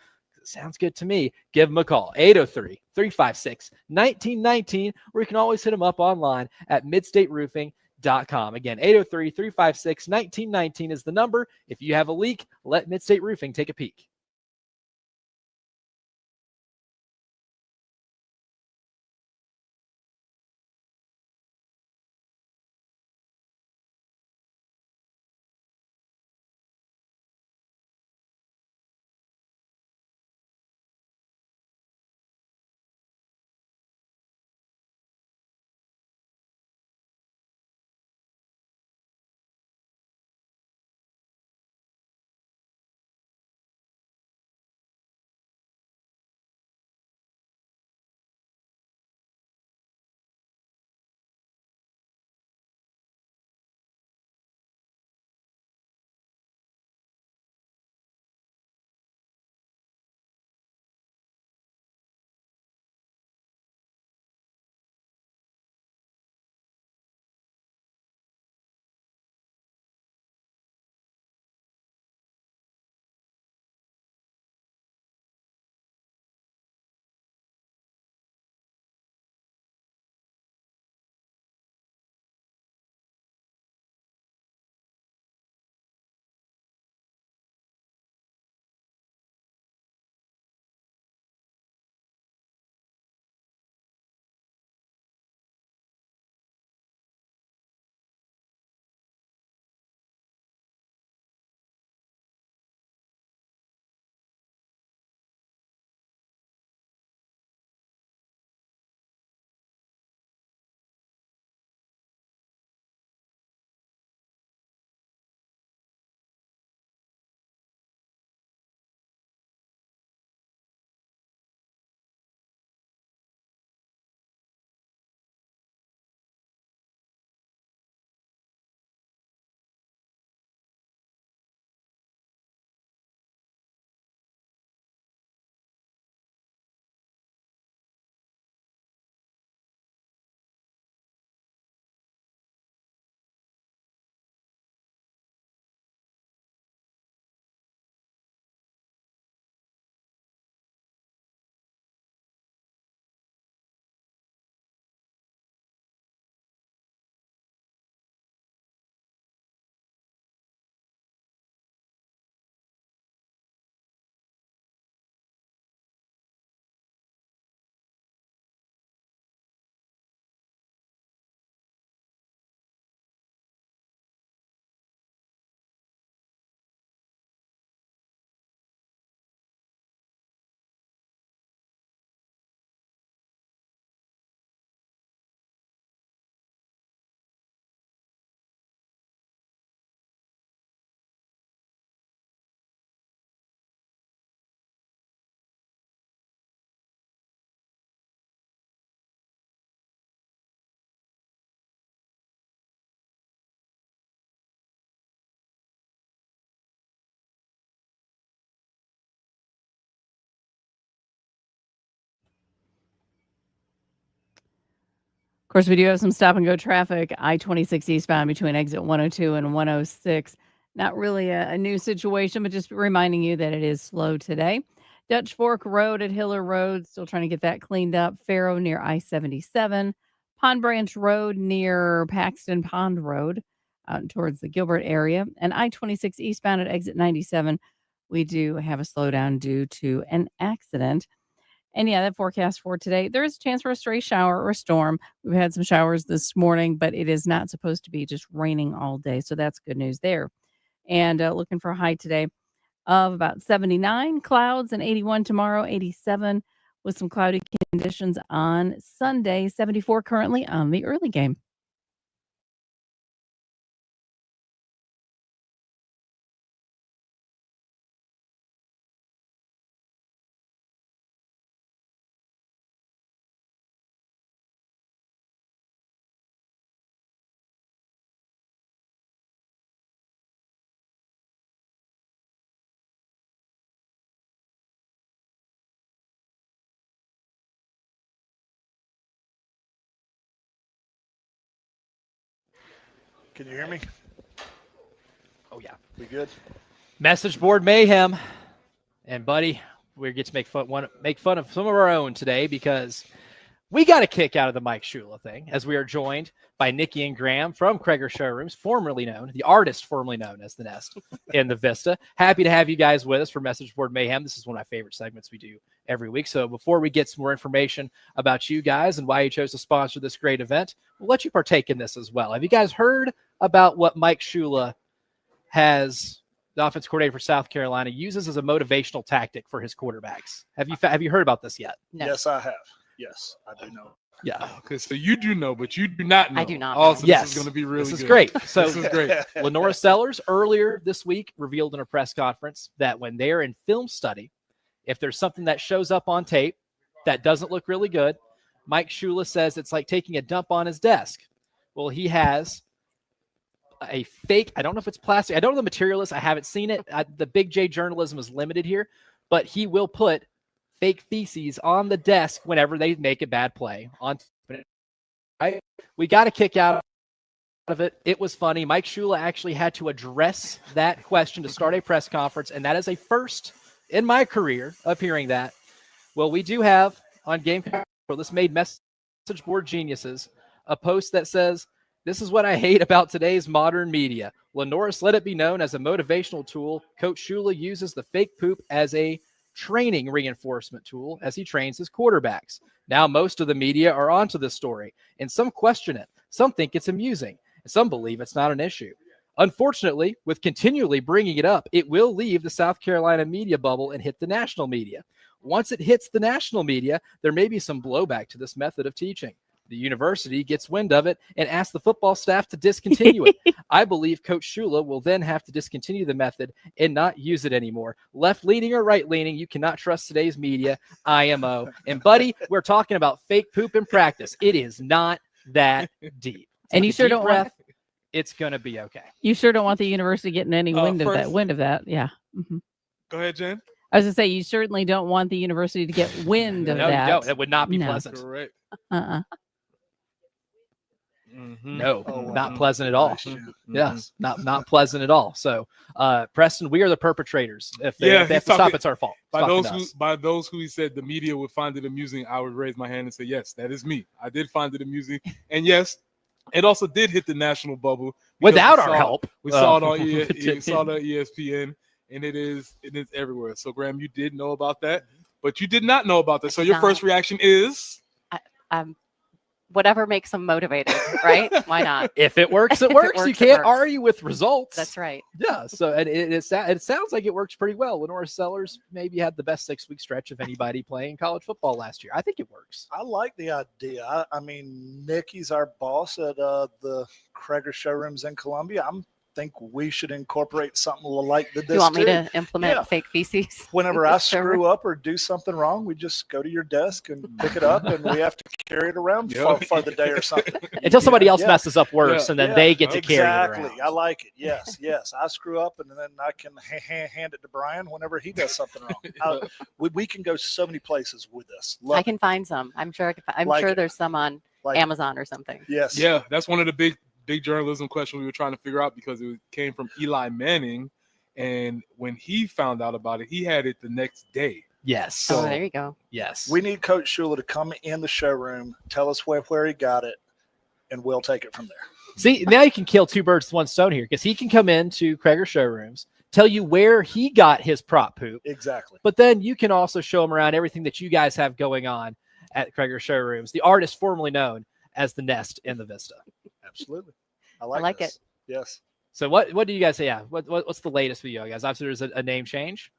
A: it sounds good to me, give them a call, 803-356-1919, or you can always hit them up online at midstateroofing.com. Again, 803-356-1919 is the number. If you have a leak, let Midstate Roofing take a peek.
D: course, we do have some stop and go traffic. I-26 eastbound between exit 102 and 106. Not really a new situation, but just reminding you that it is slow today. Dutch Fork Road at Hiller Road, still trying to get that cleaned up. Faro near I-77. Pond Branch Road near Paxton Pond Road out towards the Gilbert area. And I-26 eastbound at exit 97. We do have a slowdown due to an accident. And yeah, that forecast for today, there is a chance for a stray shower or a storm. We've had some showers this morning, but it is not supposed to be just raining all day. So that's good news there. And looking for a high today of about 79, clouds, and 81 tomorrow, 87 with some cloudy conditions on Sunday, 74 currently on the early game.
J: Can you hear me?
A: Oh, yeah.
J: We good?
A: Message board mayhem. And, buddy, we get to make fun of some of our own today because we got a kick out of the Mike Shula thing as we are joined by Nikki and Graham from Kreger Showrooms, the artist formerly known as The Nest in the Vista. Happy to have you guys with us for Message Board Mayhem. This is one of my favorite segments we do every week. So before we get some more information about you guys and why you chose to sponsor this great event, we'll let you partake in this as well. Have you guys heard about what Mike Shula has, the offensive coordinator for South Carolina, uses as a motivational tactic for his quarterbacks? Have you heard about this yet?
D: No.
J: Yes, I have. Yes, I do know.
A: Yeah.
B: Okay, so you do know, but you do not know.
K: I do not know.
B: Also,
A: Yes.
B: this is going to be really
A: This is
B: good.
A: great. So
B: This is great.
A: Lenora Sellers earlier this week revealed in a press conference that when they're in film study, if there's something that shows up on tape that doesn't look really good, Mike Shula says it's like taking a dump on his desk. Well, he has a fake, I don't know if it's plastic. I don't know the material is. I haven't seen it. The Big J journalism is limited here, but he will put fake feces on the desk whenever they make a bad play. Right? We got a kick out of it. It was funny. Mike Shula actually had to address that question to start a press conference, and that is a first in my career of hearing that. Well, we do have on Game Control, this made Message Board Geniuses, a post that says, "This is what I hate about today's modern media. Lenoris let it be known as a motivational tool. Coach Shula uses the fake poop as a training reinforcement tool as he trains his quarterbacks. Now most of the media are onto this story, and some question it. Some think it's amusing, and some believe it's not an issue. Unfortunately, with continually bringing it up, it will leave the South Carolina media bubble and hit the national media. Once it hits the national media, there may be some blowback to this method of teaching. The university gets wind of it and asks the football staff to discontinue it. I believe Coach Shula will then have to discontinue the method and not use it anymore. Left-leaning or right-leaning, you cannot trust today's media, IMO. And, buddy, we're talking about fake poop in practice. It is not that deep.
D: And you sure don't want,
A: it's going to be okay.
D: you sure don't want the university getting any wind of that. Yeah. Mm-hmm.
B: Go ahead, Jen.
D: I was going to say, you certainly don't want the university to get wind of
A: No,
D: that.
A: you don't. That would not be pleasant.
B: Correct.
A: Mm-hmm. No, not
J: wow.
A: pleasant at all. Yes, not pleasant at all. So, Preston, we are the perpetrators. If they have to stop, it's our fault.
B: By those who he said the media would find it amusing, I would raise my hand and say, yes, that is me. I did find it amusing, and yes, it also did hit the national bubble
A: without our help.
B: We saw it on we saw it on ESPN, and it is everywhere. So, Graham, you did know about that, but you did not know about that. So, your first reaction is,
K: whatever makes them motivated, right? Why not?
A: If it works, it works. You can't argue with results.
K: That's right.
A: Yeah. So it sounds like it works pretty well. Lenora Sellers maybe had the best 6-week stretch of anybody playing college football last year. I think it works.
J: I like the idea. I mean, Nikki's our boss at the Kreger Showrooms in Columbia. think we should incorporate something like this.
K: You want me to implement fake feces?
J: Whenever I screw up or do something wrong, we just go to your desk and pick it up, and we have to carry it around for the day or something.
A: Until somebody else messes up worse, and then they get to carry it around.
J: Exactly. I like it. Yes, yes. I screw up, and then I can hand it to Brian whenever he does something wrong. We can go so many places with this.
K: I can find some. I'm sure. I'm sure there's some on
J: Like
K: Amazon or something.
J: yes,
B: Yeah, that's one of the big journalism questions we were trying to figure out because it came from Eli Manning, and when he found out about it, he had it the next day.
A: Yes.
K: So there you go.
A: Yes.
J: we need Coach Shula to come in the showroom, tell us where he got it, and we'll take it from there.
A: See, now you can kill two birds with one stone here because he can come into Krager Showrooms, tell you where he got his prop poop,
J: Exactly.
A: but then you can also show him around everything that you guys have going on at Krager Showrooms, the artist formerly known as the Nest in the Vista.
J: Absolutely. I
K: I like
J: this.
K: it.
J: Yes.
A: So what do you guys say? Yeah, what's the latest for you guys? Obviously, there's a name change.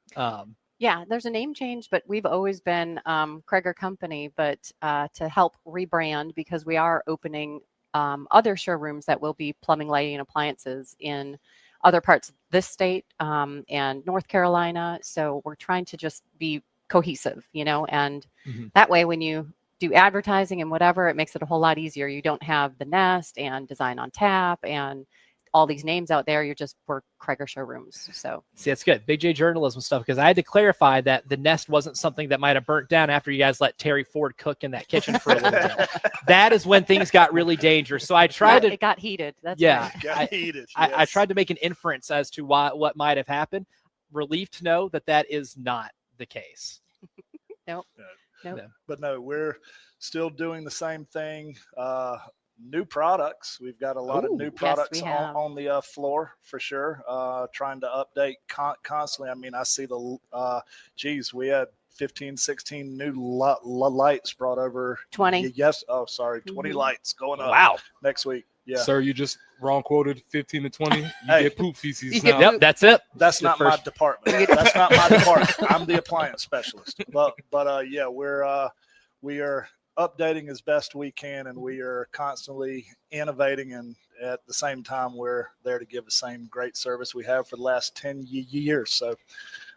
K: Yeah, there's a name change, but we've always been Krager Company, but to help rebrand because we are opening other showrooms that will be plumbing, lighting, and appliances in other parts of this state and North Carolina. So we're trying to just be cohesive, and that way when you do advertising and whatever, it makes it a whole lot easier. You don't have the Nest and Design on Tap and all these names out there. We're Krager Showrooms. So
A: See, that's good. Big J journalism stuff because I had to clarify that the Nest wasn't something that might have burnt down after you guys let Terry Ford cook in that kitchen for a little bit. That is when things got really dangerous. So I tried to.
K: It got heated. That's
A: Yeah,
K: right.
J: Got heated.
A: I
J: yes.
A: tried to make an inference as to what might have happened. Relieved to know that is not the case.
K: Nope.
J: But no, we're still doing the same thing. New products. We've got a lot of
A: Ooh.
J: new products
K: we have.
J: on the floor for sure. Trying to update constantly. I mean, I see we had 15, 16 new lights brought over.
K: 20.
J: Yes. Oh, sorry. 20 lights going up
A: Wow.
J: next week. Yeah.
B: Sir, you just wrong quoted 15 to 20. You
J: Hey.
B: get poop feces
K: You
B: now.
K: get
A: Yep, that's it.
J: That's
A: The
J: not
A: first-
J: my department. That's not my department. I'm the appliance specialist. But yeah, we are updating as best we can, and we are constantly innovating, and at the same time, we're there to give the same great service we have for the last 10 years. So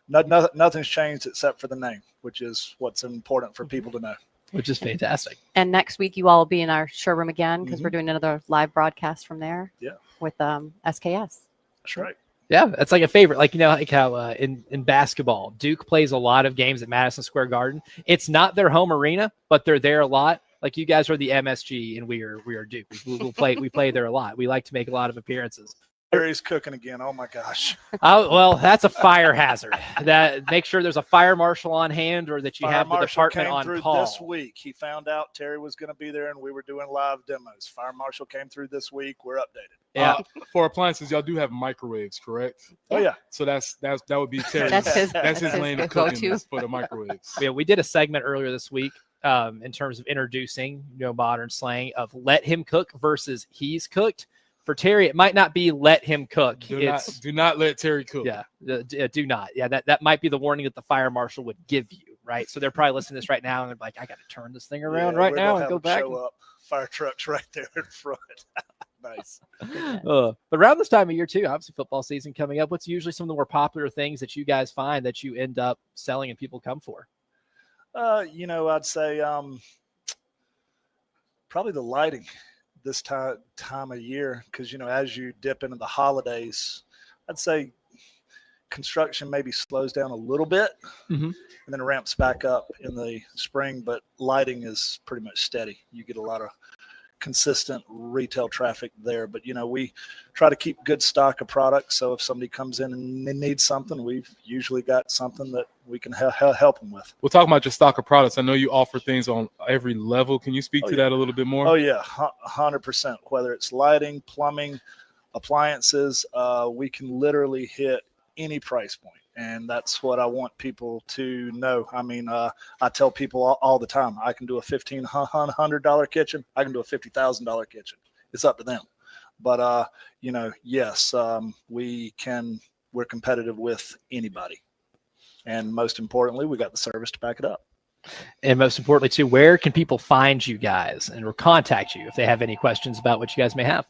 J: nothing's changed except for the name, which is what's important for people to know.
A: Which is fantastic.
K: And next week you all will be in our showroom again because we're doing another live broadcast from there.
J: Yeah.
K: With SKS.
J: That's right.
A: Yeah, that's like a favorite. Like, like how in basketball, Duke plays a lot of games at Madison Square Garden. It's not their home arena, but they're there a lot. Like you guys are the MSG and we are Duke. We play there a lot. We like to make a lot of appearances.
J: Terry's cooking again. Oh my gosh.
A: Oh, well, that's a fire hazard. That make sure there's a fire marshal on hand or that you
J: Fire
A: have the
J: marshal
A: department
J: came
A: on
J: through
A: call.
J: this week. He found out Terry was going to be there, and we were doing live demos. Fire marshal came through this week. We're updated.
A: Yeah.
B: For appliances, y'all do have microwaves, correct?
J: Oh yeah.
B: So that would be Terry's.
K: That's his
B: lane of
K: go-to.
B: cooking is for the microwaves.
A: Yeah, we did a segment earlier this week in terms of introducing modern slang of let him cook versus he's cooked. For Terry, it might not be let him cook.
B: Do not let Terry cook.
A: Yeah, do not. Yeah, that might be the warning that the fire marshal would give you, right? So they're probably listening to this right now, and they're like, I got to turn this thing around right
J: we're
A: now
J: gonna
A: and go
J: have 'em
A: back.
J: Show up. Fire trucks right there in front. Nice.
A: But around this time of year, too, obviously football season coming up, what's usually some of the more popular things that you guys find that you end up selling and people come for?
J: I'd say probably the lighting this time of year, because as you dip into the holidays, I'd say construction maybe slows down a little bit and then ramps back up in the spring, but lighting is pretty much steady. You get a lot of consistent retail traffic there, but we try to keep good stock of products, so if somebody comes in and they need something, we've usually got something that we can help them with.
B: We'll talk about your stock of products. I know you offer things on every level. Can you speak to that a little bit more?
J: Oh yeah, 100%. Whether it's lighting, plumbing, appliances, we can literally hit any price point. And that's what I want people to know. I mean, I tell people all the time, I can do a $1,500 kitchen. I can do a $50,000 kitchen. It's up to them. But, yes, we're competitive with anybody. And most importantly, we got the service to back it up.
A: And most importantly, too, where can people find you guys and contact you if they have any questions about what you guys may have?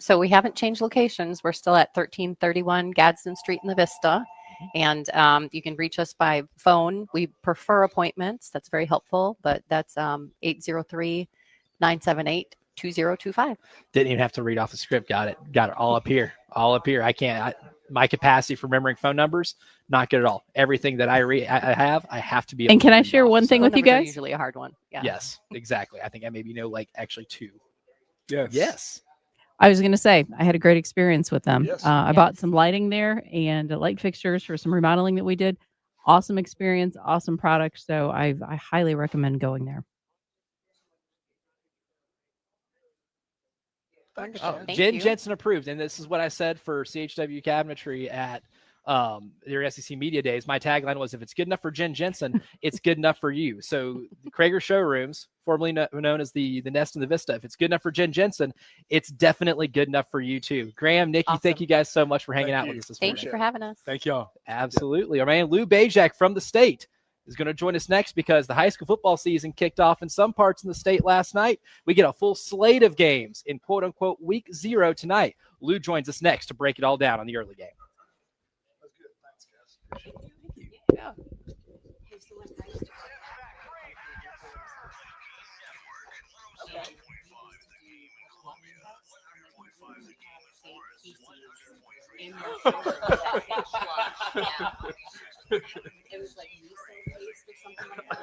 K: So we haven't changed locations. We're still at 1331 Gadsden Street in the Vista. And you can reach us by phone. We prefer appointments. That's very helpful. But that's 803-978-2822. 2025.
A: Didn't even have to read off the script. Got it all up here. All up here. I can't. My capacity for remembering phone numbers, not good at all. Everything that I have to be able
D: And can
A: to
D: I
A: read
D: share
A: off,
D: one thing
A: so-
D: with you
K: Numbers are
D: guys?
K: usually a hard one. Yeah.
A: Yes, exactly. I think I maybe know like actually 2.
B: Yes.
A: Yes.
D: I was going to say I had a great experience with them.
J: Yes.
D: I bought some lighting there and light fixtures for some remodeling that we did. Awesome experience, awesome product. So I highly recommend going there.
K: Wonderful. Thank
A: Jen
K: you.
A: Jensen approved, and this is what I said for CHW Cabinetry at their SEC Media Days. My tagline was, "If it's good enough for Jen Jensen, it's good enough for you." So the Krager Showrooms, formerly known as the Nest and the Vista, if it's good enough for Jen Jensen, it's definitely good enough for you too. Graham, Nikki, thank
K: Awesome.
A: you guys so much for hanging
J: Thank
A: out
J: you.
A: with us this
K: Thank
A: morning.
K: you for having us.
B: Thank y'all.
A: Absolutely. Our man Lou Bajak from the state is going to join us next because the high school football season kicked off in some parts in the state last night. We get a full slate of games in quote unquote week 0 tonight. Lou joins us next to break it all down on the early game.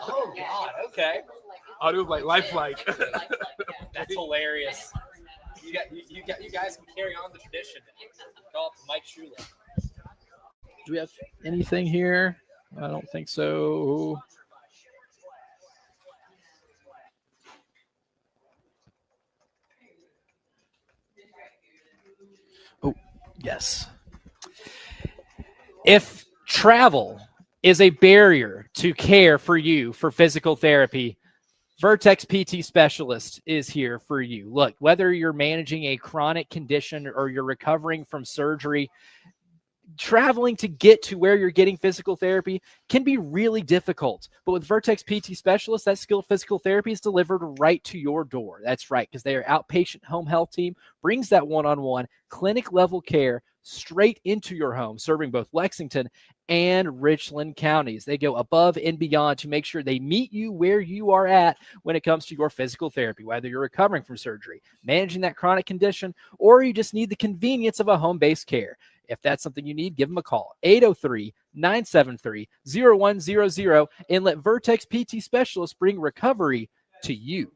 A: Oh, God. Okay.
B: Oh, it was like lifelike.
A: That's hilarious. You guys can carry on the tradition. Call it Mike Shula. Do we have anything here? I don't think so. Oh, yes. If travel is a barrier to care for you for physical therapy, Vertex PT Specialist is here for you. Look, whether you're managing a chronic condition or you're recovering from surgery, traveling to get to where you're getting physical therapy can be really difficult. But with Vertex PT Specialists, that skilled physical therapy is delivered right to your door. That's right, because their outpatient home health team brings that one-on-one clinic level care straight into your home, serving both Lexington and Richland counties. They go above and beyond to make sure they meet you where you are at when it comes to your physical therapy, whether you're recovering from surgery, managing that chronic condition, or you just need the convenience of a home-based care. If that's something you need, give them a call, 803-973-0100, and let Vertex PT Specialists bring recovery to you.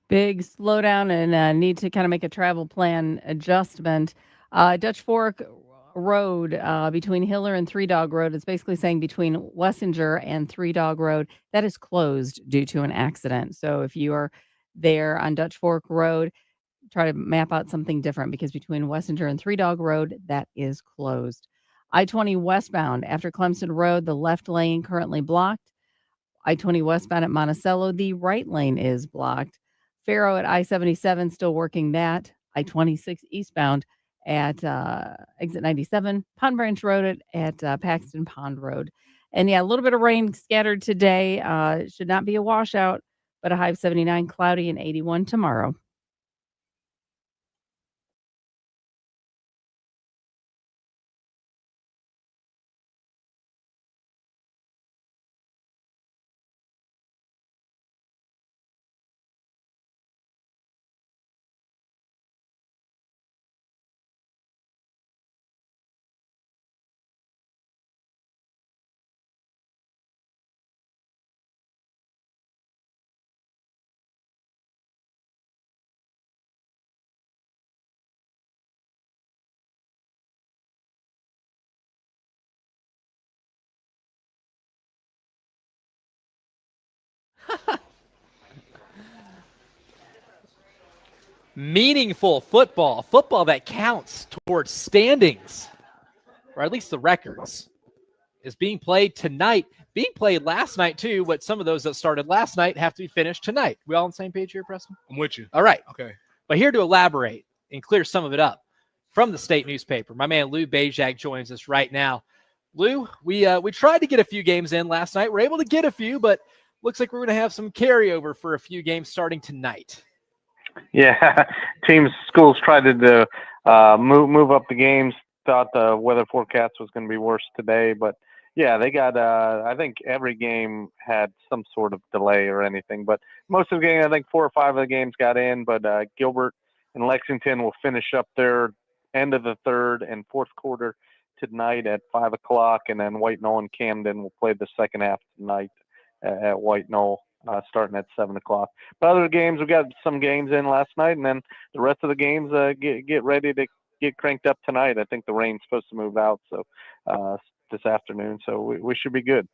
D: Big slowdown and need to kind of make a travel plan adjustment. Dutch Fork Road between Hiller and Three Dog Road. It's basically saying between Wessinger and Three Dog Road. That is closed due to an accident. So if you are there on Dutch Fork Road, try to map out something different because between Wessinger and Three Dog Road, that is closed. I-20 westbound after Clemson Road, the left lane currently blocked. I-20 westbound at Monticello, the right lane is blocked. Faro at I-77 still working that. I-26 eastbound at exit 97. Pond Branch Road at Paxton Pond Road. And yeah, a little bit of rain scattered today. It should not be a washout, but a high of 79, cloudy, and 81 tomorrow.
A: Meaningful football that counts towards standings, or at least the records, is being played tonight, being played last night too, but some of those that started last night have to be finished tonight. We all on the same page here, Preston?
B: I'm with you.
A: All right.
B: Okay.
A: But here to elaborate and clear some of it up from the state newspaper, my man Lou Bajak joins us right now. Lou, we tried to get a few games in last night. We're able to get a few, but looks like we're going to have some carryover for a few games starting tonight.
L: Yeah, schools tried to move up the games. Thought the weather forecast was going to be worse today, but yeah, they got. I think every game had some sort of delay or anything, but most of the game, I think 4 or 5 of the games got in. But Gilbert and Lexington will finish up their end of the third and fourth quarter tonight at 5 o'clock, and then White Knoll and Camden will play the second half tonight at White Knoll. Starting at 7 o'clock. But other games, we got some games in last night, and then the rest of the games get ready to get cranked up tonight. I think the rain's supposed to move out so this afternoon, so we should be good.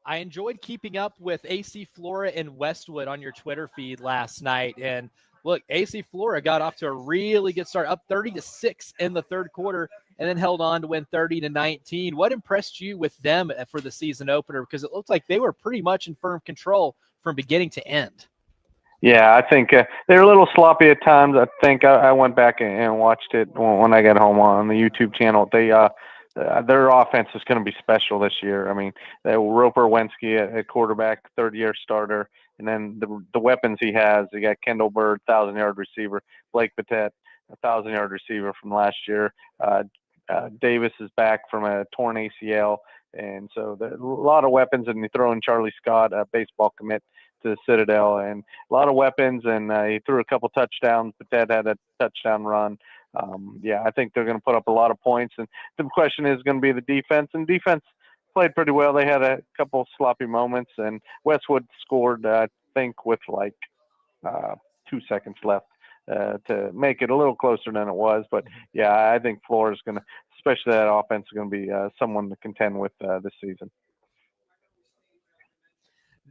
A: I enjoyed keeping up with AC Flora and Westwood on your Twitter feed last night, and look, AC Flora got off to a really good start, up 30-6 in the third quarter, and then held on to win 30-19. What impressed you with them for the season opener? Because it looked like they were pretty much in firm control from beginning to end.
L: Yeah, I think they're a little sloppy at times. I think I went back and watched it when I got home on the YouTube channel. Their offense is going to be special this year. I mean, Roper Wensky at quarterback, third-year starter, and then the weapons he has. You got Kendall Bird, 1,000-yard receiver, Blake Patet, a 1,000-yard receiver from last year. Davis is back from a torn ACL, and so there's a lot of weapons. And you throw in Charlie Scott, a baseball commit to the Citadel, and a lot of weapons. And he threw a couple touchdowns. Patet had a touchdown run. Yeah, I think they're going to put up a lot of points. And the question is going to be the defense. And defense played pretty well. They had a couple sloppy moments, and Westwood scored, I think, with like 2 seconds left to make it a little closer than it was. But yeah, I think Florida's going to, especially that offense, is going to be someone to contend with this season.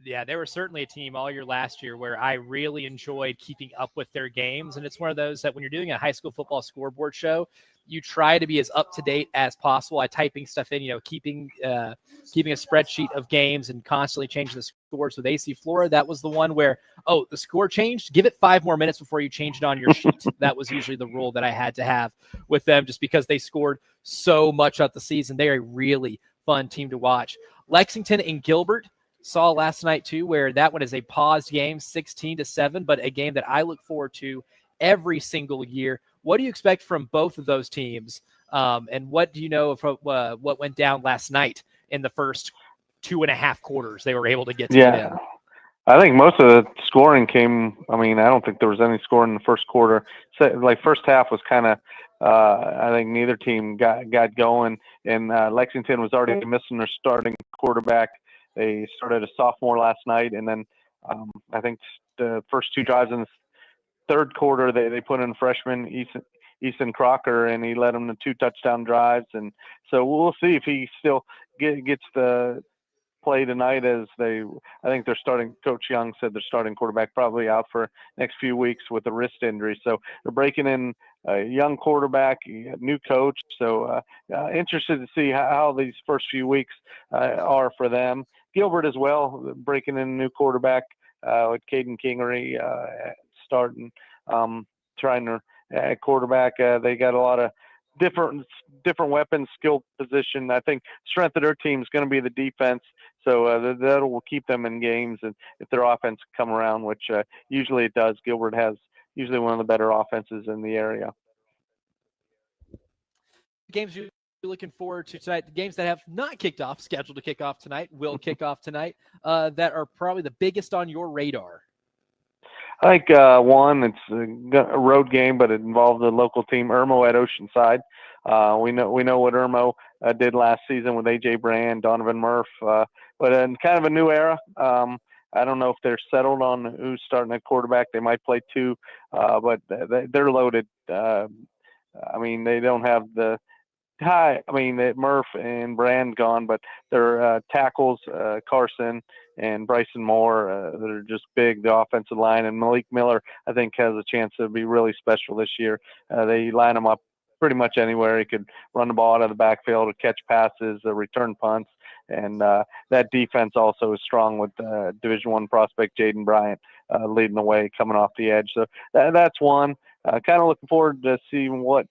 A: Yeah, they were certainly a team all year last year where I really enjoyed keeping up with their games. And it's one of those that when you're doing a high school football scoreboard show, you try to be as up to date as possible. I typing stuff in, keeping a spreadsheet of games and constantly changing the scores. With AC Flora, that was the one where, the score changed. Give it 5 more minutes before you change it on your sheet. That was usually the rule that I had to have with them, just because they scored so much out the season. They're a really fun team to watch. Lexington and Gilbert saw last night too, where that one is a paused game, 16-7, but a game that I look forward to every single year. What do you expect from both of those teams? And what do you know of what went down last night in the first 2.5 quarters they were able to get get in?
L: I think most of the scoring came, I don't think there was any scoring in the first quarter. So, first half was kind of, I think neither team got going, and Lexington was already missing their starting quarterback. They started a sophomore last night, and then I think the first 2 drives in the third quarter they put in freshman Easton Crocker, and he led them to 2 touchdown drives. And so we'll see if he still gets the play tonight, I think they're starting. Coach Young said their starting quarterback probably out for next few weeks with a wrist injury. So they're breaking in a young quarterback, a new coach. So interested to see how these first few weeks are for them. Gilbert as well, breaking in a new quarterback with Caden Kingery starting, trying to at quarterback. They got a lot of different weapons, skill position. I think strength of their team is going to be the defense. So that will keep them in games, and if their offense come around, which usually it does. Gilbert has usually one of the better offenses in the area.
A: Games you're looking forward to tonight, the games that have not kicked off, scheduled to kick off tonight, will kick off tonight, that are probably the biggest on your radar.
L: I think one, it's a road game, but it involves a local team, Irmo at Oceanside. We know what Irmo did last season with AJ Brand, Donovan Murph, but in kind of a new era. I don't know if they're settled on who's starting at quarterback. They might play 2, but they're loaded. They don't have the Murph and Brand gone, but their tackles, Carson and Bryson Moore, that are just big, the offensive line, and Malik Miller, I think, has a chance to be really special this year. They line him up pretty much anywhere. He could run the ball out of the backfield, or catch passes, or return punts, and that defense also is strong with Division I prospect Jaden Bryant leading the way, coming off the edge. So that's one. Kind of looking forward to seeing what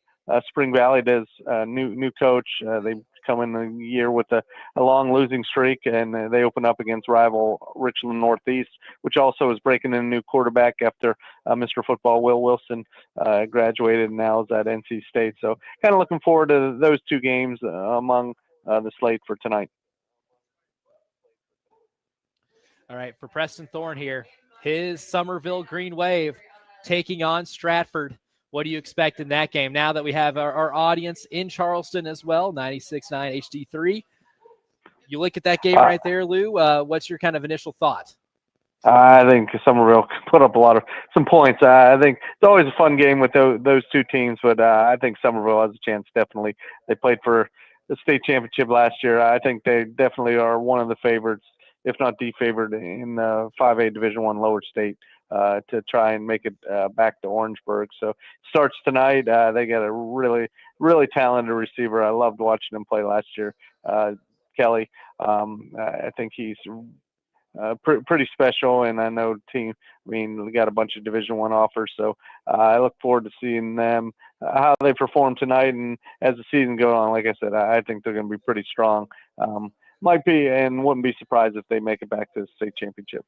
L: Spring Valley does. New coach. They come in the year with a long losing streak, and they open up against rival Richland Northeast, which also is breaking in a new quarterback after Mr. Football Will Wilson graduated and now is at NC State. So kind of looking forward to those 2 games among the slate for tonight.
A: All right, for Preston Thorne here, his Somerville Green Wave taking on Stratford. What do you expect in that game now that we have our audience in Charleston as well, 96.9 HD3? You look at that game right there, Lou. What's your kind of initial thought?
L: I think Somerville can put up some points. I think it's always a fun game with those 2 teams, but I think Somerville has a chance, definitely. They played for the state championship last year. I think they definitely are one of the favorites, if not the favorite, in 5A Division I Lower State to try and make it back to Orangeburg. So it starts tonight. They got a really, really talented receiver. I loved watching him play last year, Kelly. I think he's pretty special, and I know we got a bunch of Division I offers, so I look forward to seeing them, how they perform tonight, and as the season goes on. Like I said, I think they're going to be pretty strong. Might be, and wouldn't be surprised if they make it back to the state championship.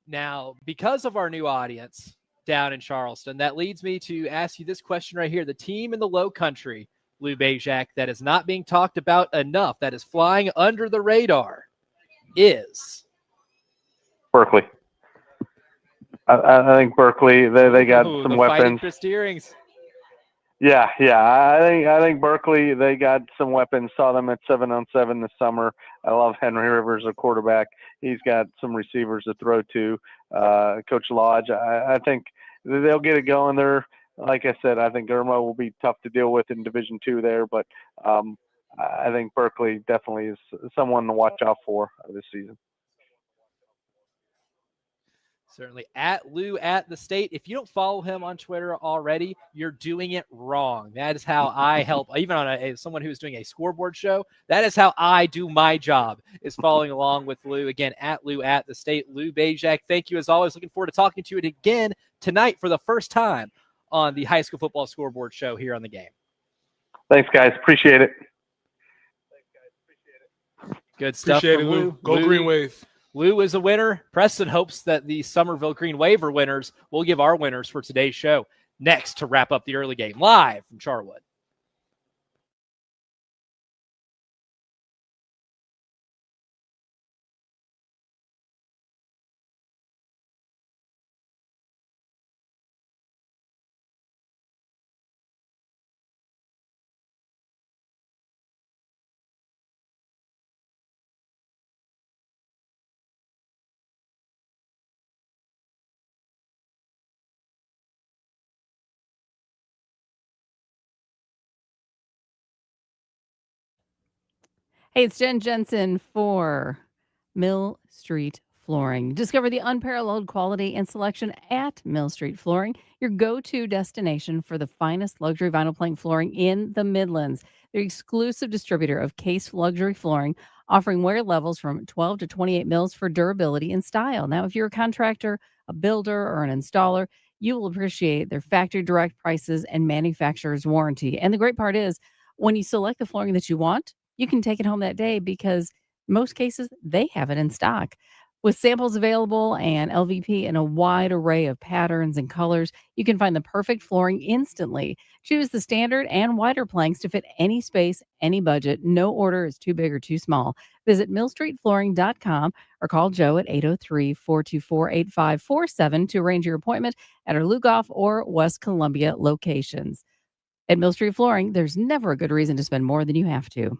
A: Now, because of our new audience down in Charleston, that leads me to ask you this question right here. The team in the Low Country, Lou Bajak, that is not being talked about enough, that is flying under the radar, is
L: Berkeley. I think Berkeley, they got some weapons.
A: Chris Deerings.
L: Yeah. I think Berkeley, they got some weapons. Saw them at 7-on-7 this summer. I love Henry Rivers, a quarterback. He's got some receivers to throw to. Coach Lodge, I think they'll get it going. They're, like I said, I think Irmo will be tough to deal with in Division II there, but I think Berkeley definitely is someone to watch out for this season.
A: Certainly. At Lou at the State. If you don't follow him on Twitter already, you're doing it wrong. That is how I help, even on someone who's doing a scoreboard show. That is how I do my job, is following along with Lou. Again, at Lou at the State. Lou Bajak, thank you as always. Looking forward to talking to you again tonight for the first time on the High School Football Scoreboard Show here on the game.
L: Thanks, guys. Appreciate it.
A: Good stuff.
B: Appreciate it, Lou. Go Green Wave.
A: Lou is a winner. Preston hopes that the Somerville Green Wave winners will give our winners for today's show next to wrap up the early game live from Charwood.
D: Hey, it's Jen Jensen for Mill Street Flooring. Discover the unparalleled quality and selection at Mill Street Flooring, your go-to destination for the finest luxury vinyl plank flooring in the Midlands. They're exclusive distributor of Case Luxury Flooring, offering wear levels from 12 to 28 mils for durability and style. Now, if you're a contractor, a builder, or an installer, you will appreciate their factory direct prices and manufacturer's warranty. And the great part is, when you select the flooring that you want, you can take it home that day because most cases they have it in stock. With samples available and LVP in a wide array of patterns and colors, you can find the perfect flooring instantly. Choose the standard and wider planks to fit any space, any budget. No order is too big or too small. Visit millstreetflooring.com or call Joe at 803-424-8547 to arrange your appointment at our Lugoff or West Columbia locations. At Mill Street Flooring, there's never a good reason to spend more than you have to.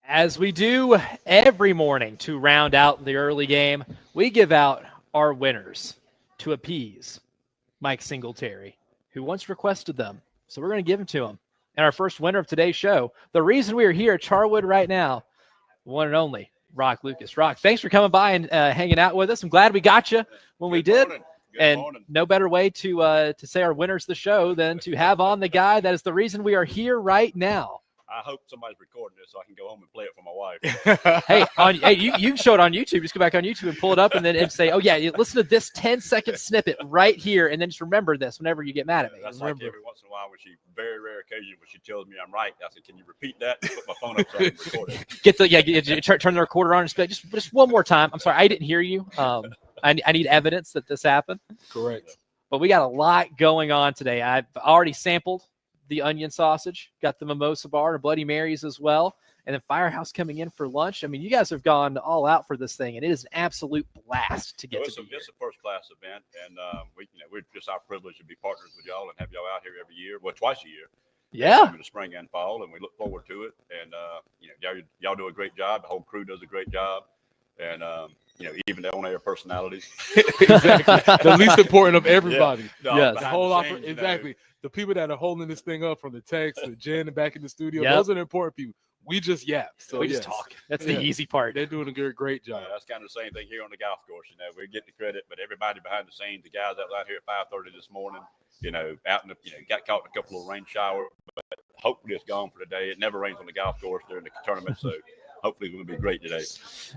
A: As we do every morning to round out the early game, we give out our winners to appease Mike Singletary, who once requested them. So we're going to give them to him. And our first winner of today's show, the reason we are here at Charwood right now, one and only, Rock Lucas. Rock, thanks for coming by and hanging out with us. I'm glad we got you when we did. And no better way to say our winners of the show than to have on the guy that is the reason we are here right now.
M: I hope somebody's recording this so I can go home and play it for my wife.
A: Hey, you can show it on YouTube. Just go back on YouTube and pull it up and say, oh, yeah, listen to this 10-second snippet right here, and then just remember this whenever you get mad at me.
M: That's like every once in a while when very rare occasion when she tells me I'm right. I said, can you repeat that? Put my phone up so I can record it.
A: Turn the recorder on and just be like, just one more time. I'm sorry, I didn't hear you. I need evidence that this happened.
B: Correct.
A: But we got a lot going on today. I've already sampled the onion sausage, got the mimosa bar and Bloody Marys as well, and then Firehouse coming in for lunch. I mean, you guys have gone all out for this thing, and it is an absolute blast to get to be here.
M: It's a first-class event, and we're just our privilege to be partners with y'all and have y'all out here every year, well, twice a year.
A: Yeah.
M: In the spring and fall, and we look forward to it. And y'all do a great job. The whole crew does a great job, and even the on-air personalities.
B: Exactly. The least important of everybody.
M: Yeah.
B: The whole offer, exactly. The people that are holding this thing up, from the text to Jen and back in the studio, those are the important people. We just yap. So
A: we just talk. That's the easy part.
B: They're doing a great job.
M: That's kind of the same thing here on the golf course. We get the credit, but everybody behind the scenes, the guys that was out here at 5:30 this morning, out in the, got caught in a couple of rain showers, but hopefully it's gone for the day. It never rains on the golf course during the tournament, so hopefully it's going to be great today.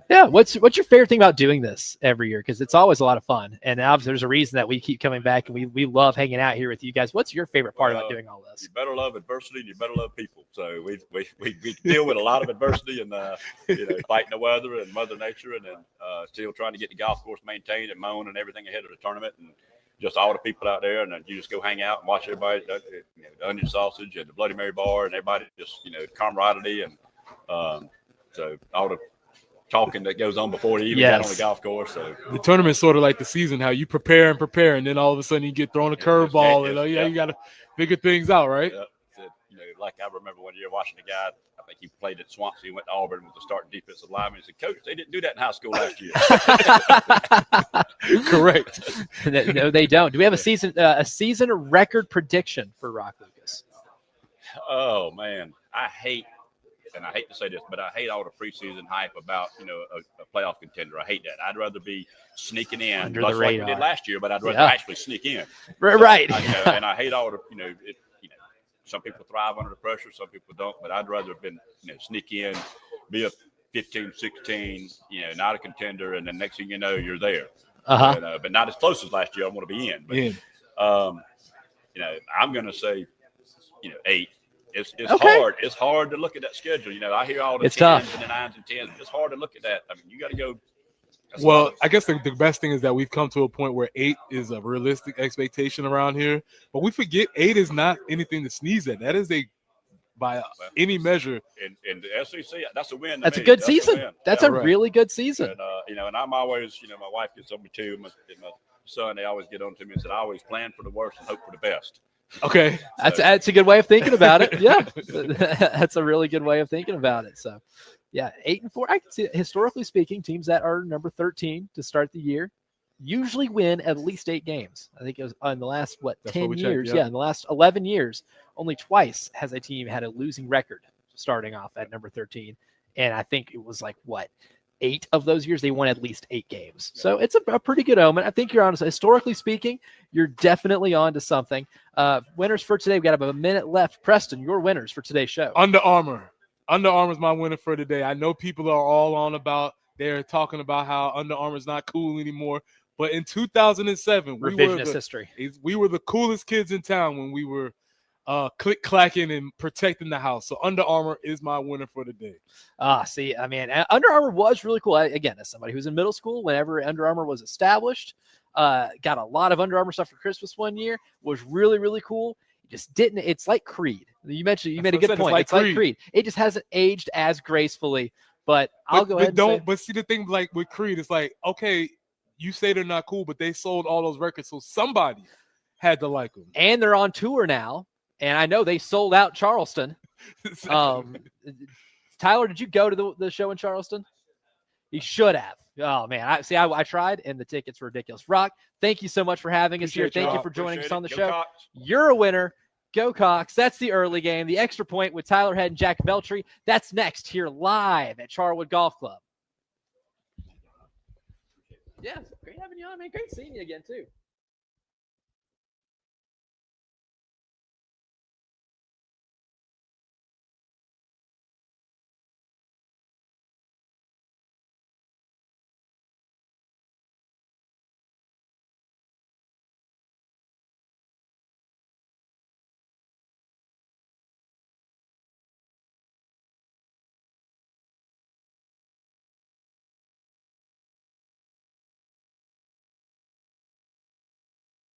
A: Yeah. What's your favorite thing about doing this every year? Because it's always a lot of fun. And obviously there's a reason that we keep coming back, and we love hanging out here with you guys. What's your favorite part about doing all this?
M: You better love adversity and you better love people. So we deal with a lot of adversity and, fighting the weather and Mother Nature, and then still trying to get the golf course maintained and mown and everything ahead of the tournament, and just all the people out there. And then you just go hang out and watch everybody, the onion sausage and the Bloody Mary bar, and everybody just, camaraderie and, so all the talking that goes on before you even get on the golf course. So
B: the tournament's sort of like the season, how you prepare, and then all of a sudden you get thrown a curveball, and you got to figure things out, right?
M: Yeah. So, like I remember one year watching a guy, I think he played at Swansea, went to Auburn, was the starting defensive lineman. He said, "Coach, they didn't do that in high school last year."
B: Correct.
A: No, they don't. Do we have a season record prediction for Rock Lucas?
M: Oh man, I hate to say this, but I hate all the preseason hype about, a playoff contender. I hate that. I'd rather be sneaking in
A: under
M: much
A: the
M: like
A: radar.
M: we did last year, but I'd rather actually sneak in.
A: Right.
M: And I hate all the, some people thrive under the pressure, some people don't, but I'd rather have been, sneak in, be a 15, 16, not a contender, and then next thing you know, you're there.
A: Uh-huh.
M: But not as close as last year. I want to be in. But, I'm going to say, 8. It's hard. It's hard to look at that schedule. I hear all the 10s
A: tough.
M: and the 9s and 10s. It's hard to look at that. I mean, you got to go.
B: Well, I guess the best thing is that we've come to a point where 8 is a realistic expectation around here. But we forget 8 is not anything to sneeze at. That is by any measure.
M: In the SEC, that's a win.
A: That's a good season. That's a really good season.
M: And, and I'm always, my wife gets on me too. My son, they always get on to me and said, I always plan for the worst and hope for the best.
B: Okay.
A: That's a good way of thinking about it. Yeah. That's a really good way of thinking about it. So, yeah, 8-4. I can see it. Historically speaking, teams that are number 13 to start the year usually win at least 8 games. I think it was in the last, 10 years? Yeah, in the last 11 years, only twice has a team had a losing record starting off at number 13. And I think it was 8 of those years, they won at least 8 games. So it's a pretty good omen. I think you're honest. Historically speaking, you're definitely on to something. Winners for today, we got about a minute left. Preston, your winners for today's show.
B: Under Armour. Under Armour is my winner for today. I know people are all on about, they're talking about how Under Armour is not cool anymore. But in 2007, we were the coolest kids in town when we were click-clacking and protecting the house. So Under Armour is my winner for the day.
A: See, I mean, Under Armour was really cool. Again, as somebody who's in middle school, whenever Under Armour was established, got a lot of Under Armour stuff for Christmas one year, was really, really cool. Just didn't. It's like Creed. You made a good point. It's like Creed. It just hasn't aged as gracefully. But I'll go ahead.
B: But see, the thing with Creed, it's like, okay, you say they're not cool, but they sold all those records, so somebody had to like them.
A: And they're on tour now, and I know they sold out Charleston. Tyler, did you go to the show in Charleston? You should have. Oh man, I tried, and the tickets were ridiculous. Rock, thank you so much for having us here.
B: Appreciate
A: Thank you
B: y'all.
A: for joining us
M: Appreciate
A: on the
M: it. Go
A: show.
M: Cox.
A: You're a winner. Go Cox. That's the early game. The extra point with Tyler Head and Jack Veltri. That's next here live at Charwood Golf Club. Yeah, great having you on, man. Great seeing you again too.